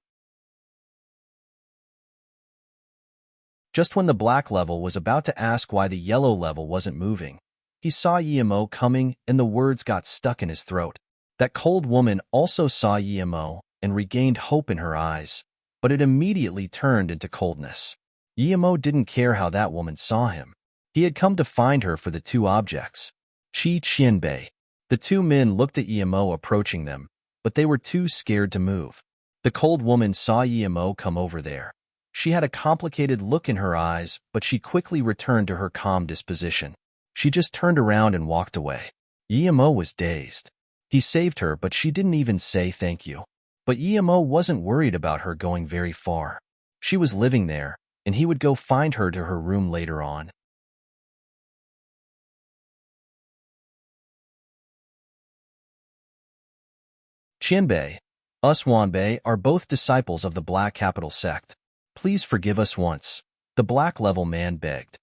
Just when the black level was about to ask why the yellow level wasn't moving, he saw Yemo coming and the words got stuck in his throat. That cold woman also saw Yemo and regained hope in her eyes, but it immediately turned into coldness. Yemo didn't care how that woman saw him. He had come to find her for the two objects. Qi Qianbei. The two men looked at Yemo approaching them, but they were too scared to move. The cold woman saw Yemo come over there. She had a complicated look in her eyes, but she quickly returned to her calm disposition. She just turned around and walked away. Yemo was dazed. He saved her, but she didn't even say thank you. But Yemo wasn't worried about her going very far. She was living there, and he would go find her to her room later on. Qianbei, us Wanbei are both disciples of the Black Capital sect. Please forgive us once, the black level man begged.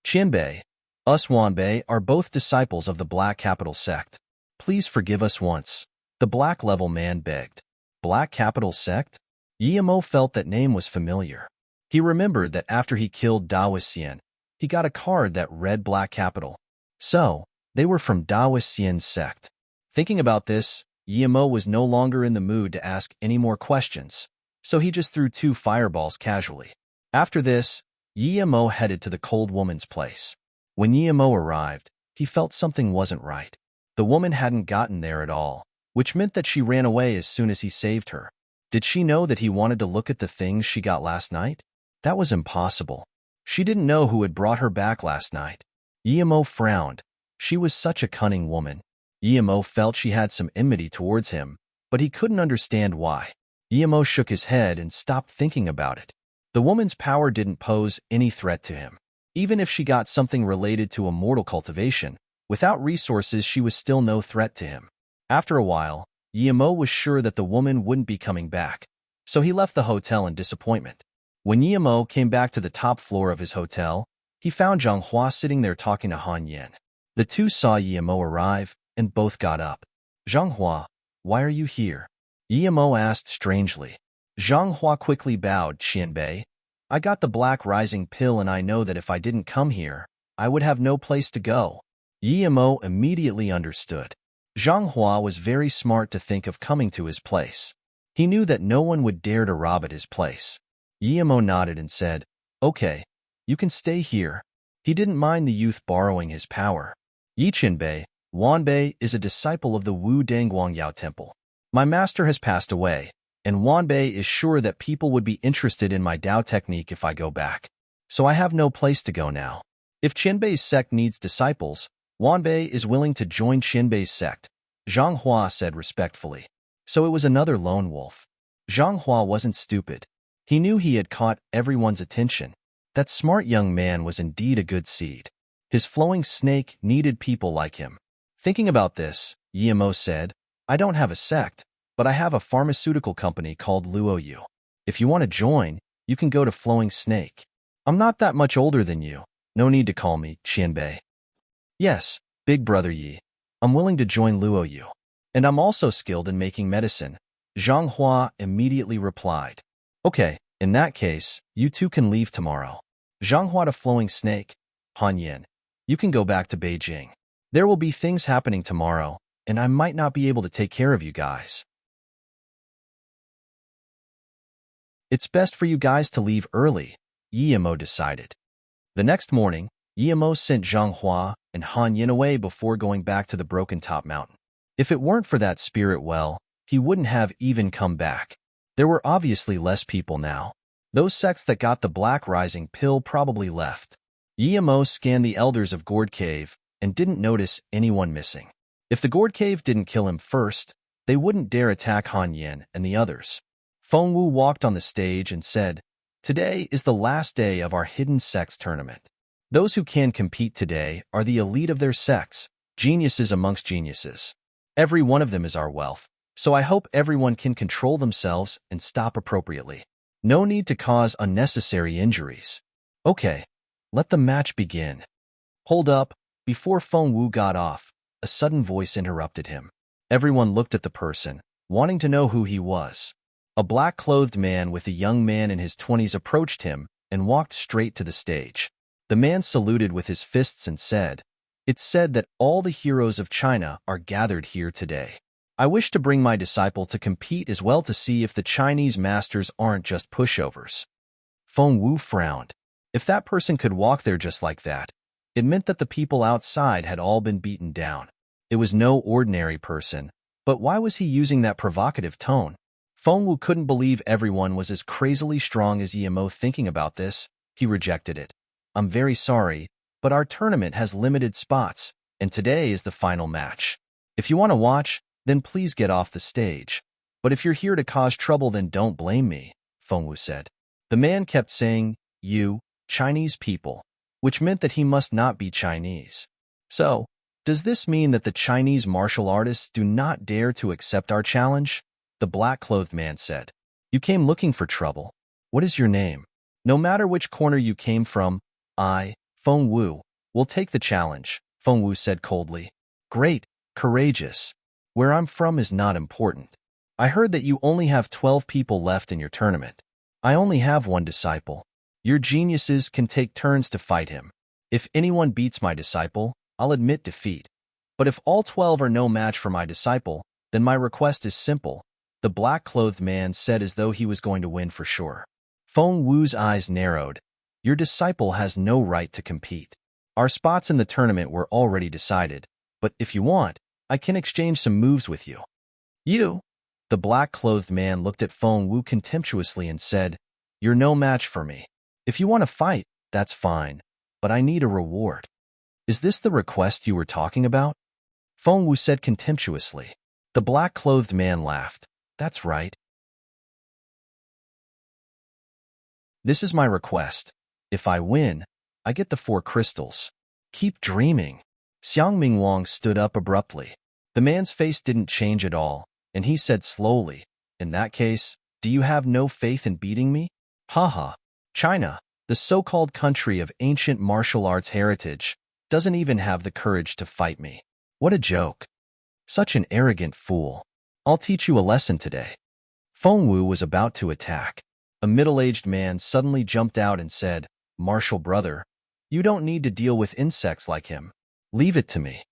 Qianbei, us Wanbei are both disciples of the Black Capital sect. Please forgive us once, the black level man begged. Black Capital sect? Yemo felt that name was familiar. He remembered that after he killed Daoxian, he got a card that read Black Capital. So, they were from Daoxian's sect. Thinking about this, Yemo was no longer in the mood to ask any more questions, so he just threw 2 fireballs casually. After this, Yemo headed to the cold woman's place. When Yemo arrived, he felt something wasn't right. The woman hadn't gotten there at all, which meant that she ran away as soon as he saved her. Did she know that he wanted to look at the things she got last night? That was impossible. She didn't know who had brought her back last night. Yemo frowned. She was such a cunning woman. Yemo felt she had some enmity towards him, but he couldn't understand why. Yemo shook his head and stopped thinking about it. The woman's power didn't pose any threat to him. Even if she got something related to immortal cultivation, without resources she was still no threat to him. After a while, Yemo was sure that the woman wouldn't be coming back, so he left the hotel in disappointment. When Yemo came back to the top floor of his hotel, he found Zhang Hua sitting there talking to Han Yen. The two saw Yemo arrive, and both got up. "Zhang Hua, why are you here?" Yemo asked strangely. Zhang Hua quickly bowed. "Qianbei, I got the black rising pill and I know that if I didn't come here, I would have no place to go." Yemo immediately understood. Zhang Hua was very smart to think of coming to his place. He knew that no one would dare to rob at his place. Guillermo nodded and said, "Okay, you can stay here." He didn't mind the youth borrowing his power. Yi Qinbei, Wanbei is a disciple of the Wu Dangguangyao Temple. My master has passed away, and Wanbei is sure that people would be interested in my Dao technique if I go back. So I have no place to go now. If Qinbei's sect needs disciples, Wanbei is willing to join Qinbei's sect, Zhang Hua said respectfully. So it was another lone wolf. Zhang Hua wasn't stupid. He knew he had caught everyone's attention. That smart young man was indeed a good seed. His flowing snake needed people like him. Thinking about this, Guillermo said, "I don't have a sect, but I have a pharmaceutical company called Luoyu. If you want to join, you can go to Flowing Snake. I'm not that much older than you. No need to call me Qianbei." "Yes, big brother Yi. I'm willing to join Luoyu. And I'm also skilled in making medicine," Zhang Hua immediately replied. "Okay, in that case, you two can leave tomorrow. Zhang Hua to Flowing Snake, Han Yin. You can go back to Beijing. There will be things happening tomorrow, and I might not be able to take care of you guys. It's best for you guys to leave early," Guillermo decided. The next morning, Guillermo sent Zhang Hua and Han Yin away before going back to the Broken Top Mountain. If it weren't for that spirit well, he wouldn't have even come back. There were obviously less people now. Those sects that got the Black Rising pill probably left. Guillermo scanned the elders of Gourd Cave and didn't notice anyone missing. If the Gourd Cave didn't kill him first, they wouldn't dare attack Han Yin and the others. Feng Wu walked on the stage and said, "Today is the last day of our Hidden Sects tournament. Those who can compete today are the elite of their sects, geniuses amongst geniuses. Every one of them is our wealth, so I hope everyone can control themselves and stop appropriately. No need to cause unnecessary injuries. Okay, let the match begin." Hold up, before Feng Wu got off, a sudden voice interrupted him. Everyone looked at the person, wanting to know who he was. A black-clothed man with a young man in his 20s approached him and walked straight to the stage. The man saluted with his fists and said, "It's said that all the heroes of China are gathered here today. I wish to bring my disciple to compete as well to see if the Chinese masters aren't just pushovers." Feng Wu frowned. If that person could walk there just like that, it meant that the people outside had all been beaten down. It was no ordinary person, but why was he using that provocative tone? Feng Wu couldn't believe everyone was as crazily strong as Guillermo. Thinking about this, he rejected it. "I'm very sorry, but our tournament has limited spots, and today is the final match. If you want to watch, then please get off the stage. But if you're here to cause trouble, then don't blame me," Feng Wu said. The man kept saying, "You, Chinese people," which meant that he must not be Chinese. "So, does this mean that the Chinese martial artists do not dare to accept our challenge?" the black-clothed man said. "You came looking for trouble. What is your name? No matter which corner you came from, I, Feng Wu, will take the challenge," Feng Wu said coldly. "Great, courageous. Where I'm from is not important. I heard that you only have 12 people left in your tournament. I only have one disciple. Your geniuses can take turns to fight him. If anyone beats my disciple, I'll admit defeat. But if all 12 are no match for my disciple, then my request is simple," the black-clothed man said as though he was going to win for sure. Feng Wu's eyes narrowed. "Your disciple has no right to compete. Our spots in the tournament were already decided, but if you want, I can exchange some moves with you." "You?" The black-clothed man looked at Feng Wu contemptuously and said, "You're no match for me. If you want to fight, that's fine, but I need a reward." "Is this the request you were talking about?" Feng Wu said contemptuously. The black-clothed man laughed. "That's right. This is my request. If I win, I get the 4 crystals. Keep dreaming." Xiang Mingwang stood up abruptly. The man's face didn't change at all, and he said slowly, "In that case, do you have no faith in beating me? Haha. China, the so-called country of ancient martial arts heritage, doesn't even have the courage to fight me. What a joke. Such an arrogant fool. I'll teach you a lesson today." Feng Wu was about to attack. A middle-aged man suddenly jumped out and said, "Martial brother, you don't need to deal with insects like him. Leave it to me."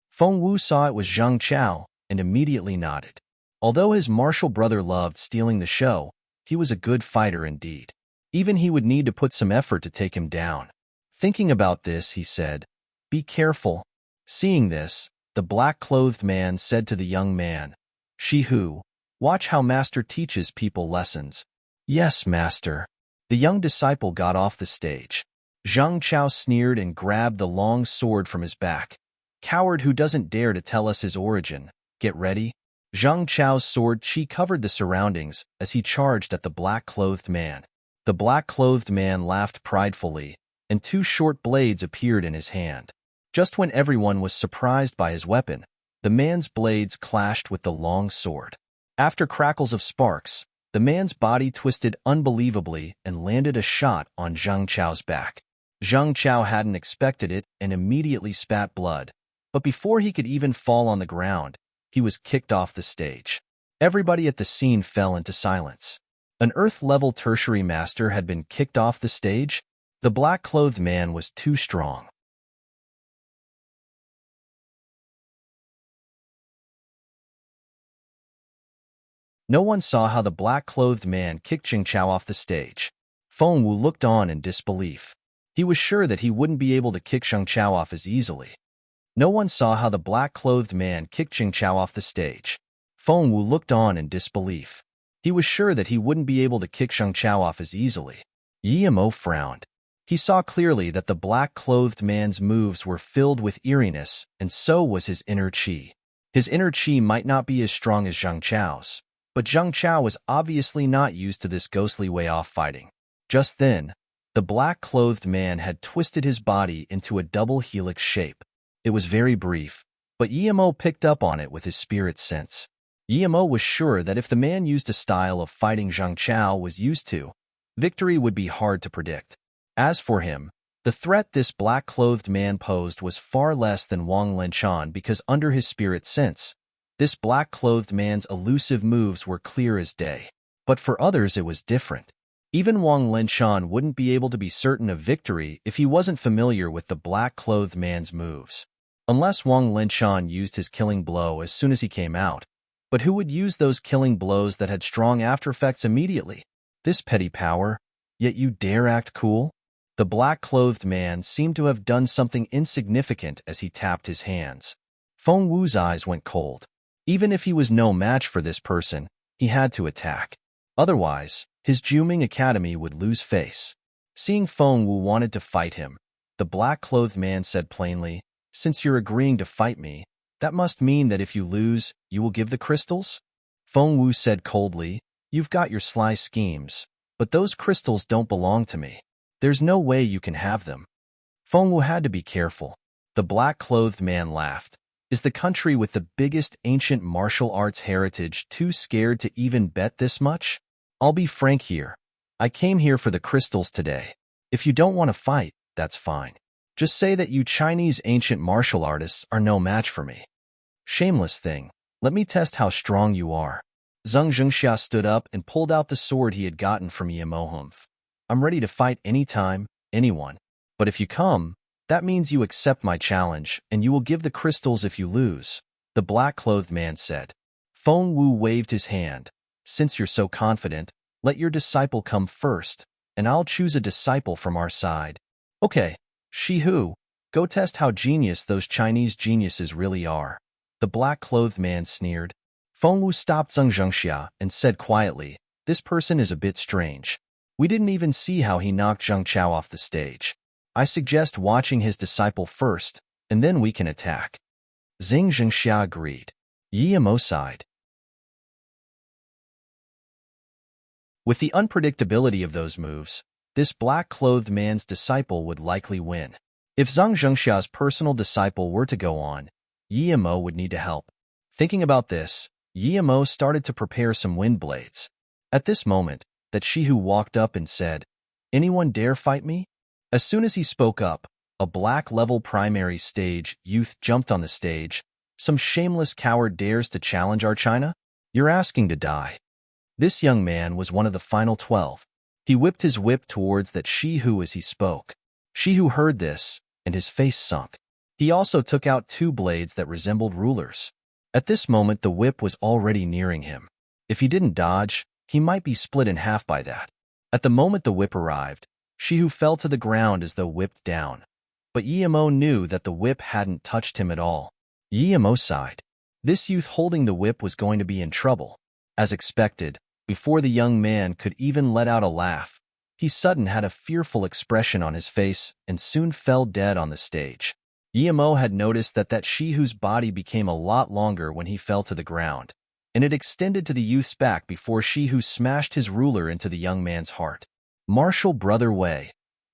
Feng Wu saw it was Zhang Chao and immediately nodded. Although his martial brother loved stealing the show, he was a good fighter indeed. Even he would need to put some effort to take him down. Thinking about this, he said, "Be careful." Seeing this, the black-clothed man said to the young man, "Shihu, watch how master teaches people lessons." "Yes, master." The young disciple got off the stage. Zhang Chao sneered and grabbed the long sword from his back. "Coward who doesn't dare to tell us his origin. Get ready." Zhang Chao's sword chi covered the surroundings as he charged at the black-clothed man. The black-clothed man laughed pridefully, and two short blades appeared in his hand. Just when everyone was surprised by his weapon, the man's blades clashed with the long sword. After crackles of sparks, the man's body twisted unbelievably and landed a shot on Zhang Chao's back. Zhang Chao hadn't expected it and immediately spat blood, but before he could even fall on the ground, he was kicked off the stage. Everybody at the scene fell into silence. An Earth-level tertiary master had been kicked off the stage. The black-clothed man was too strong. No one saw how the black-clothed man kicked Zhang Chao off the stage. Feng Wu looked on in disbelief. He was sure that he wouldn't be able to kick Zhang Chao off as easily. No one saw how the black-clothed man kicked Zhang Chao off the stage. Feng Wu looked on in disbelief. He was sure that he wouldn't be able to kick Zhang Chao off as easily. Yi Mo frowned. He saw clearly that the black-clothed man's moves were filled with eeriness, and so was his inner qi. His inner qi might not be as strong as Zhang Chao's, but Zhang Chao was obviously not used to this ghostly way of fighting. Just then, the black-clothed man had twisted his body into a double helix shape. It was very brief, but Yi Mo picked up on it with his spirit sense. Yi Mo was sure that if the man used a style of fighting Zhang Chao was used to, victory would be hard to predict. As for him, the threat this black-clothed man posed was far less than Wang Lenchan because under his spirit sense, this black-clothed man's elusive moves were clear as day. But for others it was different. Even Wang Lenchan wouldn't be able to be certain of victory if he wasn't familiar with the black-clothed man's moves. Unless Wang Lenchan used his killing blow as soon as he came out. But who would use those killing blows that had strong aftereffects immediately? This petty power, yet you dare act cool? The black-clothed man seemed to have done something insignificant as he tapped his hands. Feng Wu's eyes went cold. Even if he was no match for this person, he had to attack. Otherwise, his Juming Academy would lose face. Seeing Feng Wu wanted to fight him, the black-clothed man said plainly, "Since you're agreeing to fight me, that must mean that if you lose, you will give the crystals?" Feng Wu said coldly, "You've got your sly schemes, but those crystals don't belong to me. There's no way you can have them." Feng Wu had to be careful. The black-clothed man laughed. Is the country with the biggest ancient martial arts heritage too scared to even bet this much? I'll be frank here. I came here for the crystals today. If you don't want to fight, that's fine. Just say that you Chinese ancient martial artists are no match for me. Shameless thing. Let me test how strong you are. Zhang Zhengxia stood up and pulled out the sword he had gotten from Yamohumph. I'm ready to fight anytime, anyone. But if you come, that means you accept my challenge, and you will give the crystals if you lose, the black-clothed man said. Feng Wu waved his hand. Since you're so confident, let your disciple come first, and I'll choose a disciple from our side. Okay, Shihu, go test how genius those Chinese geniuses really are. The black-clothed man sneered. Feng Wu stopped Zhang Zhengxia and said quietly, this person is a bit strange. We didn't even see how he knocked Zhang Chao off the stage. I suggest watching his disciple first, and then we can attack. Zhang Zhengxia agreed. Yi Mo sighed. With the unpredictability of those moves, this black-clothed man's disciple would likely win. If Zhang Zhengxia's personal disciple were to go on, Yi Mo would need to help. Thinking about this, Yi Mo started to prepare some wind blades. At this moment, that Shihu walked up and said, "Anyone dare fight me?" As soon as he spoke up, a black-level primary stage youth jumped on the stage. Some shameless coward dares to challenge our China? You're asking to die. This young man was one of the final 12. He whipped his whip towards that Shihu as he spoke. Shihu heard this, and his face sunk. He also took out two blades that resembled rulers. At this moment, the whip was already nearing him. If he didn't dodge, he might be split in half by that. At the moment the whip arrived, Shihu fell to the ground as though whipped down. But Yemo knew that the whip hadn't touched him at all. Yemo sighed. This youth holding the whip was going to be in trouble. As expected, before the young man could even let out a laugh, he suddenly had a fearful expression on his face and soon fell dead on the stage. Yemo had noticed that Shihu's body became a lot longer when he fell to the ground, and it extended to the youth's back before Shihu smashed his ruler into the young man's heart. Martial Brother Wei.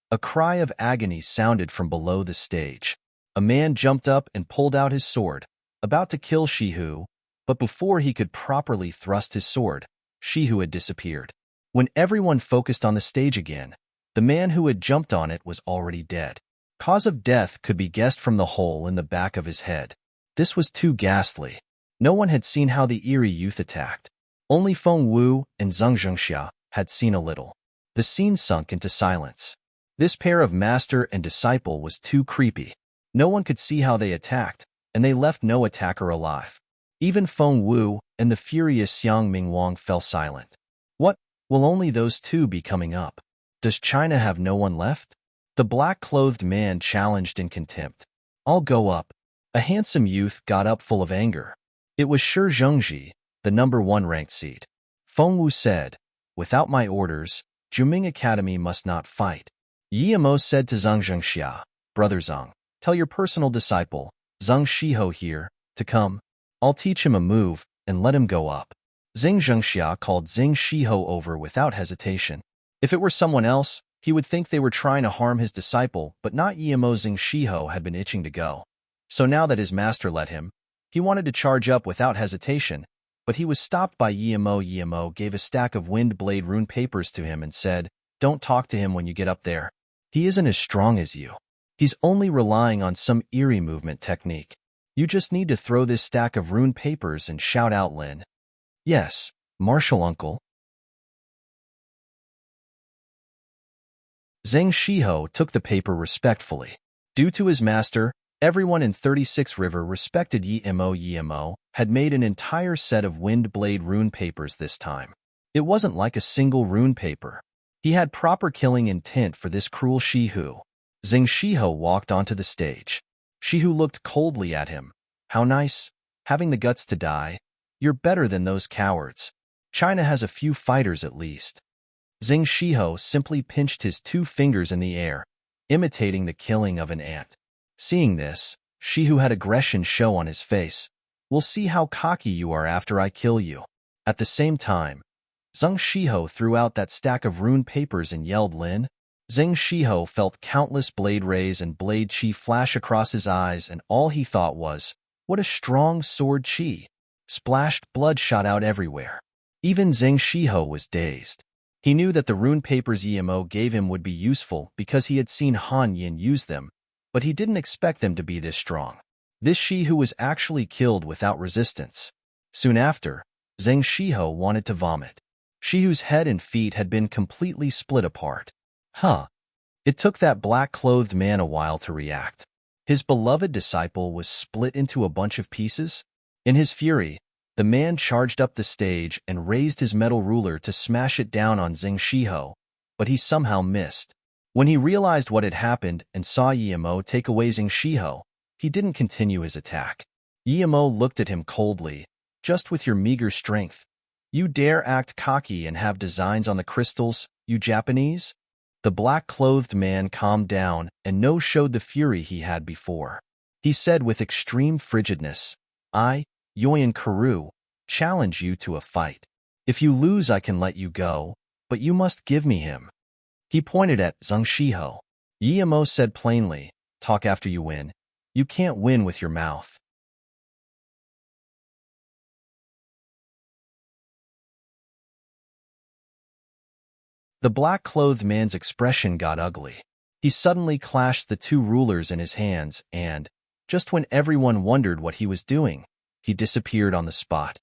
A cry of agony sounded from below the stage. A man jumped up and pulled out his sword, about to kill Shihu, but before he could properly thrust his sword, Shihu had disappeared. When everyone focused on the stage again, the man who had jumped on it was already dead. Cause of death could be guessed from the hole in the back of his head. This was too ghastly. No one had seen how the eerie youth attacked. Only Feng Wu and Zhang Zhengxia had seen a little. The scene sunk into silence. This pair of master and disciple was too creepy. No one could see how they attacked, and they left no attacker alive. Even Feng Wu and the furious Xiang Mingwang fell silent. What? Will only those two be coming up? Does China have no one left? The black-clothed man challenged in contempt. I'll go up. A handsome youth got up full of anger. It was Shi Zhengji, the #1 ranked seed. Feng Wu said, without my orders, Juming Academy must not fight. Yemo said to Zhang Zhengxia, Brother Zhang, tell your personal disciple, Zhang Shiho here, to come. I'll teach him a move and let him go up. Zhang Zhengxia called Zhang Shiho over without hesitation. If it were someone else, he would think they were trying to harm his disciple, but not Yemo. Zhang Shiho had been itching to go. So now that his master let him, he wanted to charge up without hesitation, but he was stopped by Yemo. Yemo gave a stack of wind blade rune papers to him and said, don't talk to him when you get up there. He isn't as strong as you. He's only relying on some eerie movement technique. You just need to throw this stack of rune papers and shout out Lin. Yes, martial uncle. Zhang Shiho took the paper respectfully. Due to his master, everyone in 36 River respected Yemo. Yemo had made an entire set of wind blade rune papers this time. It wasn't like a single rune paper. He had proper killing intent for this cruel Shihu. Zhang Shiho walked onto the stage. Shihu looked coldly at him. How nice, having the guts to die. You're better than those cowards. China has a few fighters at least. Zhang Shiho simply pinched his 2 fingers in the air, imitating the killing of an ant. Seeing this, Shihu had aggression show on his face. We'll see how cocky you are after I kill you. At the same time, Zhang Shiho threw out that stack of rune papers and yelled Lin. Zhang Shiho felt countless blade rays and blade chi flash across his eyes, and all he thought was, what a strong sword chi. Splashed blood shot out everywhere. Even Zhang Shiho was dazed. He knew that the rune papers Yemo gave him would be useful because he had seen Han Yin use them, but he didn't expect them to be this strong. This Shihu was actually killed without resistance. Soon after, Zhang Shiho wanted to vomit. Shihu's head and feet had been completely split apart. It took that black-clothed man a while to react. His beloved disciple was split into a bunch of pieces. In his fury, the man charged up the stage and raised his metal ruler to smash it down on Zhang Shiho, but he somehow missed. When he realized what had happened and saw Yemo take away Zhang Shiho, he didn't continue his attack. Yemo looked at him coldly. Just with your meager strength, you dare act cocky and have designs on the crystals, you Japanese? The black-clothed man calmed down and no showed the fury he had before. He said with extreme frigidness, I, Yoyan Karu, challenge you to a fight. If you lose, I can let you go, but you must give me him. He pointed at Zhang Shiho. Yemo said plainly, talk after you win. You can't win with your mouth. The black-clothed man's expression got ugly. He suddenly clashed the 2 rulers in his hands and, just when everyone wondered what he was doing, he disappeared on the spot.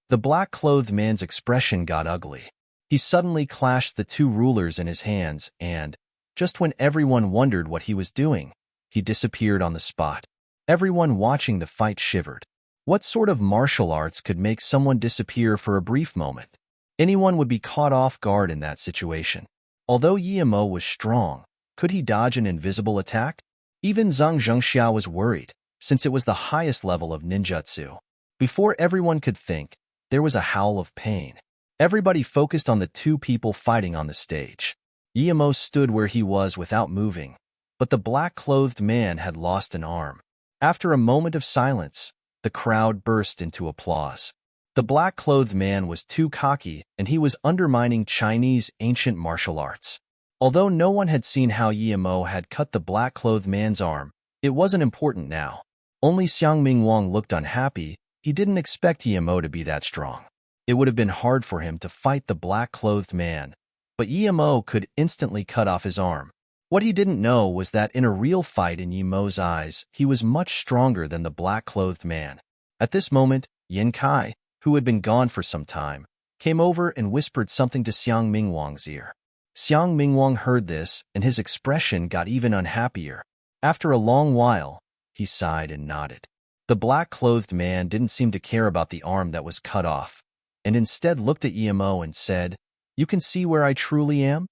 The black-clothed man's expression got ugly. He suddenly clashed the 2 rulers in his hands and, just when everyone wondered what he was doing, he disappeared on the spot. Everyone watching the fight shivered. What sort of martial arts could make someone disappear for a brief moment? Anyone would be caught off guard in that situation. Although Yimo was strong, could he dodge an invisible attack? Even Zhang Zhengxia was worried, since it was the highest level of ninjutsu. Before everyone could think, there was a howl of pain. Everybody focused on the two people fighting on the stage. Yimo stood where he was without moving, but the black-clothed man had lost an arm. After a moment of silence, the crowd burst into applause. The black-clothed man was too cocky, and he was undermining Chinese ancient martial arts. Although no one had seen how Yimo had cut the black-clothed man's arm, it wasn't important now. Only Xiang Mingwang looked unhappy. He didn't expect Yimo to be that strong. It would have been hard for him to fight the black-clothed man, but Yimo could instantly cut off his arm. What he didn't know was that in a real fight in Yimo's eyes, he was much stronger than the black-clothed man. At this moment, Yin Kai, who had been gone for some time, came over and whispered something to Xiang Mingwang's ear. Xiang Mingwang heard this, and his expression got even unhappier. After a long while, he sighed and nodded. The black-clothed man didn't seem to care about the arm that was cut off, and instead looked at Yimo and said, "You can see where I truly am?"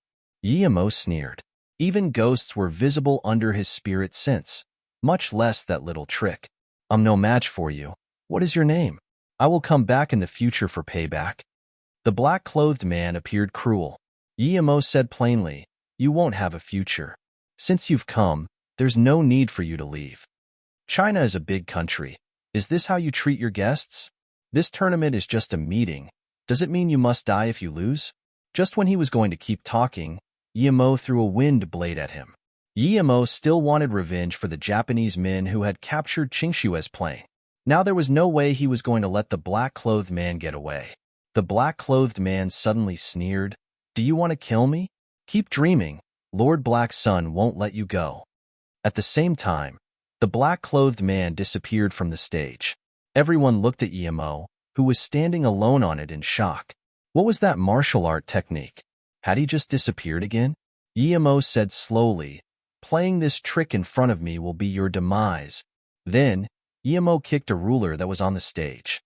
Yimo sneered. Even ghosts were visible under his spirit sense, much less that little trick. "I'm no match for you. What is your name? I will come back in the future for payback." The black-clothed man appeared cruel. Yimo said plainly, "You won't have a future. Since you've come, there's no need for you to leave. China is a big country. Is this how you treat your guests? This tournament is just a meeting. Does it mean you must die if you lose?" Just when he was going to keep talking, Yimo threw a wind blade at him. Yimo still wanted revenge for the Japanese men who had captured Qingshue's plane. Now there was no way he was going to let the black-clothed man get away. The black-clothed man suddenly sneered, "Do you want to kill me? Keep dreaming. Lord Black Sun won't let you go." At the same time, the black-clothed man disappeared from the stage. Everyone looked at Yimo, who was standing alone on it in shock. What was that martial art technique? Had he just disappeared again? Yimo said slowly, "Playing this trick in front of me will be your demise." Then, Yimo kicked a ruler that was on the stage.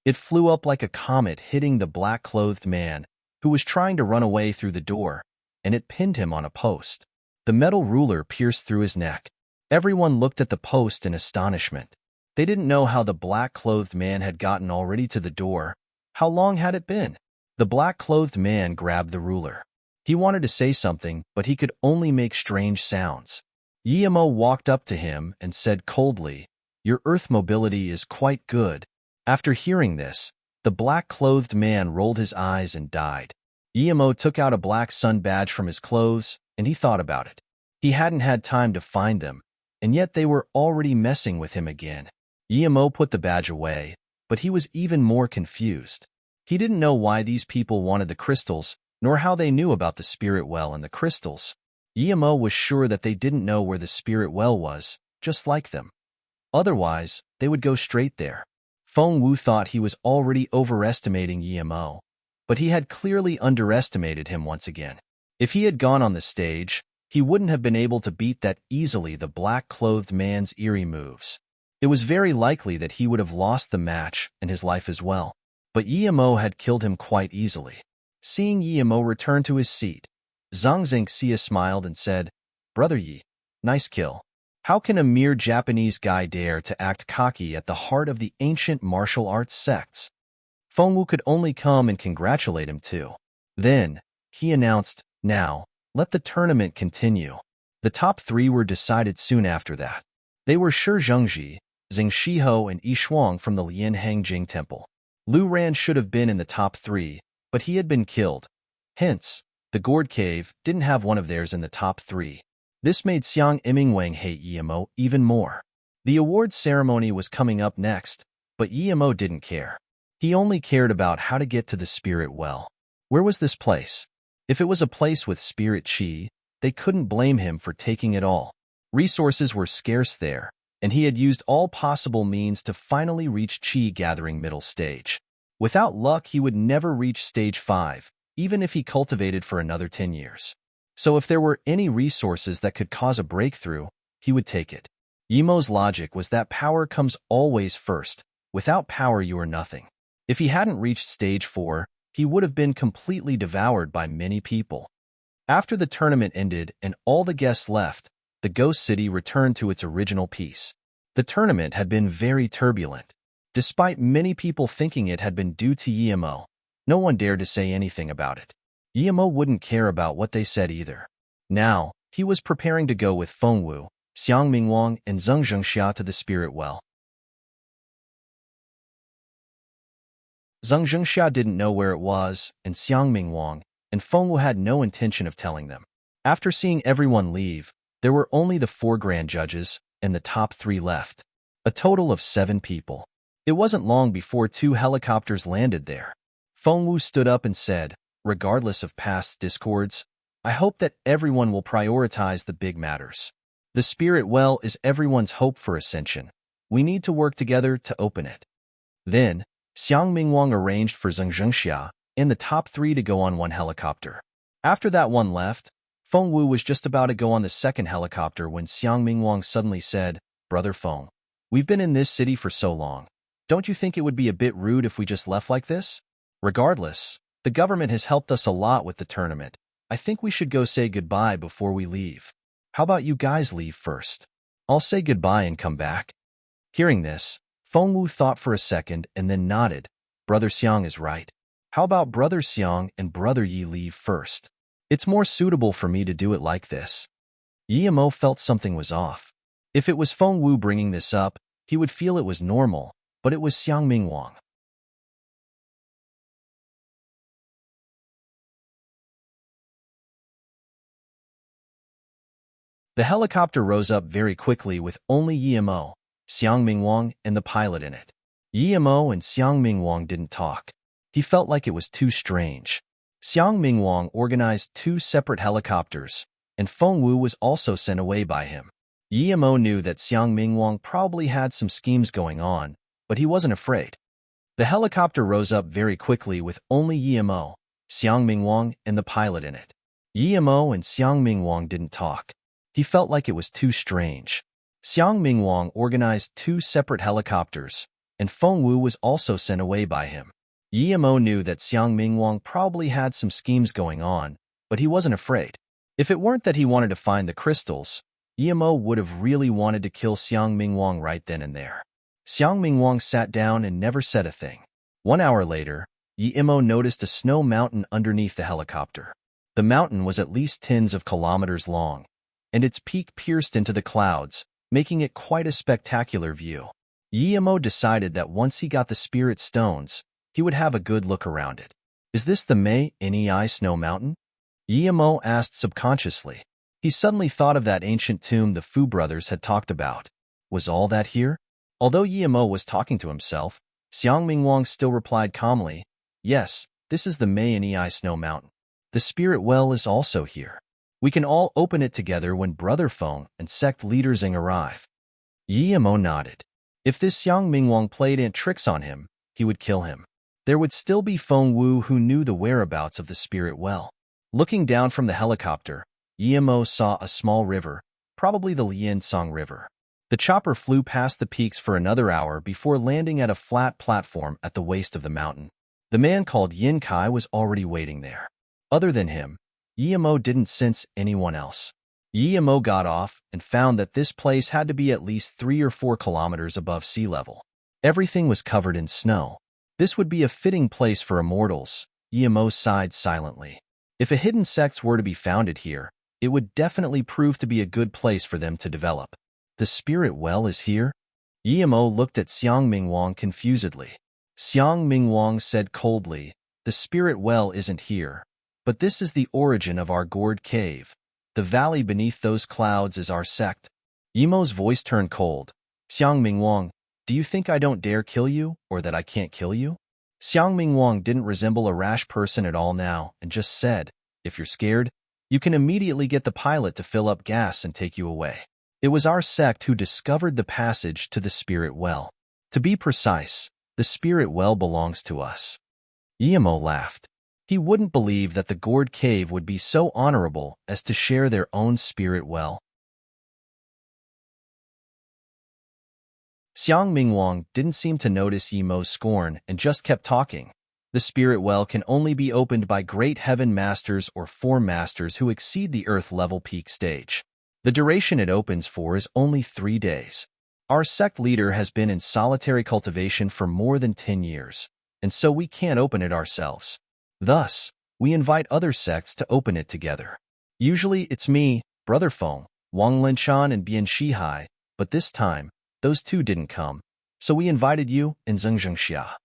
It flew up like a comet, hitting the black-clothed man, who was trying to run away through the door, and it pinned him on a post. The metal ruler pierced through his neck. Everyone looked at the post in astonishment. They didn't know how the black-clothed man had gotten already to the door. How long had it been? The black-clothed man grabbed the ruler. He wanted to say something, but he could only make strange sounds. Yimo walked up to him and said coldly, "Your earth mobility is quite good." After hearing this, the black-clothed man rolled his eyes and died. Yimo took out a black sun badge from his clothes, and he thought about it. He hadn't had time to find them, and yet they were already messing with him again. Yimo put the badge away, but he was even more confused. He didn't know why these people wanted the crystals, nor how they knew about the spirit well and the crystals. Yimo was sure that they didn't know where the spirit well was, just like them. Otherwise, they would go straight there. Feng Wu thought he was already overestimating Yimo, but he had clearly underestimated him once again. If he had gone on the stage, he wouldn't have been able to beat that easily the black-clothed man's eerie moves. It was very likely that he would have lost the match and his life as well. But Yimo had killed him quite easily. Seeing Yimo return to his seat, Zhang Zhengxia smiled and said, "Brother Yi, nice kill. How can a mere Japanese guy dare to act cocky at the heart of the ancient martial arts sects?" Feng Wu could only come and congratulate him too. Then, he announced, "Now, let the tournament continue." The top three were decided soon after that. They were Shi Zhengji, Zheng Shiho, and Yi Shuang from the Lian Hangjing Temple. Lu Ran should have been in the top three, but he had been killed. Hence, the Gourd Cave didn't have one of theirs in the top three. This made Xiang Imingwang hate Yimo even more. The awards ceremony was coming up next, but Yimo didn't care. He only cared about how to get to the spirit well. Where was this place? If it was a place with spirit chi, they couldn't blame him for taking it all. Resources were scarce there, and he had used all possible means to finally reach chi gathering middle stage. Without luck, he would never reach stage 5, even if he cultivated for another 10 years. So if there were any resources that could cause a breakthrough, he would take it. Yemo's logic was that power comes always first. Without power, you are nothing. If he hadn't reached stage 4, he would have been completely devoured by many people. After the tournament ended and all the guests left, the ghost city returned to its original peace. The tournament had been very turbulent. Despite many people thinking it had been due to Yemo, no one dared to say anything about it. Yemo wouldn't care about what they said either. Now, he was preparing to go with Fengwu, Xiang Mingwang, and Zheng Zhengxia to the spirit well. Zheng Zhengxia didn't know where it was, and Xiang Mingwang and Fengwu had no intention of telling them. After seeing everyone leave, there were only the 4 grand judges and the top 3 left. A total of 7 people. It wasn't long before 2 helicopters landed there. Fengwu stood up and said, regardless of past discords, I hope that everyone will prioritize the big matters. The spirit well is everyone's hope for ascension. We need to work together to open it. Then, Xiang Mingwang arranged for Zheng Zhengxia and the top 3 to go on one helicopter. After that one left, Fengwu was just about to go on the second helicopter when Xiang Mingwang suddenly said, Brother Feng, we've been in this city for so long. Don't you think it would be a bit rude if we just left like this? Regardless, the government has helped us a lot with the tournament. I think we should go say goodbye before we leave. How about you guys leave first? I'll say goodbye and come back. Hearing this, Fengwu thought for a second and then nodded. Brother Xiang is right. How about Brother Xiang and Brother Yi leave first? It's more suitable for me to do it like this. Yemo felt something was off. If it was Fengwu bringing this up, he would feel it was normal, but it was Xiang Mingwang. The helicopter rose up very quickly with only Yemo, Xiang Mingwang, and the pilot in it. Yemo and Xiang Mingwang didn't talk. He felt like it was too strange. Xiang Mingwang organized 2 separate helicopters, and Fengwu was also sent away by him. Yemo knew that Xiang Mingwang probably had some schemes going on, but he wasn't afraid. The helicopter rose up very quickly with only Yemo, Xiang Mingwang, and the pilot in it. Yemo and Xiang Mingwang didn't talk. He felt like it was too strange. Xiang Mingwang organized 2 separate helicopters, and Fengwu was also sent away by him. Yemo knew that Xiang Mingwang probably had some schemes going on, but he wasn't afraid. If it weren't that he wanted to find the crystals, Yemo would have really wanted to kill Xiang Mingwang right then and there. Xiang Mingwang sat down and never said a thing. 1 hour later, Yemo noticed a snow mountain underneath the helicopter. The mountain was at least tens of kilometers long, and its peak pierced into the clouds, making it quite a spectacular view. Yemo decided that once he got the spirit stones, he would have a good look around it. Is this the Nei Snow Mountain? Yemo asked subconsciously. He suddenly thought of that ancient tomb the Fu brothers had talked about. Was all that here? Although Yemo was talking to himself, Xiang Mingwang still replied calmly, Yes, this is the Nei Snow Mountain. The spirit well is also here. We can all open it together when Brother Feng and sect leader Xing arrive. Yemo nodded. If this Xiang Mingwang played ant tricks on him, he would kill him. There would still be Fengwu who knew the whereabouts of the spirit well. Looking down from the helicopter, Yemo saw a small river, probably the Liansong River. The chopper flew past the peaks for another hour before landing at a flat platform at the waist of the mountain. The man called Yin Kai was already waiting there. Other than him, Yemo didn't sense anyone else. Yemo got off and found that this place had to be at least 3 or 4 kilometers above sea level. Everything was covered in snow. This would be a fitting place for immortals, Yemo sighed silently. If a hidden sect were to be founded here, it would definitely prove to be a good place for them to develop. The spirit well is here? Yemo looked at Xiang Mingwang confusedly. Xiang Mingwang said coldly, The spirit well isn't here, but this is the origin of our gourd cave. The valley beneath those clouds is our sect. Yemo's voice turned cold. Xiang Mingwang, do you think I don't dare kill you, or that I can't kill you? Xiang Mingwang didn't resemble a rash person at all now, and just said, If you're scared, you can immediately get the pilot to fill up gas and take you away. It was our sect who discovered the passage to the spirit well. To be precise, the spirit well belongs to us. Yemo laughed. He wouldn't believe that the gourd cave would be so honorable as to share their own spirit well. Xiang Mingwang didn't seem to notice Yimo's scorn and just kept talking. The spirit well can only be opened by great heaven masters or form masters who exceed the earth level peak stage. The duration it opens for is only 3 days. Our sect leader has been in solitary cultivation for more than 10 years, and so we can't open it ourselves. Thus, we invite other sects to open it together. Usually it's me, Brother Feng, Wang Linshan, and Bian Shihai, but this time, those two didn't come, so we invited you and Zheng Zhengxia.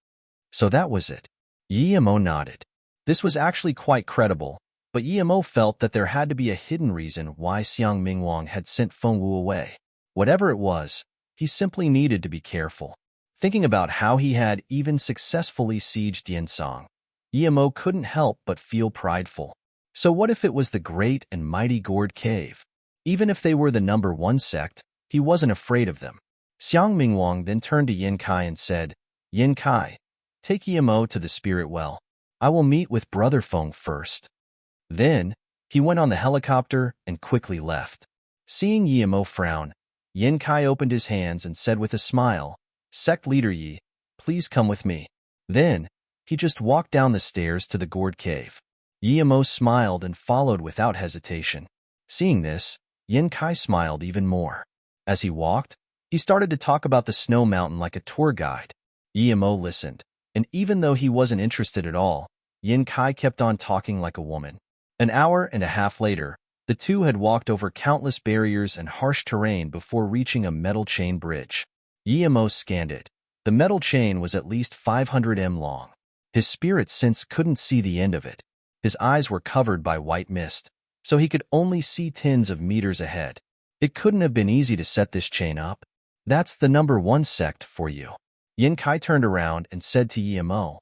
So that was it. Yimo nodded. This was actually quite credible, but Yimo felt that there had to be a hidden reason why Xiang Mingwang had sent Feng Wu away. Whatever it was, he simply needed to be careful. Thinking about how he had even successfully sieged Yinsong, Yimo couldn't help but feel prideful. So what if it was the great and mighty Gourd Cave? Even if they were the #1 sect, he wasn't afraid of them. Xiang Mingwang then turned to Yin Kai and said, Yin Kai, take Yimo to the spirit well. I will meet with Brother Feng first. Then, he went on the helicopter and quickly left. Seeing Yimo frown, Yin Kai opened his hands and said with a smile, Sect Leader Yi, please come with me. Then, he just walked down the stairs to the Gourd Cave. Yimo smiled and followed without hesitation. Seeing this, Yin Kai smiled even more. As he walked, he started to talk about the snow mountain like a tour guide. Yimo listened, and even though he wasn't interested at all, Yin Kai kept on talking like a woman. An hour and a half later, the two had walked over countless barriers and harsh terrain before reaching a metal chain bridge. Yimo scanned it. The metal chain was at least 500 m long. His spirit sense couldn't see the end of it. His eyes were covered by white mist, so he could only see tens of meters ahead. It couldn't have been easy to set this chain up. That's the #1 sect for you. Yin Kai turned around and said to Yimo,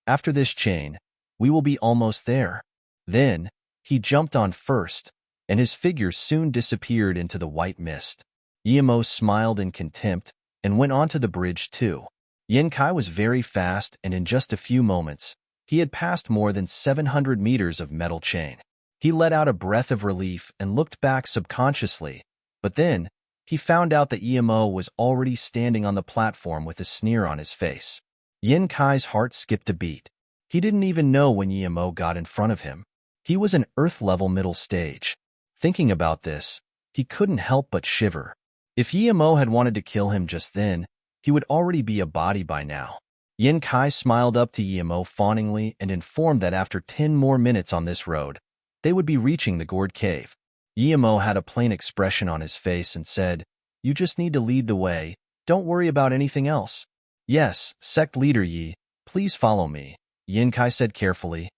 after this chain, we will be almost there. Then, he jumped on first, and his figure soon disappeared into the white mist. Yimo smiled in contempt and went onto the bridge too. Yin Kai was very fast, and in just a few moments, he had passed more than 700 meters of metal chain. He let out a breath of relief and looked back subconsciously, but then, he found out that Yimo was already standing on the platform with a sneer on his face. Yin Kai's heart skipped a beat. He didn't even know when Yimo got in front of him. He was an Earth-level middle stage. Thinking about this, he couldn't help but shiver. If Yimo had wanted to kill him just then, he would already be a body by now. Yin Kai smiled up to Yimo fawningly and informed that after 10 more minutes on this road, they would be reaching the Gourd Cave. Yimo had a plain expression on his face and said, you just need to lead the way, don't worry about anything else. Yes, Sect Leader Yi, please follow me, Yin Kai said carefully.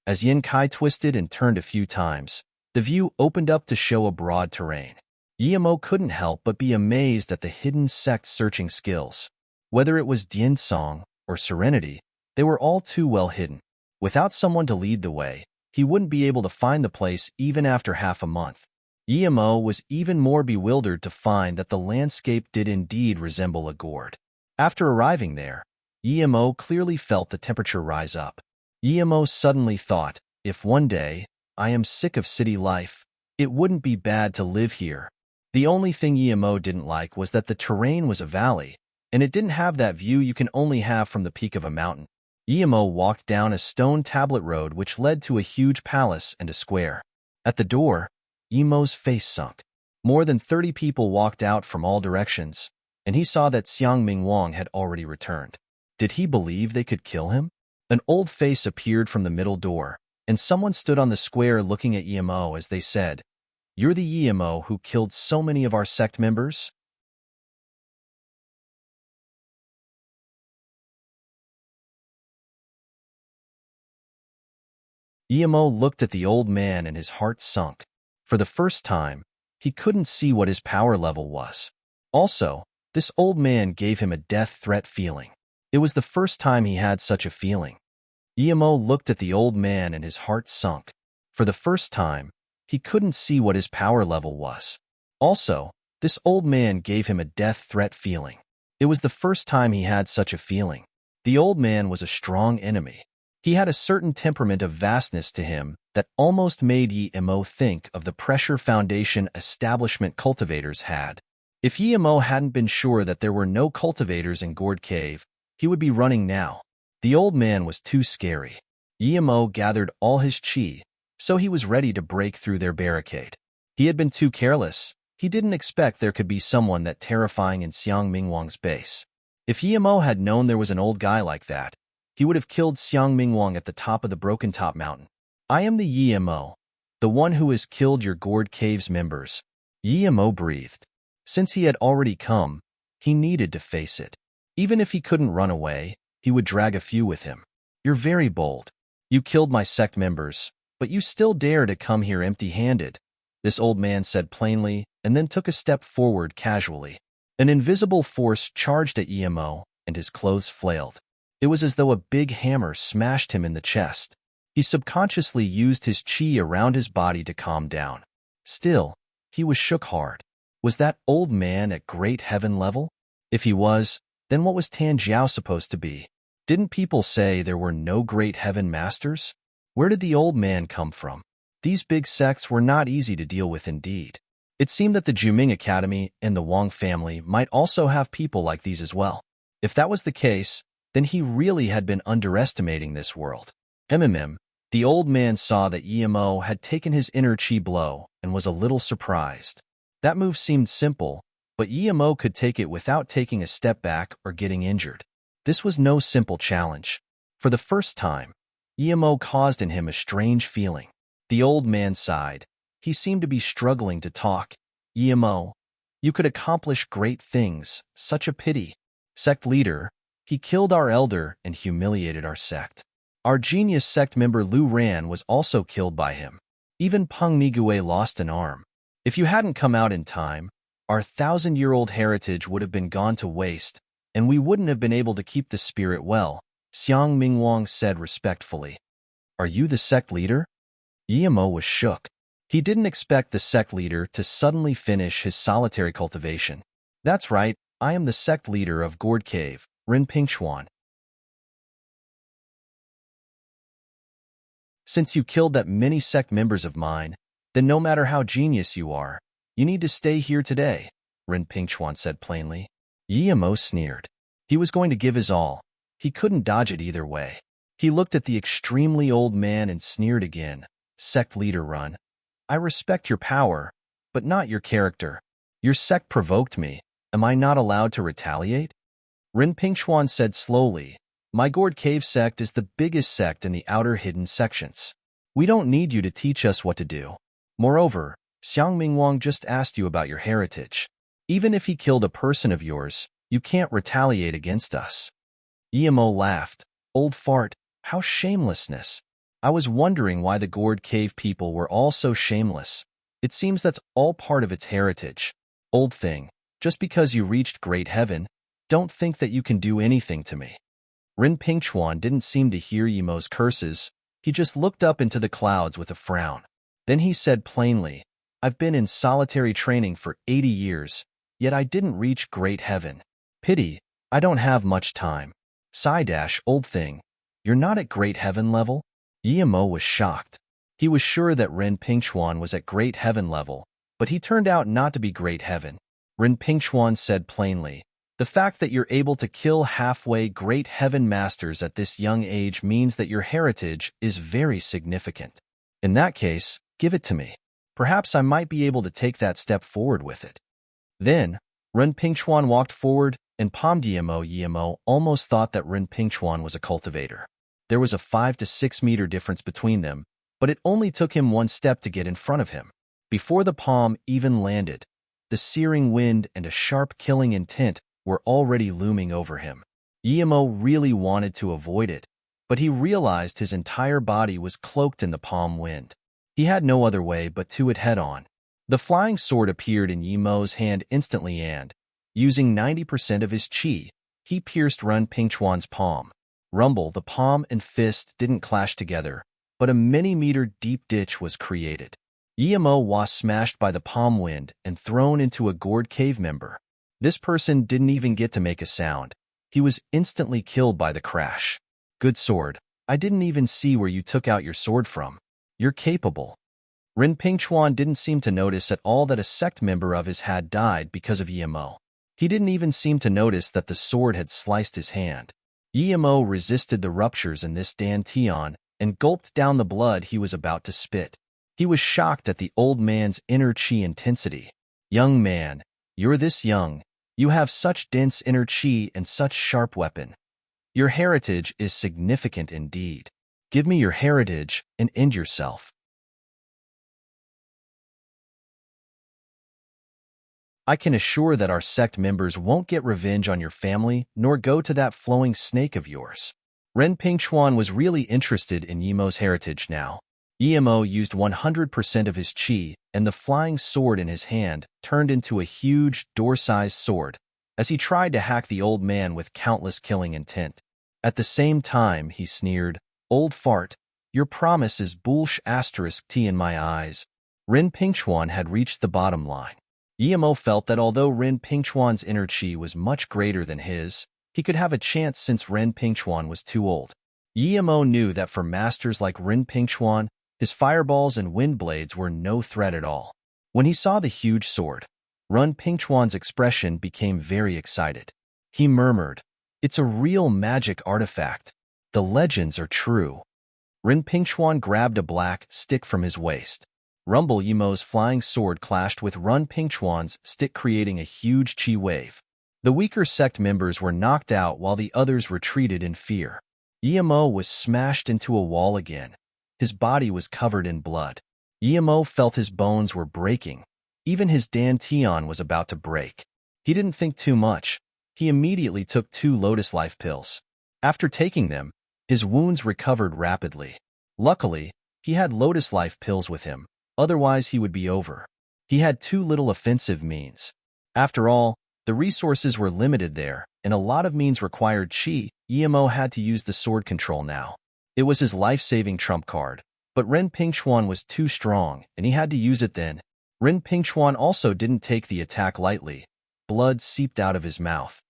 As Yin Kai twisted and turned a few times, the view opened up to show a broad terrain. Yimo couldn't help but be amazed at the hidden sect searching skills. Whether it was Dinsong or Serenity, they were all too well hidden. Without someone to lead the way, he wouldn't be able to find the place even after half a month. Yimo was even more bewildered to find that the landscape did indeed resemble a gourd. After arriving there, Yimo clearly felt the temperature rise up. Yimo suddenly thought, if one day I am sick of city life, it wouldn't be bad to live here. The only thing Yimo didn't like was that the terrain was a valley, and it didn't have that view you can only have from the peak of a mountain. Yimo walked down a stone tablet road which led to a huge palace and a square. At the door, Yimo's face sunk. More than 30 people walked out from all directions, and he saw that Xiang Mingwang had already returned. Did he believe they could kill him? An old face appeared from the middle door, and someone stood on the square looking at Yimo as they said, "You're the Yimo who killed so many of our sect members?" Yimo looked at the old man and his heart sunk. For the first time, he couldn't see what his power level was. Also, this old man gave him a death threat feeling. It was the first time he had such a feeling. Yimo looked at the old man and his heart sunk. For the first time, he couldn't see what his power level was. Also, this old man gave him a death threat feeling. It was the first time he had such a feeling. The old man was a strong enemy. He had a certain temperament of vastness to him that almost made Yi-Mo think of the pressure foundation establishment cultivators had. If Yi-Mo hadn't been sure that there were no cultivators in Gourd Cave, he would be running now. The old man was too scary. Yi-Mo gathered all his chi, so he was ready to break through their barricade. He had been too careless. He didn't expect there could be someone that terrifying in Xiang Mingwang's base. If Yi-Mo had known there was an old guy like that, he would have killed Xiang Mingwang at the top of the Broken Top Mountain. I am the Yi-Mo, the one who has killed your Gourd Cave's members. Yi-Mo breathed. Since he had already come, he needed to face it. Even if he couldn't run away, he would drag a few with him. You're very bold. You killed my sect members, but you still dare to come here empty-handed, this old man said plainly, and then took a step forward casually. An invisible force charged at Yi-Mo, and his clothes flailed. It was as though a big hammer smashed him in the chest. He subconsciously used his chi around his body to calm down. Still, he was shook hard. Was that old man at Great Heaven level? If he was, then what was Tan Jiao supposed to be? Didn't people say there were no Great Heaven masters? Where did the old man come from? These big sects were not easy to deal with indeed. It seemed that the Juming Academy and the Wang family might also have people like these as well. If that was the case, then he really had been underestimating this world. The old man saw that Yi-Mo had taken his inner chi blow and was a little surprised. That move seemed simple, but Yi-Mo could take it without taking a step back or getting injured. This was no simple challenge. For the first time, Yi-Mo caused in him a strange feeling. The old man sighed. He seemed to be struggling to talk. Yi-Mo, you could accomplish great things. Such a pity. Sect leader, he killed our elder and humiliated our sect. Our genius sect member Lu Ran was also killed by him. Even Peng Migue lost an arm. If you hadn't come out in time, our 1,000-year-old heritage would have been gone to waste, and we wouldn't have been able to keep the spirit well, Xiang Mingwang said respectfully. Are you the sect leader? Yi-Mo was shook. He didn't expect the sect leader to suddenly finish his solitary cultivation. That's right, I am the sect leader of Gourd Cave, Ren Pingchuan. Since you killed that many sect members of mine, then no matter how genius you are, you need to stay here today, Ren Pingchuan said plainly. Yi-Mo sneered. He was going to give his all. He couldn't dodge it either way. He looked at the extremely old man and sneered again. Sect leader Run. I respect your power, but not your character. Your sect provoked me. Am I not allowed to retaliate? Ren Pingchuan said slowly. My Gourd Cave sect is the biggest sect in the outer hidden sections. We don't need you to teach us what to do. Moreover, Xiang Mingwang just asked you about your heritage. Even if he killed a person of yours, you can't retaliate against us. Yi-Mo laughed. Old fart, how shamelessness. I was wondering why the Gourd Cave people were all so shameless. It seems that's all part of its heritage. Old thing, just because you reached Great Heaven, don't think that you can do anything to me. Ren Pingchuan didn't seem to hear Yi-Mo's curses. He just looked up into the clouds with a frown. Then he said plainly, I've been in solitary training for 80 years, yet I didn't reach Great Heaven. Pity, I don't have much time. Old thing, you're not at Great Heaven level? Yi-Mo was shocked. He was sure that Ren Pingchuan was at Great Heaven level, but he turned out not to be Great Heaven. Ren Pingchuan said plainly, the fact that you're able to kill halfway Great Heaven masters at this young age means that your heritage is very significant. In that case, give it to me. Perhaps I might be able to take that step forward with it. Then, Ren Pingchuan walked forward and palmed Yi-Mo. Yi-Mo almost thought that Ren Pingchuan was a cultivator. There was a 5 to 6 meter difference between them, but it only took him one step to get in front of him. Before the palm even landed, the searing wind and a sharp killing intent were already looming over him. Yi-Mo really wanted to avoid it, but he realized his entire body was cloaked in the palm wind. He had no other way but to it head-on. The flying sword appeared in Yi-Mo's hand instantly and, using 90% of his chi, he pierced Ren Pingchuan's palm. Rumble, the palm and fist didn't clash together, but a many-meter deep ditch was created. Yi-Mo was smashed by the palm wind and thrown into a Gourd Cave member. This person didn't even get to make a sound. He was instantly killed by the crash. Good sword. I didn't even see where you took out your sword from. You're capable. Rin Pingchuan didn't seem to notice at all that a sect member of his had died because of Yimo. He didn't even seem to notice that the sword had sliced his hand. Yimo resisted the ruptures in this dantian and gulped down the blood he was about to spit. He was shocked at the old man's inner chi intensity. Young man, you're this young. You have such dense inner chi and such sharp weapon. Your heritage is significant indeed. Give me your heritage and end yourself. I can assure that our sect members won't get revenge on your family, nor go to that flowing snake of yours. Ren Pingchuan was really interested in Yimo's heritage now. Yimo used 100% of his chi, and the flying sword in his hand turned into a huge, door-sized sword, as he tried to hack the old man with countless killing intent. At the same time, he sneered, "Old fart, your promise is *T in my eyes." Ren Pingchuan had reached the bottom line. Yimo felt that although Ren Pingchuan's inner chi was much greater than his, he could have a chance since Ren Pingchuan was too old. Yimo knew that for masters like Ren Pingchuan, his fireballs and wind blades were no threat at all. When he saw the huge sword, Ren Pingchuan's expression became very excited. He murmured, "It's a real magic artifact. The legends are true." Ren Pingchuan grabbed a black stick from his waist. Rumble Yimo's flying sword clashed with Ren Pingchuan's stick, creating a huge chi wave. The weaker sect members were knocked out while the others retreated in fear. Yimo was smashed into a wall again. His body was covered in blood. Yimo felt his bones were breaking. Even his dantian was about to break. He didn't think too much. He immediately took 2 Lotus Life pills. After taking them, his wounds recovered rapidly. Luckily, he had Lotus Life pills with him. Otherwise, he would be over. He had too little offensive means. After all, the resources were limited there, and a lot of means required chi. Yimo had to use the sword control now. It was his life-saving trump card, but Ren Pingchuan was too strong, and he had to use it then. Ren Pingchuan also didn't take the attack lightly. Blood seeped out of his mouth.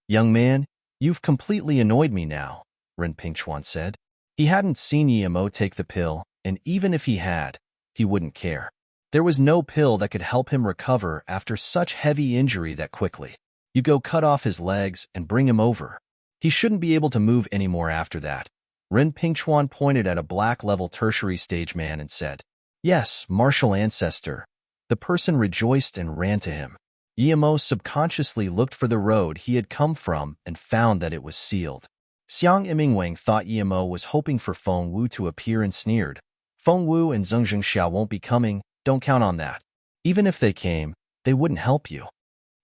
"Young man, you've completely annoyed me now," Ren Pingchuan said. He hadn't seen Yimo take the pill, and even if he had, he wouldn't care. There was no pill that could help him recover after such heavy injury that quickly. You go cut off his legs and bring him over. He shouldn't be able to move anymore after that. Ren Pingchuan pointed at a black-level tertiary stage man and said, "Yes, martial ancestor." The person rejoiced and ran to him. Yimo subconsciously looked for the road he had come from and found that it was sealed. Xiang Imingwang thought Yimo was hoping for Feng Wu to appear and sneered, "Feng Wu and Zheng Zhengxiao won't be coming, don't count on that. Even if they came, they wouldn't help you."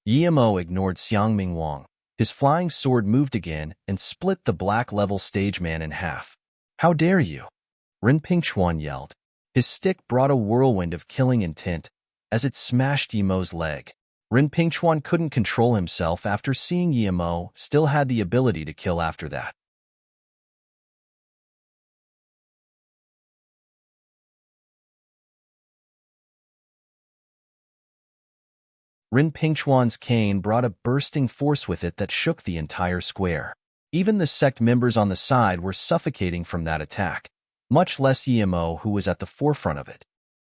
Yimo ignored Xiang Mingwang. His flying sword moved again and split the black-level stage man in half. "How dare you?" Ren Pingchuan yelled. His stick brought a whirlwind of killing intent as it smashed Yimo's leg. Ren Pingchuan couldn't control himself after seeing Yimo still had the ability to kill after that. Ren Pingchuan's cane brought a bursting force with it that shook the entire square. Even the sect members on the side were suffocating from that attack, much less Yimo, who was at the forefront of it.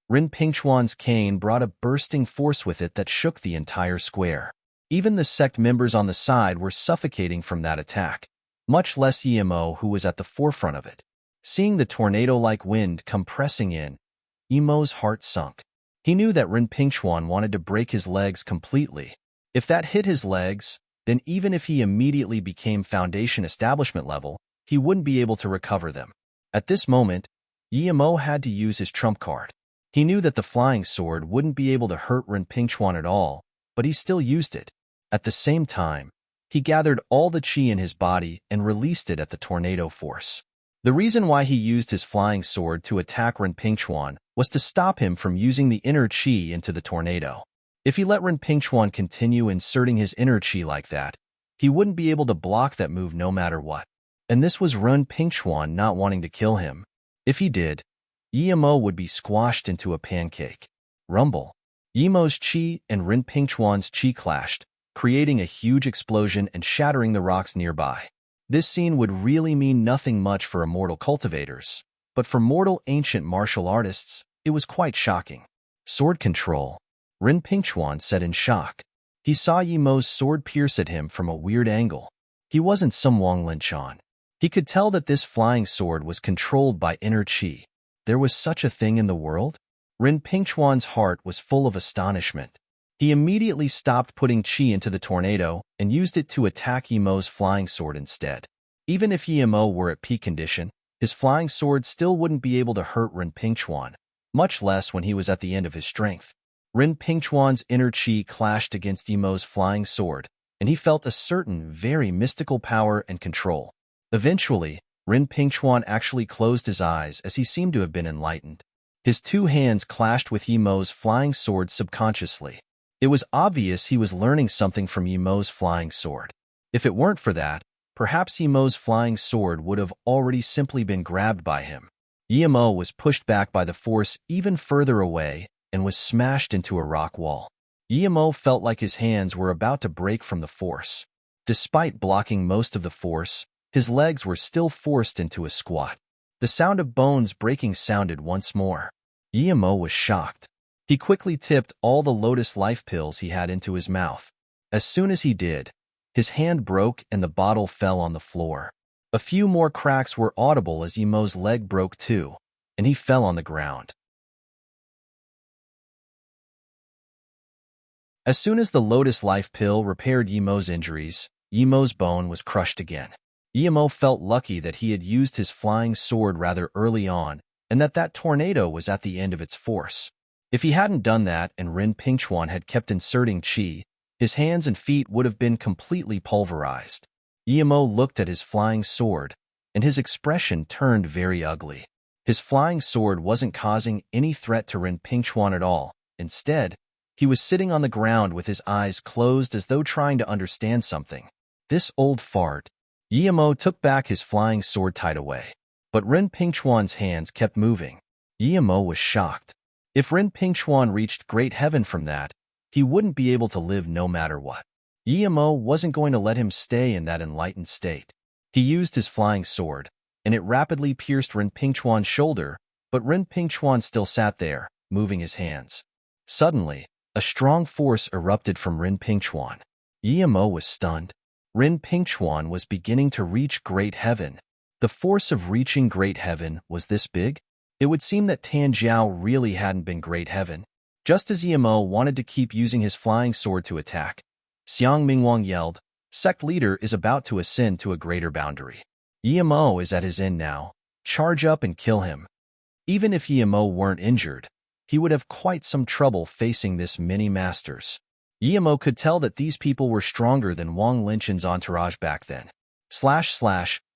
Ren Pingchuan's cane brought a bursting force with it that shook the entire square. Even the sect members on the side were suffocating from that attack, much less Yimo, who was at the forefront of it. Seeing the tornado-like wind come pressing in, Yimo's heart sunk. He knew that Ren Pingchuan wanted to break his legs completely. If that hit his legs, then even if he immediately became Foundation Establishment level, he wouldn't be able to recover them. At this moment, Yimo had to use his trump card. He knew that the flying sword wouldn't be able to hurt Ren Pingchuan at all, but he still used it. At the same time, he gathered all the chi in his body and released it at the tornado force. The reason why he used his flying sword to attack Ren Pingchuan was to stop him from using the inner chi into the tornado. If he let Ren Pingchuan continue inserting his inner chi like that, he wouldn't be able to block that move no matter what. And this was Ren Pingchuan not wanting to kill him. If he did, Yimo would be squashed into a pancake. Rumble. Yimo's chi and Ren Pingchuan's chi clashed, creating a huge explosion and shattering the rocks nearby. This scene would really mean nothing much for immortal cultivators, but for mortal ancient martial artists, it was quite shocking. Sword control, Rin Pingchuan said in shock. He saw Yimo's sword pierce at him from a weird angle. He wasn't some Wang Linchan. He could tell that this flying sword was controlled by inner qi. There was such a thing in the world? Rin Pingchuan's heart was full of astonishment. He immediately stopped putting qi into the tornado and used it to attack Yimo's flying sword instead. Even if Yimo were at peak condition, his flying sword still wouldn't be able to hurt Rin Pingchuan, much less when he was at the end of his strength. Rin Pingchuan's inner qi clashed against Yimo's flying sword, and he felt a certain, very mystical power and control. Eventually, Rin Pingchuan actually closed his eyes as he seemed to have been enlightened. His two hands clashed with Yimo's flying sword subconsciously. It was obvious he was learning something from Yimo's flying sword. If it weren't for that, perhaps Yimo's flying sword would have already simply been grabbed by him. Yimo was pushed back by the force even further away and was smashed into a rock wall. Yimo felt like his hands were about to break from the force. Despite blocking most of the force, his legs were still forced into a squat. The sound of bones breaking sounded once more. Yimo was shocked. He quickly tipped all the lotus life pills he had into his mouth. As soon as he did, his hand broke and the bottle fell on the floor. A few more cracks were audible as Yimo's leg broke too, and he fell on the ground. As soon as the lotus life pill repaired Yimo's injuries, Yimo's bone was crushed again. Yimo felt lucky that he had used his flying sword rather early on and that tornado was at the end of its force. If he hadn't done that and Rin Pingchuan had kept inserting qi, his hands and feet would have been completely pulverized. Yimo looked at his flying sword, and his expression turned very ugly. His flying sword wasn't causing any threat to Rin Pingchuan at all. Instead, he was sitting on the ground with his eyes closed as though trying to understand something. This old fart. Yimo took back his flying sword tied away. But Rin Pingchuan's hands kept moving. Yimo was shocked. If Rin Pingchuan reached great heaven from that, he wouldn't be able to live no matter what. Yimo wasn't going to let him stay in that enlightened state. He used his flying sword, and it rapidly pierced Rin Pingchuan's shoulder, but Rin Pingchuan still sat there, moving his hands. Suddenly, a strong force erupted from Rin Pingchuan. Yimo was stunned. Rin Pingchuan was beginning to reach great heaven. The force of reaching great heaven was this big? It would seem that Tan Jiao really hadn't been great heaven. Just as Yimo wanted to keep using his flying sword to attack, Xiang Mingwang yelled, "Sect leader is about to ascend to a greater boundary. Yimo is at his end now. Charge up and kill him." Even if Yimo weren't injured, he would have quite some trouble facing this many masters. Yimo could tell that these people were stronger than Wang Linchan's entourage back then.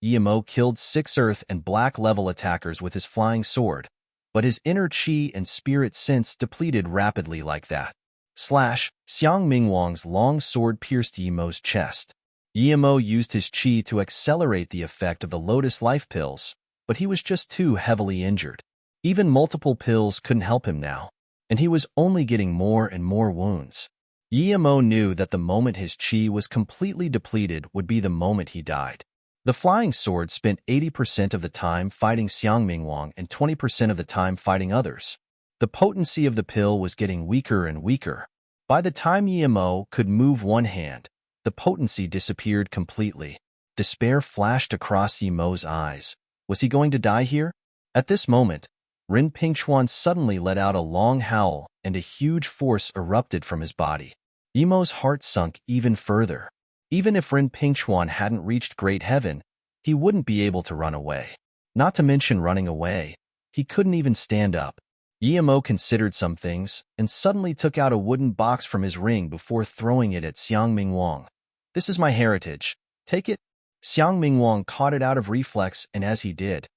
Yimo killed 6 earth and black level attackers with his flying sword, but his inner qi and spirit sense depleted rapidly like that. Xiang Mingwang's long sword pierced Yimo's chest. Yimo used his qi to accelerate the effect of the lotus life pills, but he was just too heavily injured. Even multiple pills couldn't help him now, and he was only getting more and more wounds. Yimo knew that the moment his qi was completely depleted would be the moment he died. The flying sword spent 80% of the time fighting Xiang Mingwang and 20% of the time fighting others. The potency of the pill was getting weaker and weaker. By the time Yimo could move one hand, the potency disappeared completely. Despair flashed across Yimo's eyes. Was he going to die here? At this moment, Rin Pingchuan suddenly let out a long howl and a huge force erupted from his body. Yimo's heart sunk even further. Even if Rin Pingchuan hadn't reached great heaven, he wouldn't be able to run away. Not to mention running away, he couldn't even stand up. Yimo considered some things and suddenly took out a wooden box from his ring before throwing it at Xiang Mingwang. "This is my heritage. Take it." Xiang Mingwang caught it out of reflex, and as he did,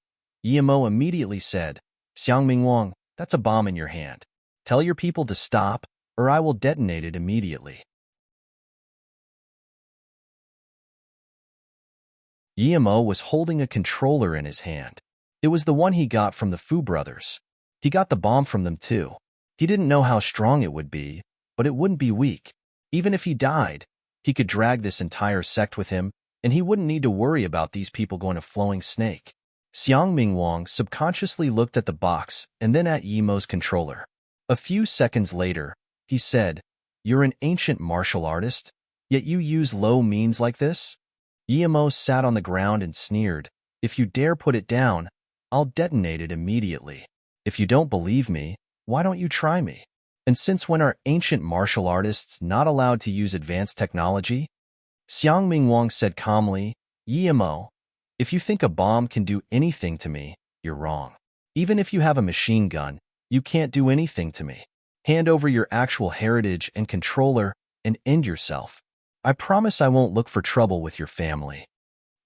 Yimo immediately said, "Xiang Mingwang, that's a bomb in your hand. Tell your people to stop, or I will detonate it immediately." Yimo was holding a controller in his hand. It was the one he got from the Fu brothers. He got the bomb from them too. He didn't know how strong it would be, but it wouldn't be weak. Even if he died, he could drag this entire sect with him, and he wouldn't need to worry about these people going to flowing snake. Xiang Mingwang subconsciously looked at the box and then at Yimo's controller. A few seconds later, he said, "You're an ancient martial artist, yet you use low means like this?" Yimo sat on the ground and sneered, "If you dare put it down, I'll detonate it immediately. If you don't believe me, why don't you try me? And since when are ancient martial artists not allowed to use advanced technology?" Xiang Mingwang said calmly, "Yimo, if you think a bomb can do anything to me, you're wrong. Even if you have a machine gun, you can't do anything to me. Hand over your actual heritage and controller and end yourself. I promise I won't look for trouble with your family."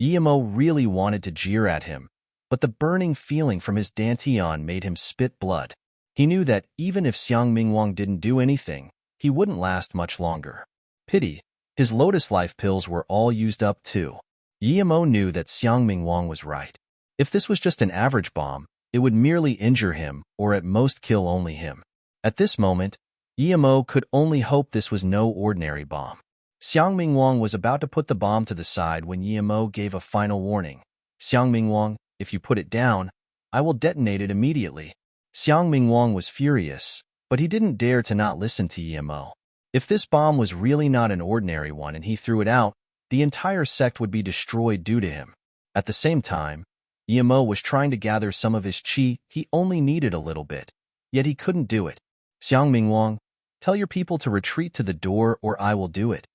Yimo really wanted to jeer at him, but the burning feeling from his dantian made him spit blood. He knew that even if Xiang Mingwang didn't do anything, he wouldn't last much longer. Pity, his Lotus Life pills were all used up too. Yimo knew that Xiang Mingwang was right. If this was just an average bomb, it would merely injure him or at most kill only him. At this moment, Yimo could only hope this was no ordinary bomb. Xiang Mingwang was about to put the bomb to the side when Yimo gave a final warning. "Xiang Mingwang, if you put it down, I will detonate it immediately." Xiang Mingwang was furious, but he didn't dare to not listen to Yimo. If this bomb was really not an ordinary one and he threw it out, the entire sect would be destroyed due to him. At the same time, Yimo was trying to gather some of his qi. He only needed a little bit, yet he couldn't do it. "Xiang Mingwang, tell your people to retreat to the door or I will do it,"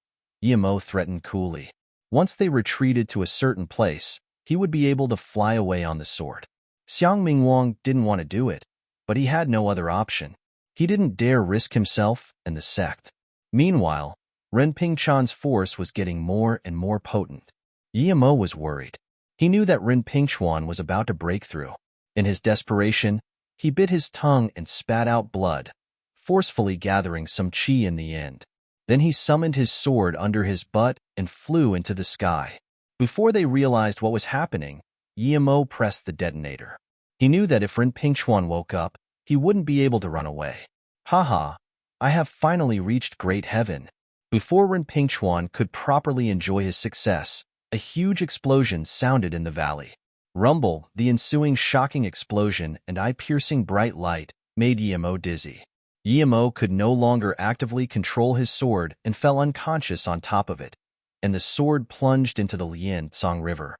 Yimo threatened coolly. Once they retreated to a certain place, he would be able to fly away on the sword. Xiang Mingwang didn't want to do it, but he had no other option. He didn't dare risk himself and the sect. Meanwhile, Ren Pingchan's force was getting more and more potent. Yimo was worried. He knew that Ren Pingchuan was about to break through. In his desperation, he bit his tongue and spat out blood, forcefully gathering some qi in the end. Then he summoned his sword under his butt and flew into the sky. Before they realized what was happening, Yimo pressed the detonator. He knew that if Ren Pingchuan woke up, he wouldn't be able to run away. "Haha, I have finally reached great heaven." Before Ren Pingchuan could properly enjoy his success, a huge explosion sounded in the valley. Rumble, the ensuing shocking explosion and eye-piercing bright light, made Yimo dizzy. Yimo could no longer actively control his sword and fell unconscious on top of it, and the sword plunged into the Liansong River.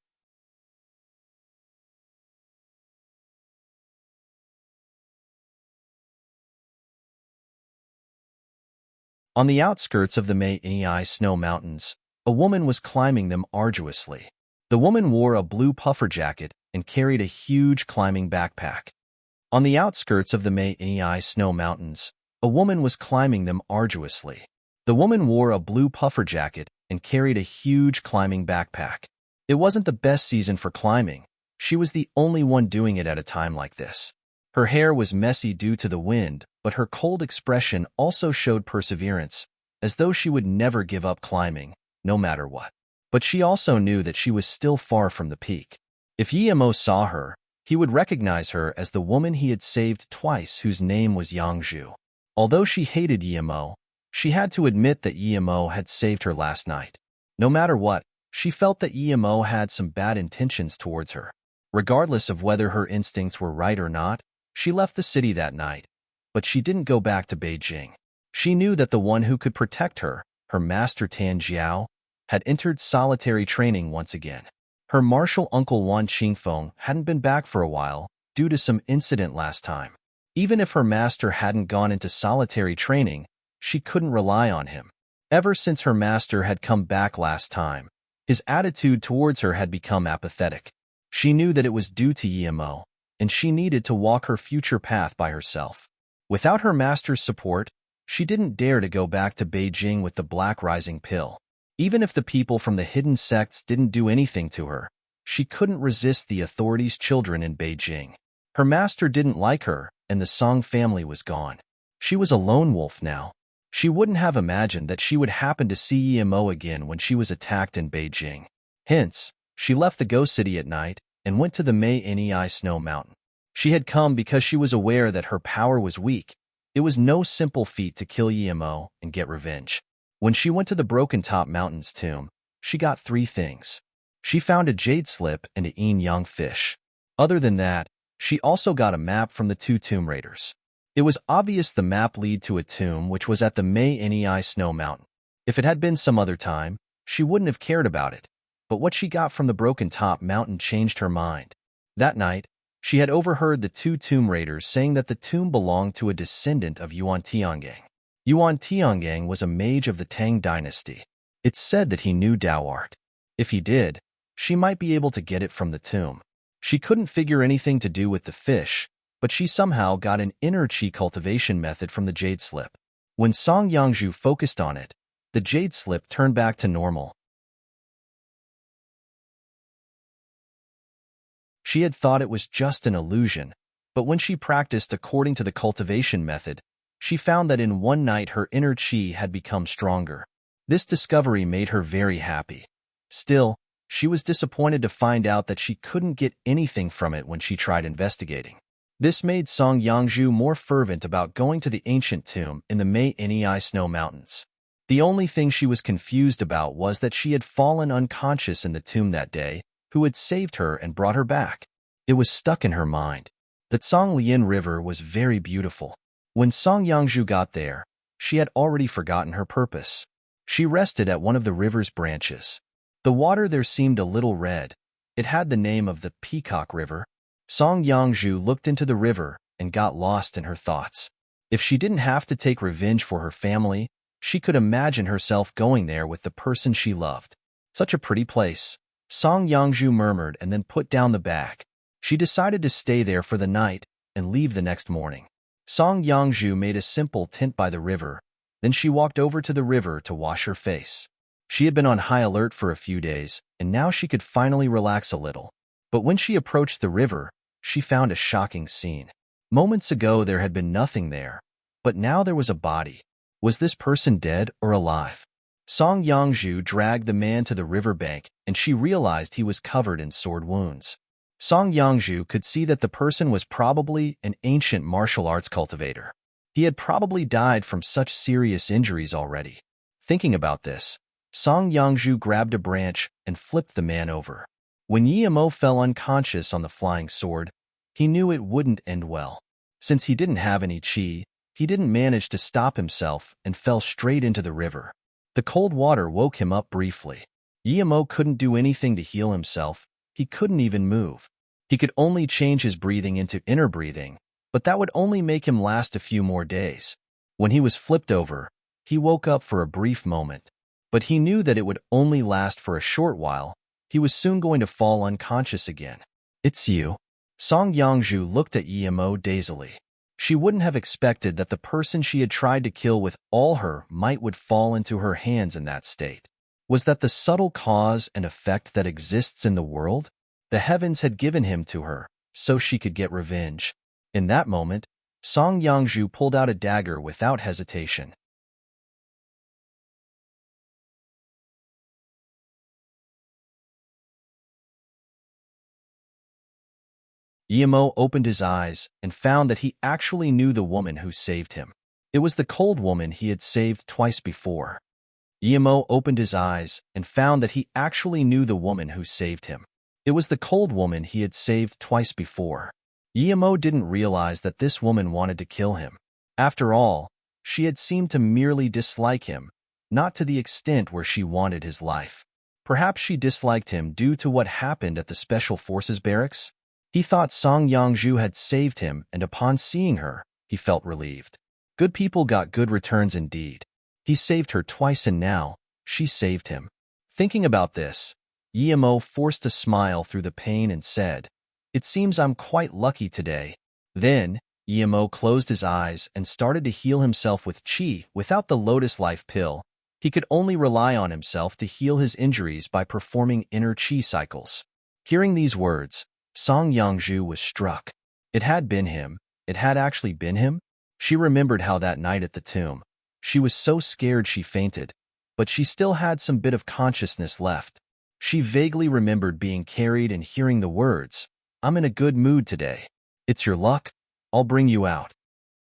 On the outskirts of the Mai Snow Mountains, a woman was climbing them arduously. The woman wore a blue puffer jacket and carried a huge climbing backpack. On the outskirts of the Mai Snow Mountains, a woman was climbing them arduously. The woman wore a blue puffer jacket and carried a huge climbing backpack. It wasn't the best season for climbing. She was the only one doing it at a time like this. Her hair was messy due to the wind, but her cold expression also showed perseverance, as though she would never give up climbing, no matter what. But she also knew that she was still far from the peak. If Yimo saw her, he would recognize her as the woman he had saved twice whose name was Yangzhu. Although she hated Yimo, she had to admit that Yimo had saved her last night. No matter what, she felt that Yimo had some bad intentions towards her. Regardless of whether her instincts were right or not, she left the city that night, but she didn't go back to Beijing. She knew that the one who could protect her, her master Tan Jiao, had entered solitary training once again. Her martial uncle Wan Qingfeng hadn't been back for a while due to some incident last time. Even if her master hadn't gone into solitary training, she couldn't rely on him. Ever since her master had come back last time, his attitude towards her had become apathetic. She knew that it was due to Yimo, and she needed to walk her future path by herself. Without her master's support, she didn't dare to go back to Beijing with the Black Rising pill. Even if the people from the hidden sects didn't do anything to her, she couldn't resist the authorities' children in Beijing. Her master didn't like her, and the Song family was gone. She was a lone wolf now. She wouldn't have imagined that she would happen to see Yimo again when she was attacked in Beijing. Hence, she left the Ghost City at night and went to the Mai Snow Mountain. She had come because she was aware that her power was weak. It was no simple feat to kill Yimo and get revenge. When she went to the Broken Top Mountain's tomb, she got 3 things. She found a jade slip and a yin-yang fish. Other than that, she also got a map from the two tomb raiders. It was obvious the map led to a tomb which was at the Nei Snow Mountain. If it had been some other time, she wouldn't have cared about it, but what she got from the Broken Top Mountain changed her mind. That night, she had overheard the two tomb raiders saying that the tomb belonged to a descendant of Yuan Tiangang. Yuan Tiangang was a mage of the Tang dynasty. It's said that he knew Dao art. If he did, she might be able to get it from the tomb. She couldn't figure anything to do with the fish, but she somehow got an inner qi cultivation method from the jade slip. When Song Yangzhu focused on it, the jade slip turned back to normal. She had thought it was just an illusion, but when she practiced according to the cultivation method, she found that in one night her inner qi had become stronger. This discovery made her very happy. Still, she was disappointed to find out that she couldn't get anything from it when she tried investigating. This made Song Yangzhu more fervent about going to the ancient tomb in the Nei Snow Mountains. The only thing she was confused about was that she had fallen unconscious in the tomb that day, who had saved her and brought her back. It was stuck in her mind. The Songlian River was very beautiful. When Song Yangzhu got there, she had already forgotten her purpose. She rested at one of the river's branches. The water there seemed a little red. It had the name of the Peacock River. Song Yangzhu looked into the river and got lost in her thoughts. If she didn't have to take revenge for her family, she could imagine herself going there with the person she loved. Such a pretty place, Song Yangzhu murmured and then put down the bag. She decided to stay there for the night and leave the next morning. Song Yangzhu made a simple tent by the river. Then she walked over to the river to wash her face. She had been on high alert for a few days, and now she could finally relax a little. But when she approached the river, she found a shocking scene. Moments ago there had been nothing there, but now there was a body. Was this person dead or alive? Song Yangzhu dragged the man to the riverbank, and she realized he was covered in sword wounds. Song Yangzhu could see that the person was probably an ancient martial arts cultivator. He had probably died from such serious injuries already. Thinking about this, Song Yangzhu grabbed a branch and flipped the man over. When Yimo fell unconscious on the flying sword, he knew it wouldn't end well. Since he didn't have any qi, he didn't manage to stop himself and fell straight into the river. The cold water woke him up briefly. Yimo couldn't do anything to heal himself. He couldn't even move. He could only change his breathing into inner breathing, but that would only make him last a few more days. When he was flipped over, he woke up for a brief moment, but he knew that it would only last for a short while. He was soon going to fall unconscious again. "It's you." Song Yangzhu looked at Yimo dazedly. She wouldn't have expected that the person she had tried to kill with all her might would fall into her hands in that state. Was that the subtle cause and effect that exists in the world? The heavens had given him to her, so she could get revenge. In that moment, Song Yangzhu pulled out a dagger without hesitation. Yimo opened his eyes and found that he actually knew the woman who saved him. It was the cold woman he had saved twice before. Yimo opened his eyes and found that he actually knew the woman who saved him. It was the cold woman he had saved twice before. Yimo didn't realize that this woman wanted to kill him. After all, she had seemed to merely dislike him, not to the extent where she wanted his life. Perhaps she disliked him due to what happened at the Special Forces barracks? He thought Song Yangzhu had saved him, and upon seeing her, he felt relieved. Good people got good returns indeed. He saved her twice and now, she saved him. Thinking about this, Yimo forced a smile through the pain and said, "It seems I'm quite lucky today." Then, Yimo closed his eyes and started to heal himself with qi. Without the Lotus Life pill, he could only rely on himself to heal his injuries by performing inner qi cycles. Hearing these words, Song Yangzhu was struck. It had been him. It had actually been him. She remembered how that night at the tomb, she was so scared she fainted, but she still had some bit of consciousness left. She vaguely remembered being carried and hearing the words, "I'm in a good mood today. It's your luck. I'll bring you out."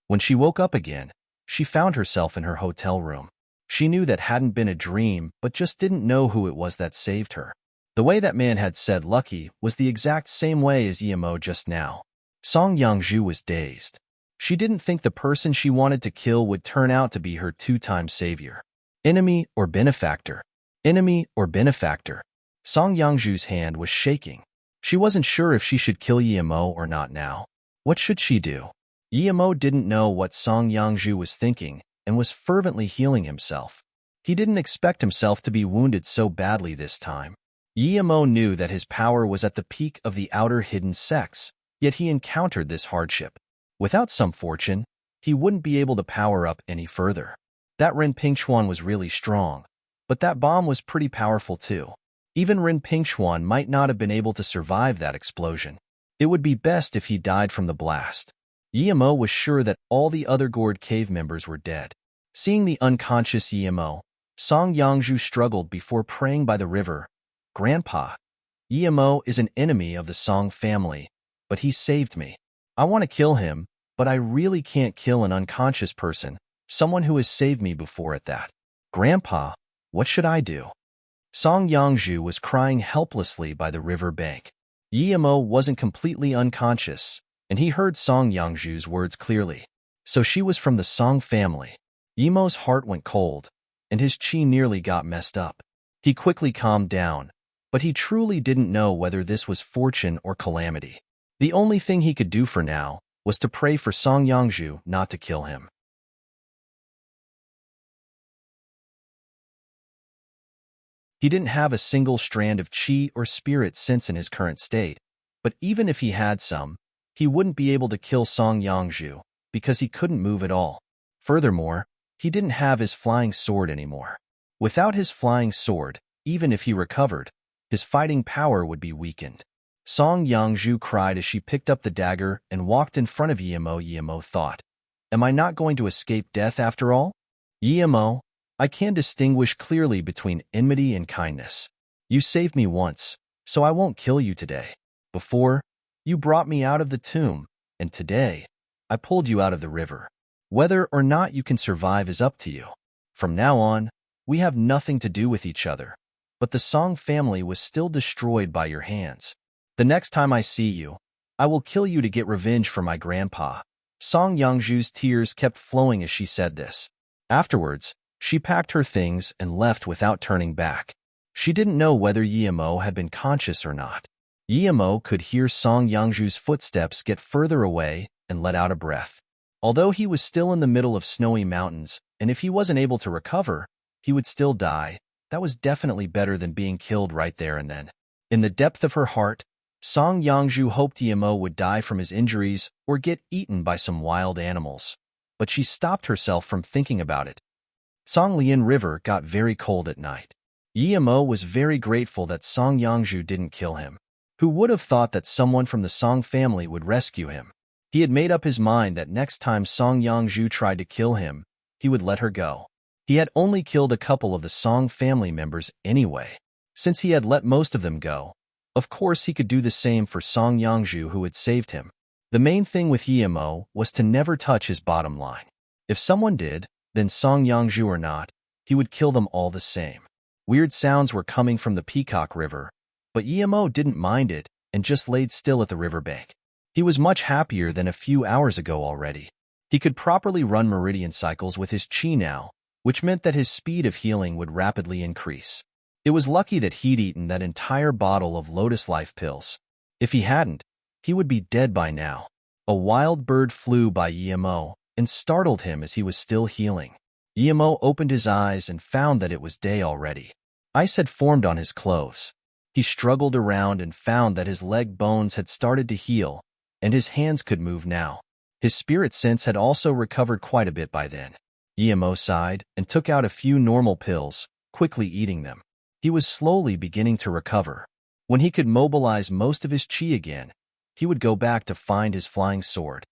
When she woke up again, she found herself in her hotel room. She knew that hadn't been a dream, but just didn't know who it was that saved her. The way that man had said lucky was the exact same way as Emo just now. Song Yangzhu was dazed. She didn't think the person she wanted to kill would turn out to be her two-time savior. Enemy or benefactor? Enemy or benefactor? Song Yangzhu's hand was shaking. She wasn't sure if she should kill Emo or not now. What should she do? Emo didn't know what Song Yangzhu was thinking and was fervently healing himself. He didn't expect himself to be wounded so badly this time. Emo knew that his power was at the peak of the outer hidden sex, yet he encountered this hardship. Without some fortune, he wouldn't be able to power up any further. That Ren Pingxuan was really strong, but that bomb was pretty powerful too. Even Ren Pingxuan might not have been able to survive that explosion. It would be best if he died from the blast. Emo was sure that all the other Gourd Cave members were dead. Seeing the unconscious Emo, Song Yangzhu struggled before praying by the river. Grandpa, Emo is an enemy of the Song family, but he saved me. I want to kill him, but I really can't kill an unconscious person, someone who has saved me before at that. Grandpa, what should I do? Song Yangzhu was crying helplessly by the river bank. Emo wasn't completely unconscious, and he heard Song Yangzhu's words clearly. So she was from the Song family. Emo's heart went cold, and his chi nearly got messed up. He quickly calmed down, but he truly didn't know whether this was fortune or calamity. The only thing he could do for now was to pray for Song Yangzhu not to kill him. He didn't have a single strand of chi or spirit sense in his current state, but even if he had some, he wouldn't be able to kill Song Yangzhu because he couldn't move at all. Furthermore, he didn't have his flying sword anymore. Without his flying sword, even if he recovered, his fighting power would be weakened. Song Yangzhu cried as she picked up the dagger and walked in front of Emo. Emo thought, "Am I not going to escape death after all? Emo, I can distinguish clearly between enmity and kindness. You saved me once, so I won't kill you today. Before, you brought me out of the tomb, and today, I pulled you out of the river. Whether or not you can survive is up to you. From now on, we have nothing to do with each other, but the Song family was still destroyed by your hands. The next time I see you, I will kill you to get revenge for my grandpa." Song Yangzhu's tears kept flowing as she said this. Afterwards, she packed her things and left without turning back. She didn't know whether Emo had been conscious or not. Emo could hear Song Yangzhu's footsteps get further away and let out a breath. Although he was still in the middle of snowy mountains, and if he wasn't able to recover, he would still die, that was definitely better than being killed right there and then. In the depth of her heart, Song Yangzhu hoped Emo would die from his injuries or get eaten by some wild animals. But she stopped herself from thinking about it. Songlian River got very cold at night. Emo was very grateful that Song Yangzhu didn't kill him. Who would have thought that someone from the Song family would rescue him? He had made up his mind that next time Song Yangzhu tried to kill him, he would let her go. He had only killed a couple of the Song family members anyway. Since he had let most of them go, of course he could do the same for Song Yangzhu who had saved him. The main thing with Emo was to never touch his bottom line. If someone did, then Song Yangzhu or not, he would kill them all the same. Weird sounds were coming from the Peacock River, but Emo didn't mind it and just laid still at the riverbank. He was much happier than a few hours ago already. He could properly run meridian cycles with his chi now, which meant that his speed of healing would rapidly increase. It was lucky that he'd eaten that entire bottle of Lotus Life pills. If he hadn't, he would be dead by now. A wild bird flew by Emo and startled him as he was still healing. Emo opened his eyes and found that it was day already. Ice had formed on his clothes. He struggled around and found that his leg bones had started to heal, and his hands could move now. His spirit sense had also recovered quite a bit by then. Emo sighed and took out a few normal pills, quickly eating them. He was slowly beginning to recover. When he could mobilize most of his chi again, he would go back to find his flying sword.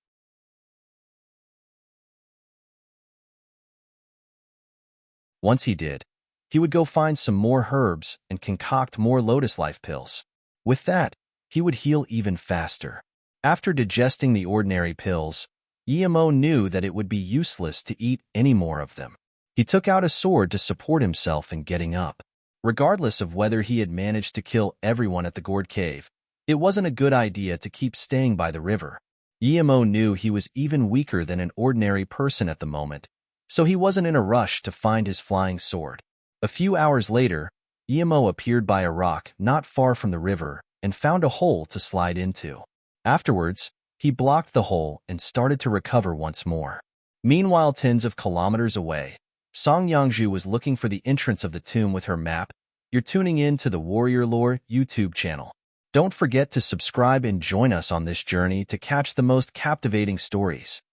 Once he did, he would go find some more herbs and concoct more Lotus Life pills. With that, he would heal even faster. After digesting the ordinary pills, Emo knew that it would be useless to eat any more of them. He took out a sword to support himself in getting up. Regardless of whether he had managed to kill everyone at the gourd cave, it wasn't a good idea to keep staying by the river. Guillermo knew he was even weaker than an ordinary person at the moment, so he wasn't in a rush to find his flying sword. A few hours later, Guillermo appeared by a rock not far from the river and found a hole to slide into. Afterwards, he blocked the hole and started to recover once more. Meanwhile, tens of kilometers away, Song Yangju was looking for the entrance of the tomb with her map. You're tuning in to the Warrior Lore YouTube channel. Don't forget to subscribe and join us on this journey to catch the most captivating stories.